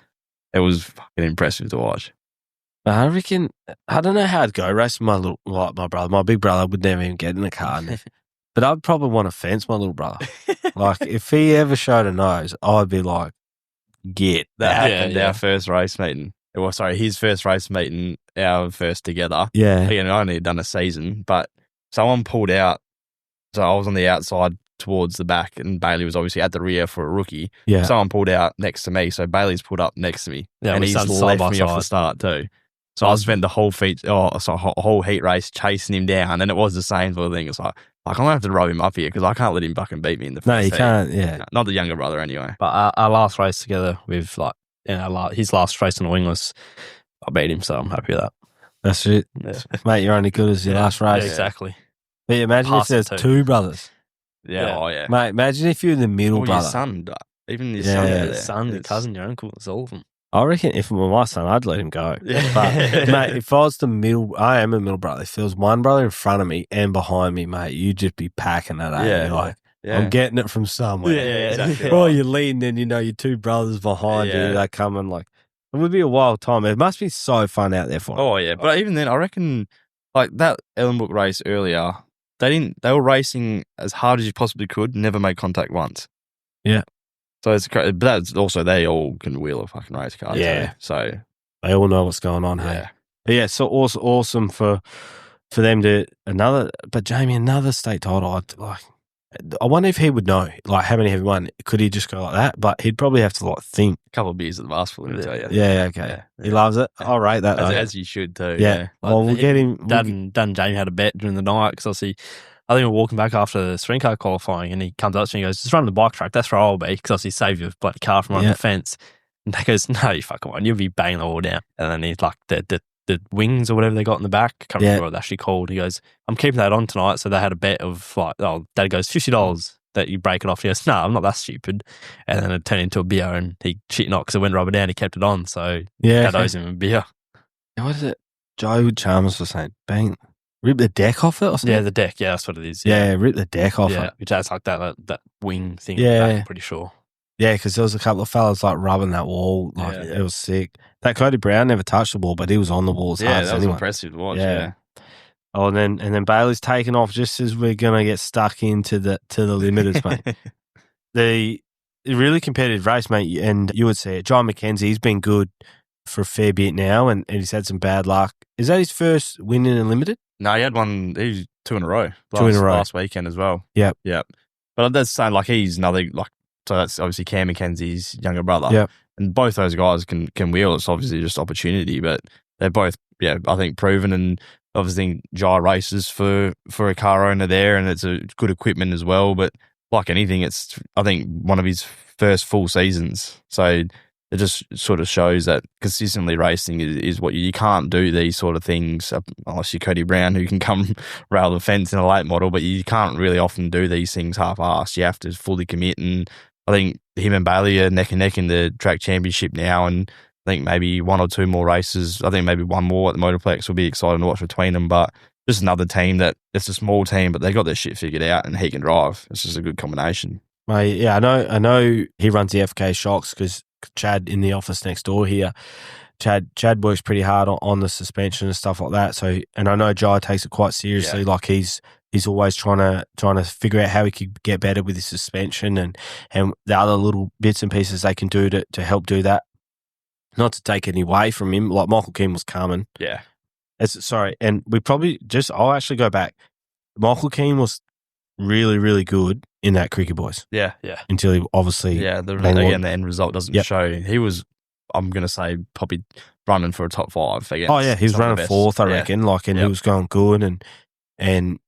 It was fucking impressive to watch. I reckon, I don't know how I'd go racing my brother. My big brother would never even get in a car. But I'd probably want to fence my little brother. If he ever showed a nose, I'd be like, get that. Happened our first race meeting. Well, sorry, his first race meeting, our first together. Yeah. Again, I only had done a season, but someone pulled out. So I was on the outside towards the back, and Bailey was obviously at the rear for a rookie. Yeah. Someone pulled out next to me, so Bailey's pulled up next to me. Yeah, and he's left me off the start too. So I spent the whole whole heat race chasing him down, and it was the same sort of thing. It's like I'm going to have to row him up here because I can't let him fucking beat me in the first No, you can't, yeah. No, not the younger brother anyway. But our last race together with his last race on the wingless, I beat him, so I'm happy with that. That's it. Yeah. Mate, you're only good as your last race. Yeah, exactly. But imagine if there's two brothers. Yeah, oh yeah. Mate, imagine if you're the middle brother. Your son, even your son, your cousin, your uncle, it's all of them. I reckon if it were my son, I'd let him go. Yeah. But, mate, if I was I am a middle brother. If there was one brother in front of me and behind me, mate, you'd just be packing it up. I'm getting it from somewhere. Yeah, exactly. Or you're leading and your two brothers behind you, they come and it would be a wild time. It must be so fun out there for them. Oh, yeah. But even then, I reckon, that Ellenbrook race earlier, they were racing as hard as you possibly could, never made contact once. Yeah. So it's crazy. But that's also, they all can wheel a fucking race car. Yeah. Too, so they all know what's going on. Hey. But yeah, so awesome for them to Jamie, another state title. I wonder if he would know, how many have he won? Could he just go like that? But he'd probably have to think. A couple of beers at the Basketball, let me tell you. Yeah, okay. Yeah. He loves it. I'll rate that. As you should too. Yeah. We'll get him. Dad and Jamie had a bet during the night because obviously, I think we're walking back after the sprint car qualifying and he comes up to me and he goes, just run the bike track. That's where I'll be because obviously save your bloody car from running the fence. And Dad goes, no, you fucking won't. You'll be banging the wall down. And then he's like, the wings or whatever they got in the back. I can't remember what it's actually called. He goes, I'm keeping that on tonight. So they had a bet of Dad goes, $50 that you break it off. He goes, no, I'm not that stupid. And then it turned into a beer and he shit knocked because it went rubber down. He kept it on. So Dad owes him a beer. What is it? Joe Chalmers was saying, bang, rip the deck off it or something? Yeah, the deck. Yeah, that's what it is. Yeah, rip the deck off it. Which has that wing thing. Yeah. Back, I'm pretty sure. Yeah, because there was a couple of fellas like rubbing that wall. Like it was sick. That Cody Brown never touched the ball, but he was on the ball as hard as that was anyone. impressive to watch. Yeah. Oh, and then Bailey's taken off just as we're gonna get stuck into the limiters, mate. The really competitive race, mate, and you would see it. John McKenzie, he's been good for a fair bit now, and he's had some bad luck. Is that his first win in a limited? No, he had one. He was 2 in a row. Last weekend as well. Yep. But that's saying like he's another like. So that's obviously Cam McKenzie's younger brother. Yep. And both those guys can wheel. It's obviously just opportunity, but they're both, I think proven, and obviously Jai races for a car owner there, and it's a good equipment as well. But like anything, it's, I think, one of his first full seasons. So it just sort of shows that consistently racing is what you can't do these sort of things unless you're Cody Brown, who can come rail the fence in a late model, but you can't really often do these things half-assed. You have to fully commit, and I think him and Bailey are neck and neck in the track championship now, and I think maybe 1 or 2 more races. I think maybe 1 more at the Motorplex will be exciting to watch between them, but just another team that it's a small team, but they got their shit figured out, and he can drive. It's just a good combination. Mate, yeah, I know he runs the FK Shocks because Chad in the office next door here, Chad works pretty hard on the suspension and stuff like that. So, and I know Jai takes it quite seriously. Yeah. Like he's always trying to figure out how he could get better with his suspension and the other little bits and pieces they can do to help do that. Not to take any away from him, like Michael Keane was coming. Yeah. And we probably I'll actually go back. Michael Keane was really, really good in that Krikke Boys. Yeah. Until he obviously... Yeah, the end result doesn't show. He was, I'm going to say, probably running for a top 5 against. Oh, yeah, he was running 4th, I reckon. And he was going good. And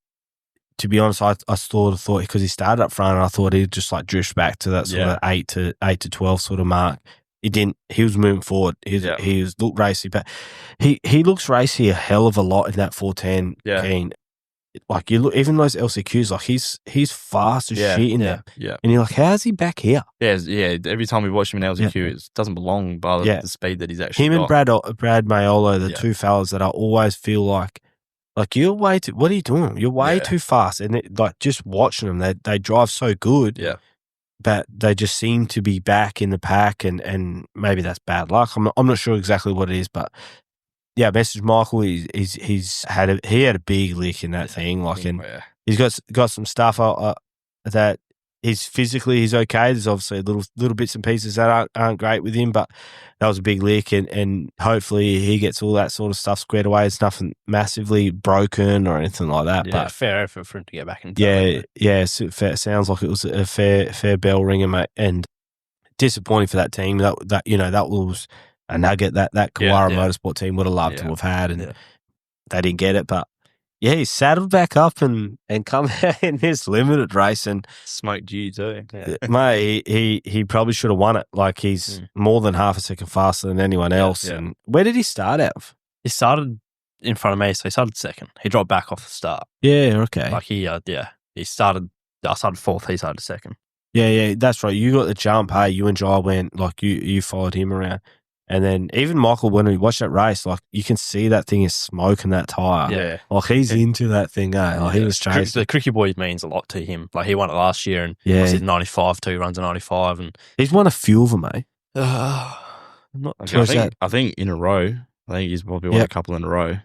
to be honest, I sort of thought, because he started up front, and I thought he'd just like drift back to that sort of 8 to 12 sort of mark. He didn't. He was moving forward. He looked racy, but he looks racy a hell of a lot in that 410. Yeah. Keen. Like you look, even those LCQs, like he's fast as shit in there. Yeah. And you're like, how's he back here? Yeah. Every time we watch him in LCQ, it doesn't belong by the speed that he's actually him got. And Brad Mayolo, the two fellas that I always feel like you're way too. What are you doing? You're way too fast. And like just watching them, they drive so good. Yeah. But they just seem to be back in the pack, and maybe that's bad luck. I'm not sure exactly what it is, but yeah, message Michael. He's had a big lick in that thing. Like, and he's got some stuff that he's okay. There's obviously little bits and pieces that aren't great with him, but that was a big lick, and hopefully he gets all that sort of stuff squared away. It's nothing massively broken or anything like that. Yeah, but fair effort for him to get back into it sounds like it was a fair bell ringer, mate, and disappointing for that team. That was a nugget that Kawara Motorsport team would have loved to have had, and they didn't get it, but. Yeah, he saddled back up and come out in this limited race and smoked you too. Yeah. Mate, he probably should have won it. Like he's more than half a second faster than anyone else. Yeah. And where did he start out of? He started in front of me, so he started second. He dropped back off the start. Yeah, okay. Like he started. I started 4th. He started 2nd. Yeah, that's right. You got the jump. Hey, you and Jai went like you followed him around. And then even Michael, when we watched that race, like you can see that thing is smoking that tyre. Yeah. Like he's into that thing, eh? Like he was chasing. The Krikke Boys means a lot to him. Like he won it last year and he's 95 too, runs a 95. And he's won a few of them, eh? I think in a row. I think he's probably won a couple in a row.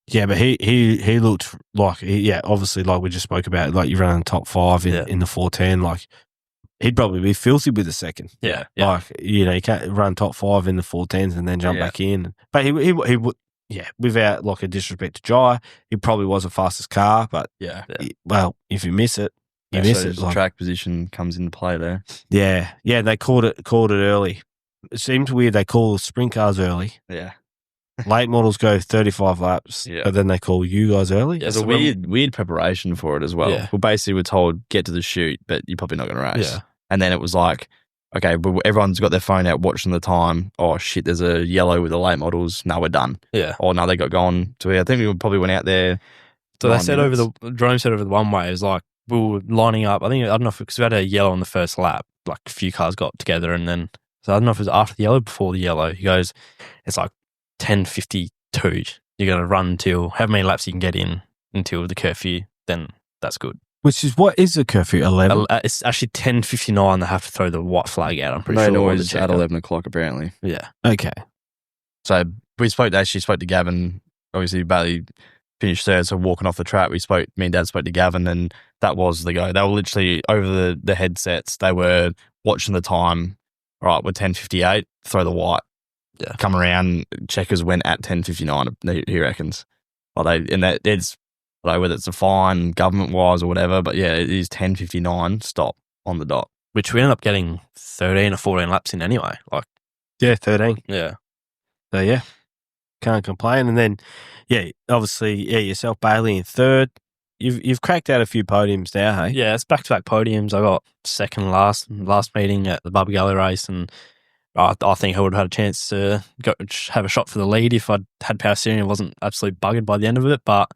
Yeah, but he looked like, obviously like we just spoke about, like you ran top 5 in the 410, like he'd probably be filthy with a second. Yeah. Like, you can't run top 5 in the 410s and then jump back in. But he would, without like a disrespect to Jai, he probably was the fastest car. But if you miss it, you miss it. The track position comes into play there. Yeah. Yeah. They called it early. It seemed weird. They call sprint cars early. Yeah. Late models go 35 laps, but then they call you guys early. There's a weird preparation for it as well. Yeah. Well, basically, we're told, get to the chute, but you're probably not going to race. Yeah. And then it was like, okay, but everyone's got their phone out watching the time. Oh, shit, there's a yellow with the late models. Now we're done. Yeah. Or now they got gone. So I think we probably went out there. So they said Jerome said over the one way, it was like, we were lining up. I don't know if because we had a yellow on the first lap, like a few cars got together, and then, so I don't know if it was after the yellow, before the yellow. He goes, it's like 10:52. You're going to run until however many laps you can get in until the curfew. Then that's good. Which is, what is the curfew? 11? It's actually 10:59. They have to throw the white flag out. I'm pretty No sure. noise at 11 o'clock, apparently. Yeah. Okay. So we spoke to Gavin. Obviously, Bailey finished third, so walking off the track, me and Dad spoke to Gavin, and that was the go. They were literally over the headsets. They were watching the time. Right, we're 10:58. Throw the white. Yeah. Come around. Checkers went at 10:59. He reckons. Whether it's a fine government wise or whatever, but yeah, it is 10:59. Stop on the dot. Which we ended up getting 13 or 14 laps in anyway. Like, yeah, 13. Yeah. So yeah, can't complain. And then, yeah, obviously, yeah, yourself, Bailey, in third. You've cracked out a few podiums now, hey? Yeah, it's back-to-back podiums. I got second last meeting at the Bubba Gully race, and I think I would have had a chance to go have a shot for the lead if I'd had power steering and wasn't absolutely buggered by the end of it. But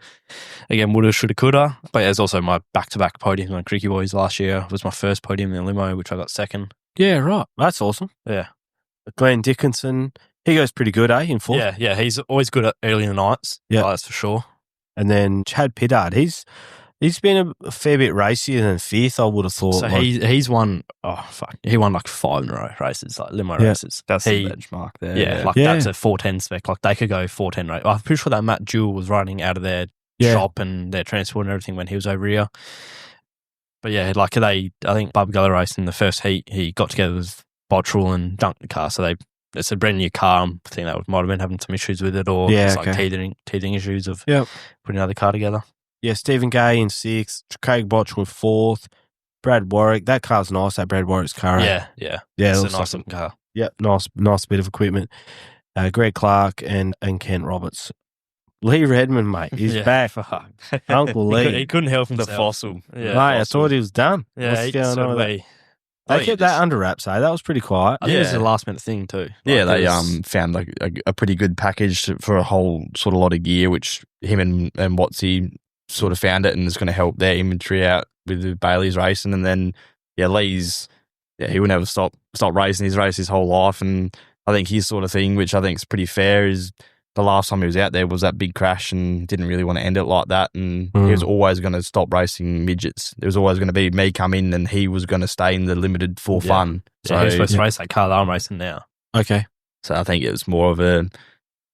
again, woulda, shoulda, coulda. But there's also my back-to-back podiums on Krikke Boys last year. It was my first podium in the limo, which I got second. Yeah, right. That's awesome. Yeah. Glenn Dickinson, he goes pretty good, in fourth? Yeah. He's always good at early in the nights. Yeah. That's for sure. And then Chad Pittard, he's been a fair bit racier than fifth, I would have thought. So he's won, he won like 5 in a row races, like limo races. That's the benchmark there. Yeah, that's a 410 spec. Like they could go 410 race. I'm pretty sure that Matt Jewell was riding out of their shop and their transport and everything when he was over here. But yeah, like I think Bubba Gully race in the first heat, he got together with Bottrell and dunked the car. So it's a brand new car. I think that might have been having some issues with it, or like teething issues of putting another car together. Yeah, Stephen Gay in sixth, Craig Bottrell in fourth, Brad Warwick. That car's nice, that Brad Warwick's car. Yeah. It's a nice looking car. Yep, nice bit of equipment. Greg Clark and Kent Roberts. Lee Redmond, mate, he's back. Uncle Lee. He couldn't help himself. The fossil. Yeah, mate, I thought he was done. Yeah, What's going on with that? They kept that under wraps, That was pretty quiet. I think it was a last minute thing too. Yeah, they found like a pretty good package for a whole sort of lot of gear, which him and Watsy sort of found it, and it's going to help their inventory out with the Bailey's racing. And then Lee's, he would never stop racing. He's raced his whole life, and I think his sort of thing, which I think is pretty fair, is the last time he was out there was that big crash and didn't really want to end it like that. And he was always going to stop racing midgets. There was always going to be me come in, and he was going to stay in the limited for fun. So he was supposed to race that car that I'm racing now. Okay. So I think it was more of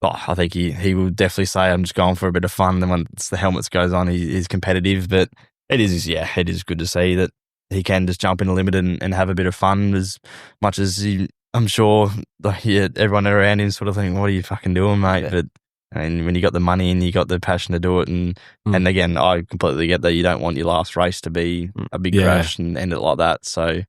I think he would definitely say, I'm just going for a bit of fun. Then once the helmets goes on, he's competitive. But it is good to see that he can just jump in a limited and have a bit of fun, as much as I'm sure everyone around him sort of thinking, what are you fucking doing, mate? Yeah. But I mean, when you got the money and you got the passion to do it, and again, I completely get that you don't want your last race to be a big crash and end it like that. So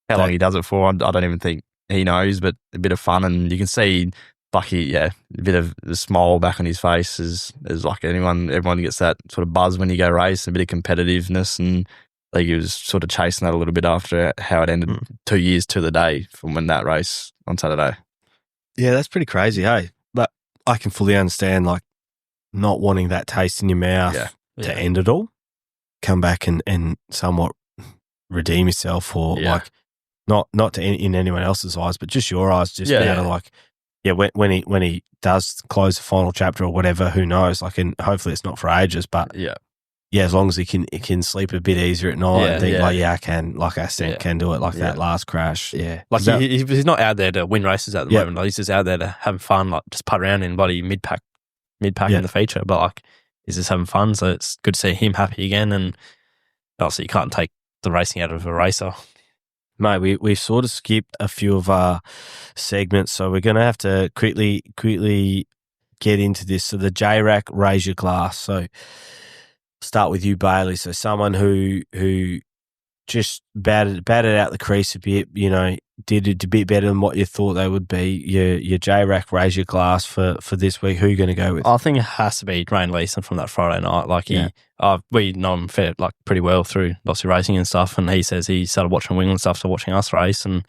how long he does it for, I don't even think he knows, but a bit of fun, and you can see Bucky, a bit of the smile back on his face is like everyone gets that sort of buzz when you go race, a bit of competitiveness, and I think he was sort of chasing that a little bit after how it ended 2 years to the day from when that race on Saturday. Yeah, that's pretty crazy, hey? But I can fully understand, like, not wanting that taste in your mouth to end it all. Come back and somewhat redeem yourself, or like not to in anyone else's eyes, but just your eyes, just be able to, like, when he does close the final chapter or whatever, who knows? Like, and hopefully it's not for ages, but as long as he can sleep a bit easier at night and think I can, like I said, can do it, like that last crash. Yeah. Like he's not out there to win races at the moment. Like, he's just out there to have fun, like just putt around in bloody mid-pack in the feature. But like, he's just having fun. So it's good to see him happy again. And obviously you can't take the racing out of a racer. Mate, we sort of skipped a few of our segments, so we're going to have to quickly get into this. So the J-Rack Raise Your Glass. So start with you, Bailey. So someone who just batted out the crease a bit, did it a bit better than what you thought they would be. Your J-Rack Raise Your Glass for this week. Who are you going to go with? I think it has to be Rain Leeson from that Friday night. Like we know him pretty well through lots of racing and stuff, and he says he started watching Wing and stuff, so watching us race, and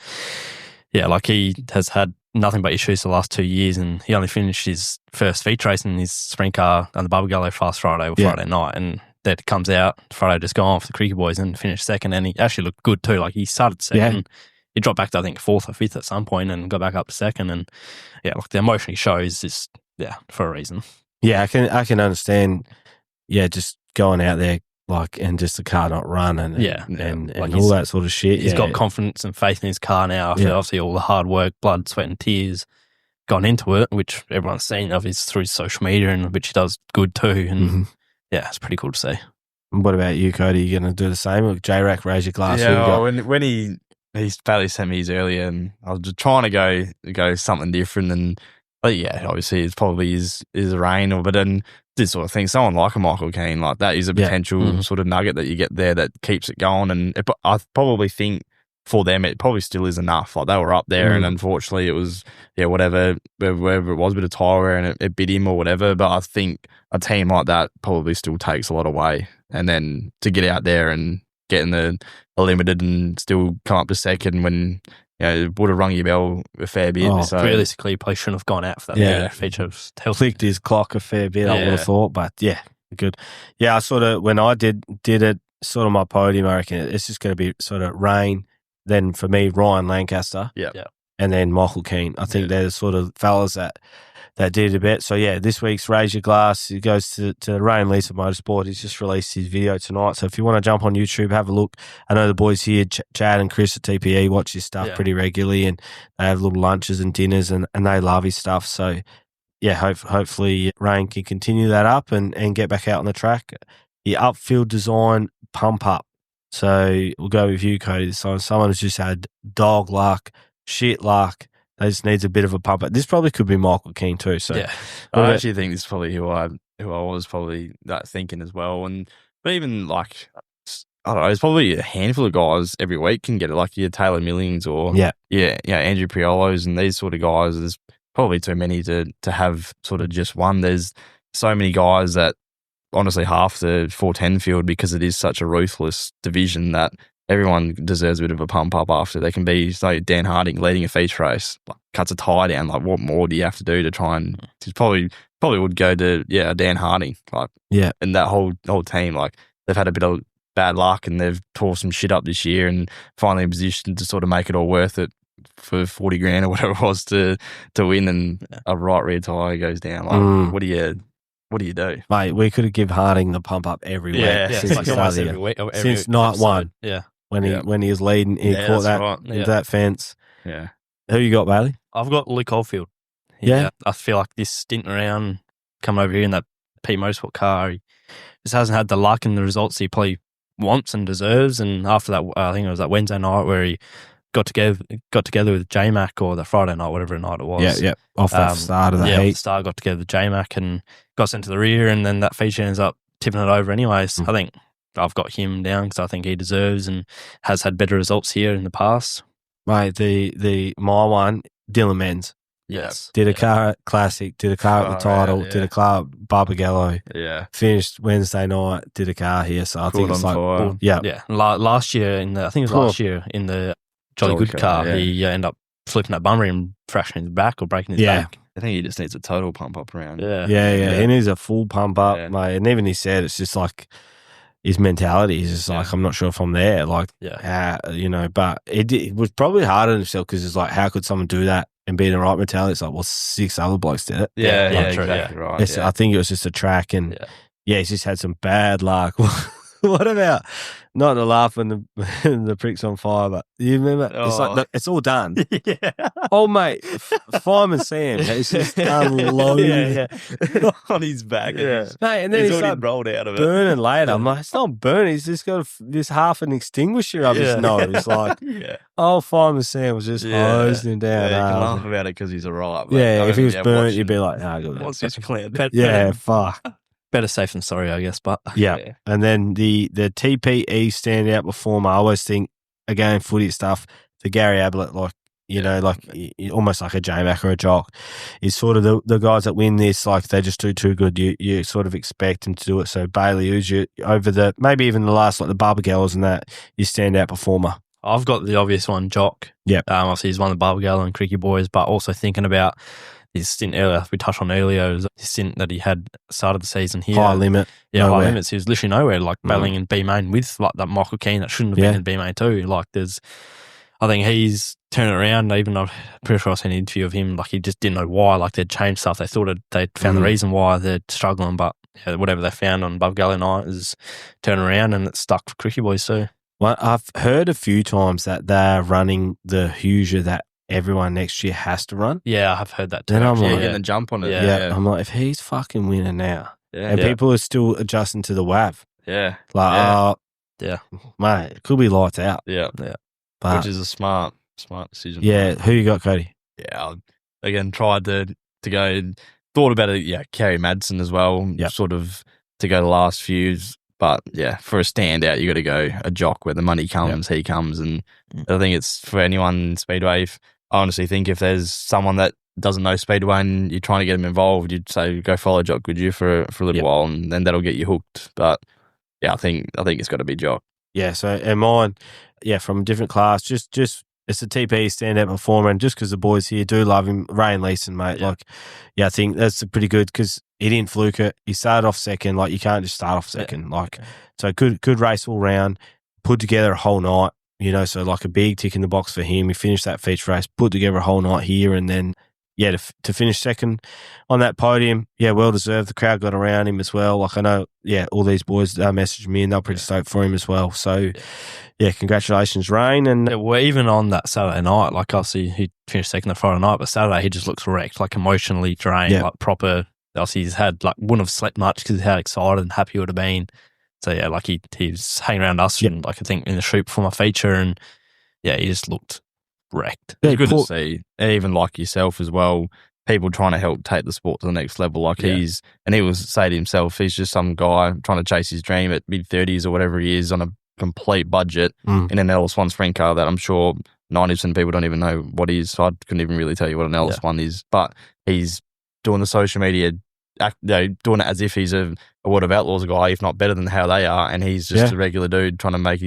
like he has had nothing but issues the last 2 years, and he only finished his first feature race in his sprint car on the Bubba Gully Fast Friday night, and then it comes out Friday just gone for the Krikke Boys and finished second, and he actually looked good too. Like, he started second. He dropped back to, I think, fourth or fifth at some point and got back up to second. And the emotion he shows is for a reason. Yeah, I can understand. Yeah, just going out there, and just the car not run and like all that sort of shit. He's got confidence and faith in his car now after obviously all the hard work, blood, sweat and tears gone into it, which everyone's seen of is through social media, and which he does good too. And it's pretty cool to see. And what about you, Cody? You going to do the same? Look, J-Rack, raise your glass. Yeah, when he badly sent me his earlier, and I was just trying to go something different, and obviously it's probably is rain, but then this sort of thing. Someone like a Michael Keane, like that is a potential sort of nugget that you get there that keeps it going, and I probably think for them it probably still is enough. Like they were up there, and unfortunately it was whatever it was, a bit of tire wear, and it bit him or whatever. But I think a team like that probably still takes a lot away, and then to get out there and get in the limited and still come up to second when it would have rung your bell a fair bit. So realistically, he probably shouldn't have gone out for that feature. Clicked his clock a fair bit, I would have thought, but good. Yeah, I sort of, when I did it, sort of my podium, I reckon it's just going to be sort of Rain, then for me, Ryan Lancaster, and then Michael Keane. I think they're the sort of fellas that did a bit. So, this week's Raise Your Glass, it goes to Ray and Lisa Motorsport. He's just released his video tonight. So, if you want to jump on YouTube, have a look. I know the boys here, Chad and Chris at TPE, watch his stuff pretty regularly, and they have little lunches and dinners, and they love his stuff. So, hopefully Rain can continue that up and get back out on the track. The upfield design pump up. So, we'll go with you, Cody, this time. Someone who's just had dog luck, shit luck. They just needs a bit of a pump up. This probably could be Michael Keane too. So I actually think this is probably who I was probably thinking as well. And but even like I don't know, there's probably a handful of guys every week can get it, like your Taylor Millings or Andrew Priolos and these sort of guys. There's probably too many to have sort of just one. There's so many guys that honestly half the 410 field, because it is such a ruthless division, that everyone deserves a bit of a pump up after. They can be, like Dan Harding leading a feature race, like, cuts a tyre down. Like, what more do you have to do to try and? He's probably would go to Dan Harding, and that whole team. Like, they've had a bit of bad luck and they've tore some shit up this year, and finally in position to sort of make it all worth it for 40 grand or whatever it was to win, and a right rear tyre goes down. Like, what do you do? Mate, we could have given Harding the pump up every week since he started every week, since night episode. One. Yeah. When he was leading, he caught that fence. Yeah. Who you got, Bailey? I've got Luke Oldfield. I feel like this stint around, coming over here in that P Motorsport car, he just hasn't had the luck and the results he probably wants and deserves. And after that, I think it was that Wednesday night where he got together with J-Mac, or the Friday night, whatever night it was. Yeah. Off the start of the heat. Start got together with J-Mac and got sent to the rear, and then that feature ends up tipping it over anyways. I think I've got him down because I think he deserves and has had better results here in the past. Mate, my one, Dylan Menz. Yes. Did a car classic, did a car at the title, did a car at Barbagallo. Yeah. Finished Wednesday night, did a car here. So I think it's like, yeah. Last year in the Jolly Good car, he ended up flipping that bumper and fracturing his back or breaking his back. I think he just needs a total pump up around. Yeah. He needs a full pump up, mate. And even he said it's just like his mentality is just like, I'm not sure if I'm there. Like, but it was probably hard on himself because it's like, how could someone do that and be in the right mentality? It's like, well, 6 other blokes did it. Exactly right. I think it was just a track, and he's just had some bad luck. What about not to laugh when the prick's on fire, but you remember? It's like it's all done. Oh mate, Fireman Sam, it's just unloaded on his back. Mate, and then he's already rolled out of it. Burning later. I'm like, it's not burning. He's just got this half an extinguisher up his nose. Like, Fireman Sam was just hosing him down. You can laugh about it because he's alright. If he was burnt, you'd be like, good. What's this cloud? Fuck. Better safe than sorry, I guess. But and then the TPE standout performer, I always think, again, footy stuff, the Gary Ablett, almost like a J-Mac or a Jock, is sort of the guys that win this, like they just do too good. You sort of expect them to do it. So Bailey, who's you over maybe even the last, like the Barbagallos and that, you standout performer? I've got the obvious one, Jock. Obviously he's one of the Barbagallo and Krikke boys, but also thinking about his stint earlier, we touched on earlier, was his stint that he had started the season here. High limit. Yeah, high limits. He was literally nowhere, like battling in B main with like that Michael Keane that shouldn't have been in B main too. Like I think he's turn it around. Even I'm pretty sure I seen an interview of him, like he just didn't know why. Like they'd changed stuff. They thought they'd found the reason why they're struggling, but whatever they found on Above Galley Night is turning around, and it's stuck for Krikke Boys too. Well, I've heard a few times that they're running the Hoosier that everyone next year has to run. Yeah, I have heard that too. Then I'm like, getting the jump on it. Yeah, I'm like, if he's fucking winning now, and people are still adjusting to the WAV. Yeah. Like, yeah, mate, it could be lights out. Yeah. But, which is a smart decision. Yeah. Who you got, Cody? Yeah. Again, tried to go, thought about it. Yeah. Kerry Madsen as well. Sort of to go the last few. But yeah, for a standout, you got to go a jock where the money comes, he comes. And I think it's for anyone in Speedway. I honestly think if there's someone that doesn't know Speedway and you're trying to get them involved, you'd say go follow Jock, would you, for a little while, and then that'll get you hooked. But yeah, I think it's got to be Jock. Yeah. So and mine, from a different class, just it's a TP standout performer, and just because the boys here do love him, Ray and Leeson, mate. I think that's pretty good because he didn't fluke it. He started off second. Like you can't just start off second. So good race all round. Put together a whole night. So like a big tick in the box for him. He finished that feature race, put together a whole night here, and then to finish second on that podium, well deserved. The crowd got around him as well. Like I know, all these boys messaged me and they're pretty stoked for him as well. So, congratulations, Rain. And well, even on that Saturday night, like obviously he finished second the Friday night, but Saturday he just looks wrecked, like emotionally drained, like proper. Obviously he's had wouldn't have slept much because how excited and happy he would have been. So like he was hanging around us and like I think in the shoot before my feature, and he just looked wrecked. It's good to see, even like yourself as well, people trying to help take the sport to the next level. Like he was say to himself, he's just some guy trying to chase his dream at mid-30s or whatever he is on a complete budget in an LS1 sprint car that I'm sure 90% of people don't even know what is. So I couldn't even really tell you what an LS1 is. But he's doing the social media, doing it as if he's a World of Outlaws guy, if not better than how they are, and he's just a regular dude trying to make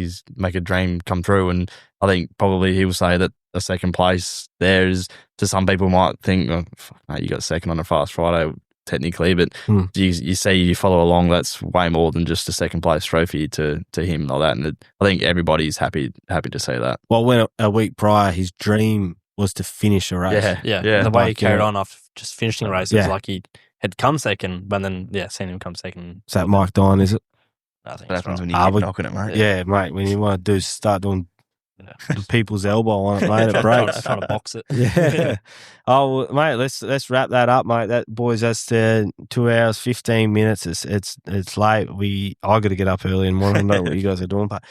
a dream come true. And I think probably he will say that a second place there is, to some people might think, oh, fuck, mate, you got second on a fast Friday technically, but you follow along, that's way more than just a second place trophy to him and all that. And I think everybody's happy to see that. Well, when a week prior, his dream was to finish a race. Yeah. The way he carried on after just finishing a race, it was like he had come second, but then, seen him come second. Is that Mike Dine, is it? I think what happens when you keep knocking it, mate? Yeah, mate, when you want to do start doing people's elbow on it, mate, it breaks. Trying to box it. Yeah. Oh, well, mate, let's wrap that up, mate. That, boys, that's 2 hours, 15 minutes. It's late. I got to get up early in the morning. I don't know what you guys are doing, but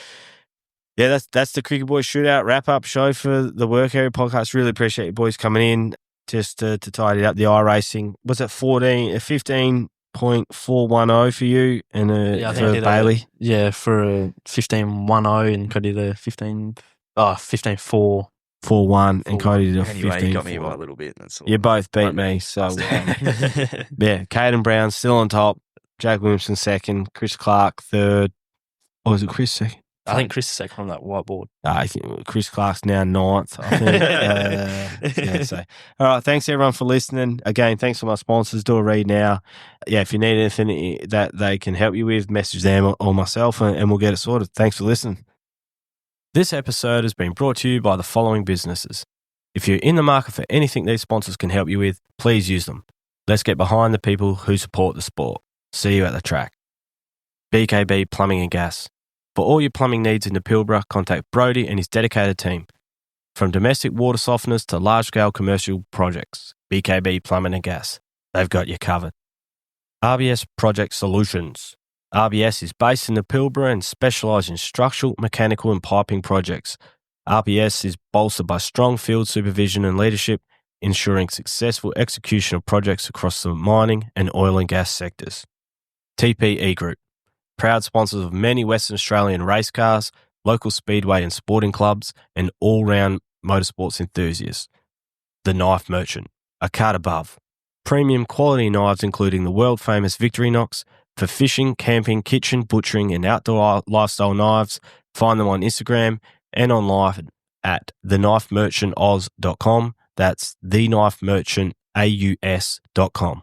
yeah, that's the Krikke Boys Shootout wrap-up show for the Work Area podcast. Really appreciate you boys coming in just to tidy up the iRacing. Was it 15.410 for you and for Bailey? For a 15.10 and Cody the 15.4. 4-1 and Cody did a anyway, 15. You got me by a little bit. That's all. You both beat me. So, Caden Brown still on top. Jack Williamson second. Chris Clark third. Or was it Chris second? I think Chris is second on that whiteboard. I think Chris Clark's now ninth, I think. All right, thanks everyone for listening. Again, thanks to my sponsors. Do a read now. Yeah, if you need anything that they can help you with, message them or myself and we'll get it sorted. Thanks for listening. This episode has been brought to you by the following businesses. If you're in the market for anything these sponsors can help you with, please use them. Let's get behind the people who support the sport. See you at the track. BKB Plumbing and Gas. For all your plumbing needs in the Pilbara, contact Brody and his dedicated team. From domestic water softeners to large-scale commercial projects, BKB Plumbing and Gas, they've got you covered. RBS Project Solutions. RBS is based in the Pilbara and specialise in structural, mechanical and piping projects. RBS is bolstered by strong field supervision and leadership, ensuring successful execution of projects across the mining and oil and gas sectors. TPE Group. Proud sponsors of many Western Australian race cars, local speedway and sporting clubs, and all-round motorsports enthusiasts. The Knife Merchant, a cut above. Premium quality knives including the world-famous Victorinox for fishing, camping, kitchen, butchering and outdoor lifestyle knives. Find them on Instagram and online at thenifemerchantoz.com. That's thenifemerchantaus.com.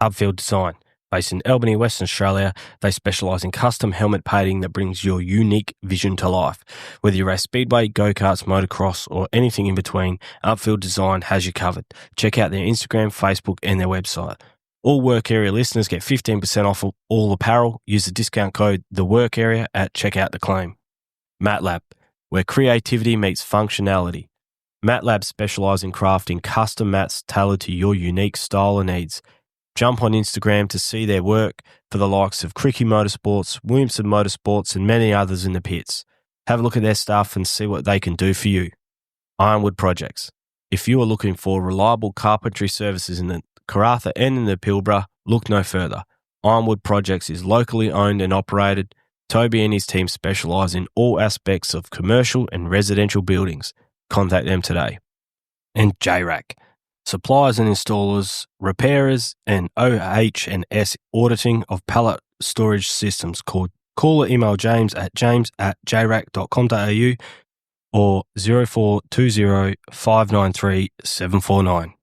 Upfield Design. Based in Albany, Western Australia, they specialise in custom helmet painting that brings your unique vision to life. Whether you race speedway, go-karts, motocross, or anything in between, Upfield Design has you covered. Check out their Instagram, Facebook, and their website. All work area listeners get 15% off all apparel. Use the discount code TheWorkArea at checkout to claim. MatLab, where creativity meets functionality. MatLab specialise in crafting custom mats tailored to your unique style and needs. Jump on Instagram to see their work for the likes of Krikke Motorsports, Williamson Motorsports, and many others in the pits. Have a look at their stuff and see what they can do for you. Ironwood Projects. If you are looking for reliable carpentry services in the Karratha and in the Pilbara, look no further. Ironwood Projects is locally owned and operated. Toby and his team specialise in all aspects of commercial and residential buildings. Contact them today. And JRAC. Suppliers and installers, repairers, and OH&S auditing of pallet storage systems. Call or email james@jrac.com.au or 0420 593 749.